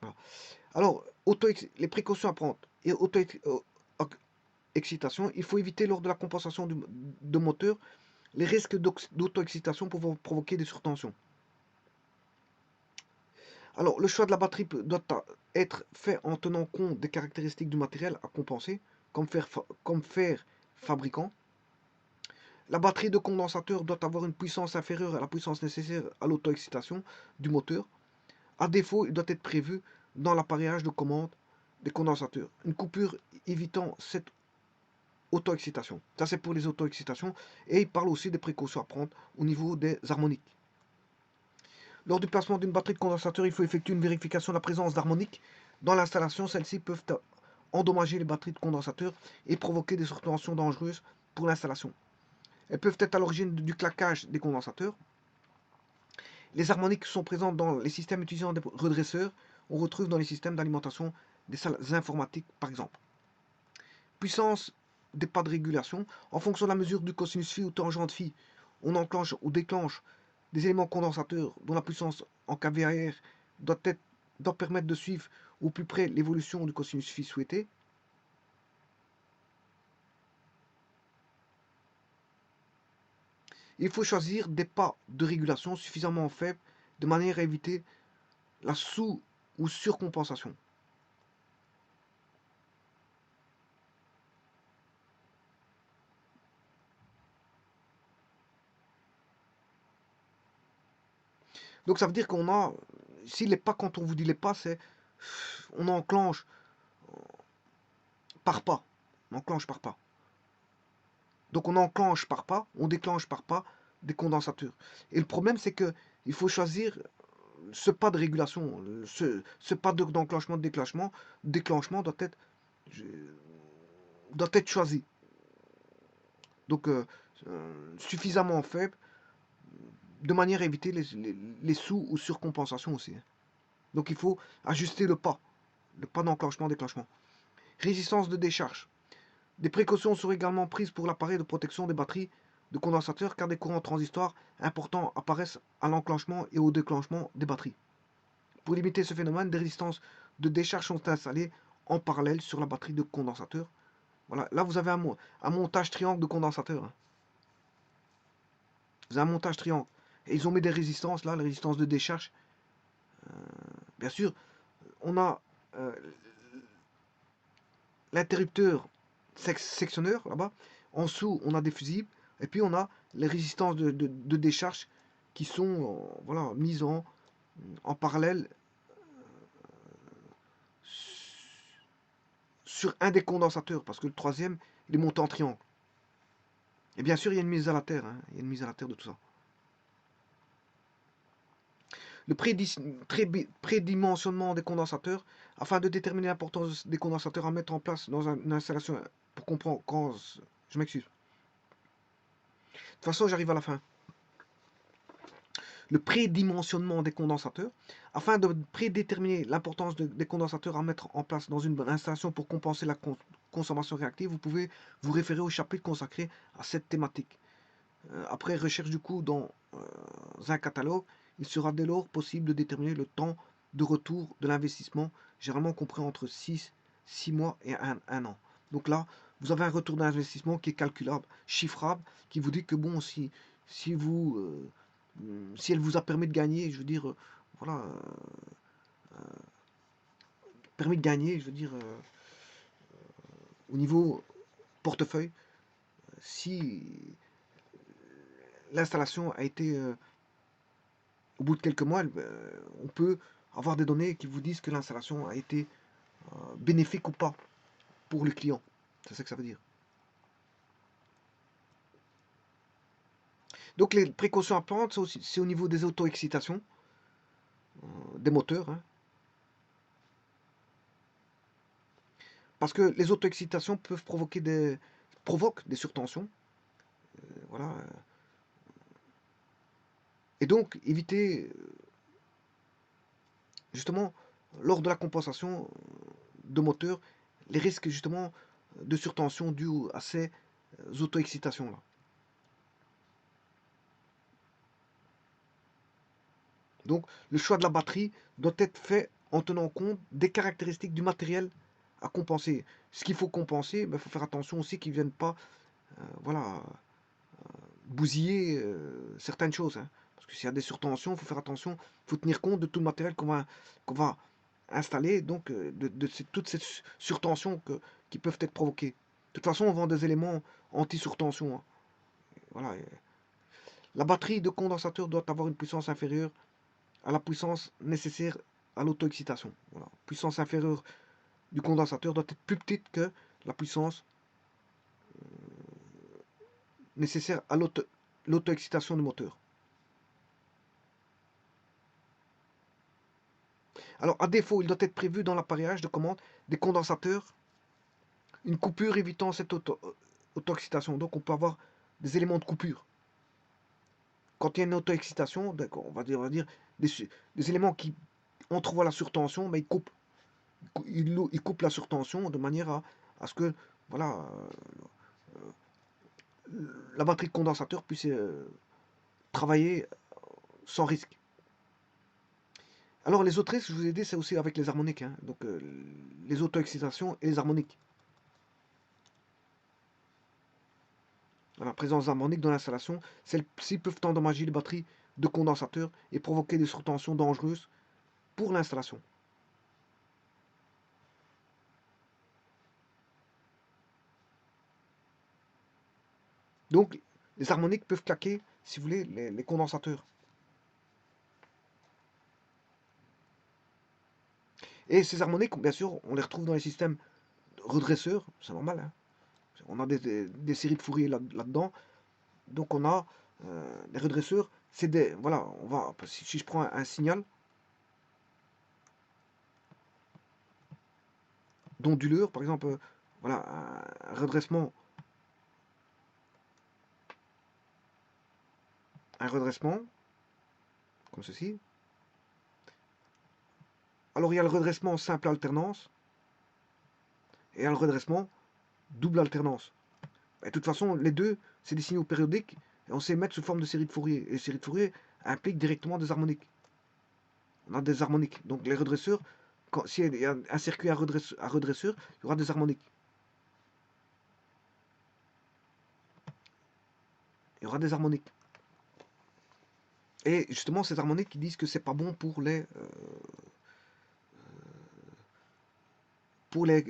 Voilà. Alors, les précautions à prendre et auto-excitation, il faut éviter lors de la compensation de moteur les risques d'auto-excitation pour provoquer des surtensions. Alors, le choix de la batterie doit être fait en tenant compte des caractéristiques du matériel à compenser, comme fer fabricant. La batterie de condensateur doit avoir une puissance inférieure à la puissance nécessaire à l'auto-excitation du moteur. À défaut, il doit être prévu dans l'appareillage de commande des condensateurs. Une coupure évitant cette auto-excitation. Ça, c'est pour les auto-excitations. Et il parle aussi des précautions à prendre au niveau des harmoniques. Lors du placement d'une batterie de condensateur, il faut effectuer une vérification de la présence d'harmoniques. Dans l'installation, celles-ci peuvent endommager les batteries de condensateur et provoquer des surtensions dangereuses pour l'installation. Elles peuvent être à l'origine du claquage des condensateurs. Les harmoniques sont présentes dans les systèmes utilisant des redresseurs. On retrouve dans les systèmes d'alimentation des salles informatiques, par exemple. Puissance des pas de régulation. En fonction de la mesure du cosinus phi ou tangente phi, on enclenche ou déclenche des éléments condensateurs dont la puissance en kVAR doit permettre de suivre au plus près l'évolution du cosinus phi souhaité. Il faut choisir des pas de régulation suffisamment faibles de manière à éviter la sous- ou surcompensation. Donc ça veut dire qu'on a, si les pas, quand on vous dit les pas, c'est, on enclenche par pas. On enclenche par pas. Donc on enclenche par pas, on déclenche par pas des condensateurs. Et le problème, c'est que il faut choisir ce pas de régulation, ce pas d'enclenchement, de déclenchement doit être choisi. Donc suffisamment faible, de manière à éviter les sous- ou surcompensations aussi. Donc il faut ajuster le pas d'enclenchement, déclenchement. Résistance de décharge. Des précautions sont également prises pour l'appareil de protection des batteries de condensateurs car des courants transitoires importants apparaissent à l'enclenchement et au déclenchement des batteries. Pour limiter ce phénomène, des résistances de décharge sont installées en parallèle sur la batterie de condensateur. Voilà, là vous avez un montage triangle de condensateur. Hein. Vous avez un montage triangle. Et ils ont mis des résistances là, les résistances de décharge. Bien sûr, on a l'interrupteur sectionneur là-bas. En dessous, on a des fusibles. Et puis on a les résistances de décharge qui sont voilà, mises en parallèle sur un des condensateurs. Parce que le troisième, il est monté en triangle. Et bien sûr, il y a une mise à la terre. Hein, il y a une mise à la terre de tout ça. Le prédimensionnement des condensateurs, afin de déterminer l'importance des condensateurs à mettre en place dans une installation, pour comprendre quand... Je m'excuse. De toute façon, j'arrive à la fin. Le prédimensionnement des condensateurs, afin de prédéterminer l'importance des condensateurs à mettre en place dans une installation pour compenser la consommation réactive, vous pouvez vous référer au chapitre consacré à cette thématique. Après recherche du coût dans un catalogue, il sera dès lors possible de déterminer le temps de retour de l'investissement, généralement compris entre 6 mois et 1 an. Donc là, vous avez un retour d'investissement qui est calculable, chiffrable, qui vous dit que bon, si elle vous a permis de gagner, je veux dire, voilà, permis de gagner, je veux dire, au niveau portefeuille, si l'installation a été au bout de quelques mois, on peut avoir des données qui vous disent que l'installation a été bénéfique ou pas pour le client. C'est ça que ça veut dire. Donc les précautions à prendre, c'est au niveau des auto-excitations, des moteurs. Hein. Parce que les auto-excitations peuvent provoquent des surtensions. Voilà. Et donc éviter justement lors de la compensation de moteur les risques justement de surtension dus à ces auto-excitations là. Donc le choix de la batterie doit être fait en tenant compte des caractéristiques du matériel à compenser. Ce qu'il faut compenser, il faut faire attention aussi qu'ils ne viennent pas voilà, bousiller certaines choses. Hein. Parce que s'il y a des surtensions, il faut faire attention, il faut tenir compte de tout le matériel qu'on va installer, donc toutes ces surtensions qui peuvent être provoquées. De toute façon, on vend des éléments anti-surtension. Hein. Voilà. La batterie de condensateur doit avoir une puissance inférieure à la puissance nécessaire à l'auto-excitation. Voilà. La puissance inférieure du condensateur doit être plus petite que la puissance nécessaire à l'auto-excitation du moteur. Alors, à défaut, il doit être prévu dans l'appareillage de commande des condensateurs une coupure évitant cette auto-excitation. Donc, on peut avoir des éléments de coupure. Quand il y a une auto-excitation, on va dire des éléments qui entrevoient la surtension, mais ils coupent la surtension de manière à ce que voilà, la batterie de condensateur puisse travailler sans risque. Alors les autres risques, je vous ai dit, c'est aussi avec les harmoniques, hein, donc les auto-excitations et les harmoniques. La présence harmonique dans l'installation, celles-ci peuvent endommager les batteries de condensateur et provoquer des surtensions dangereuses pour l'installation. Donc les harmoniques peuvent claquer, si vous voulez, les condensateurs. Et ces harmoniques, bien sûr, on les retrouve dans les systèmes redresseurs, c'est normal, hein. On a des séries de Fourier là-dedans. Donc on a des redresseurs, c'est des... Voilà, si je prends un signal d'onduleur, par exemple, voilà, un redressement, comme ceci. Alors il y a le redressement simple alternance, et il y a le redressement double alternance. Et de toute façon, les deux, c'est des signaux périodiques, et on sait mettre sous forme de série de Fourier. Et les séries de Fourier impliquent directement des harmoniques. On a des harmoniques. Donc les redresseurs, s'il y a un circuit à redresseur, il y aura des harmoniques. Il y aura des harmoniques. Et justement, ces harmoniques qui disent que c'est pas bon pour les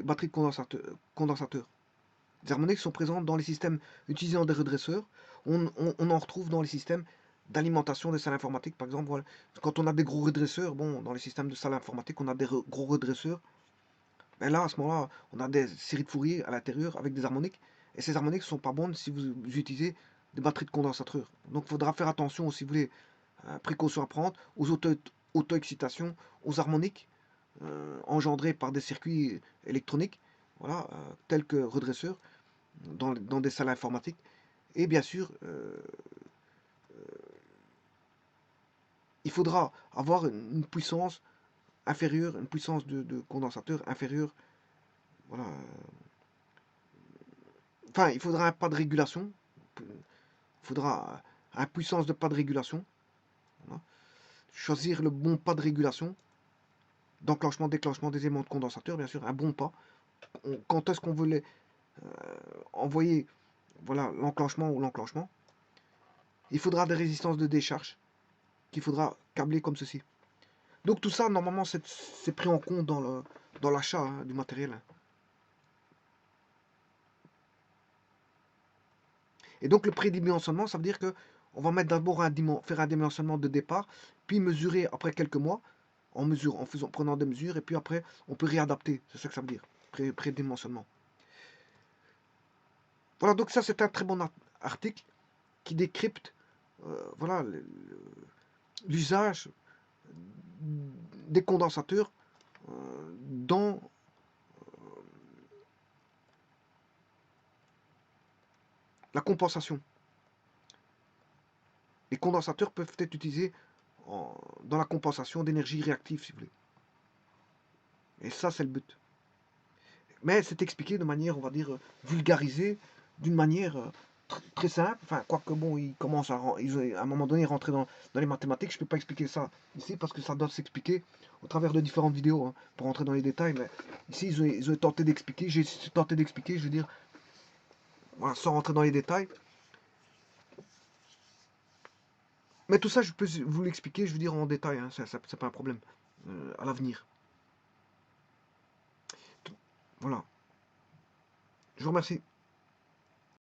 batteries de condensateurs. Les harmoniques sont présentes dans les systèmes utilisant des redresseurs. On en retrouve dans les systèmes d'alimentation des salles informatiques, par exemple. Voilà. Quand on a des gros redresseurs, bon, dans les systèmes de salles informatiques, on a des gros redresseurs. Et là, à ce moment-là, on a des séries de Fourier à l'intérieur avec des harmoniques. Et ces harmoniques ne sont pas bonnes si vous utilisez des batteries de condensateurs. Donc il faudra faire attention, si vous voulez, précaution à prendre, aux auto-excitations, aux harmoniques engendrées par des circuits électroniques, voilà, tels que redresseurs, dans des salles informatiques. Et bien sûr, il faudra avoir une puissance inférieure, une puissance de condensateur inférieure. Voilà. Enfin, il faudra un pas de régulation. Il faudra une puissance de pas de régulation. Voilà. Choisir le bon pas de régulation. D'enclenchement, déclenchement des éléments de condensateur, bien sûr, un bon pas. Quand est-ce qu'on veut envoyer, voilà, l'enclenchement ou l'enclenchement. Il faudra des résistances de décharge qu'il faudra câbler comme ceci. Donc tout ça, normalement, c'est pris en compte dans l'achat du matériel. Et donc le prédimensionnement, ça veut dire que on va mettre d'abord faire un dimensionnement de départ, puis mesurer après quelques mois, prenant des mesures, et puis après on peut réadapter. C'est ça que ça veut dire, prédimensionnement. Voilà, donc ça c'est un très bon article qui décrypte voilà, l'usage des condensateurs dans la compensation. Les condensateurs peuvent être utilisés dans la compensation d'énergie réactive, si vous voulez. Et ça, c'est le but. Mais c'est expliqué de manière, on va dire, vulgarisée, d'une manière très simple. Enfin, quoique bon, ils commencent à un moment donné rentrer dans les mathématiques. Je ne peux pas expliquer ça ici parce que ça doit s'expliquer au travers de différentes vidéos hein, pour rentrer dans les détails. Mais ici, ils ont tenté d'expliquer. J'ai tenté d'expliquer, je veux dire, voilà, sans rentrer dans les détails. Mais tout ça, je peux vous l'expliquer, je veux dire, en détail. Hein, c'est pas un problème à l'avenir. Voilà. Je vous remercie.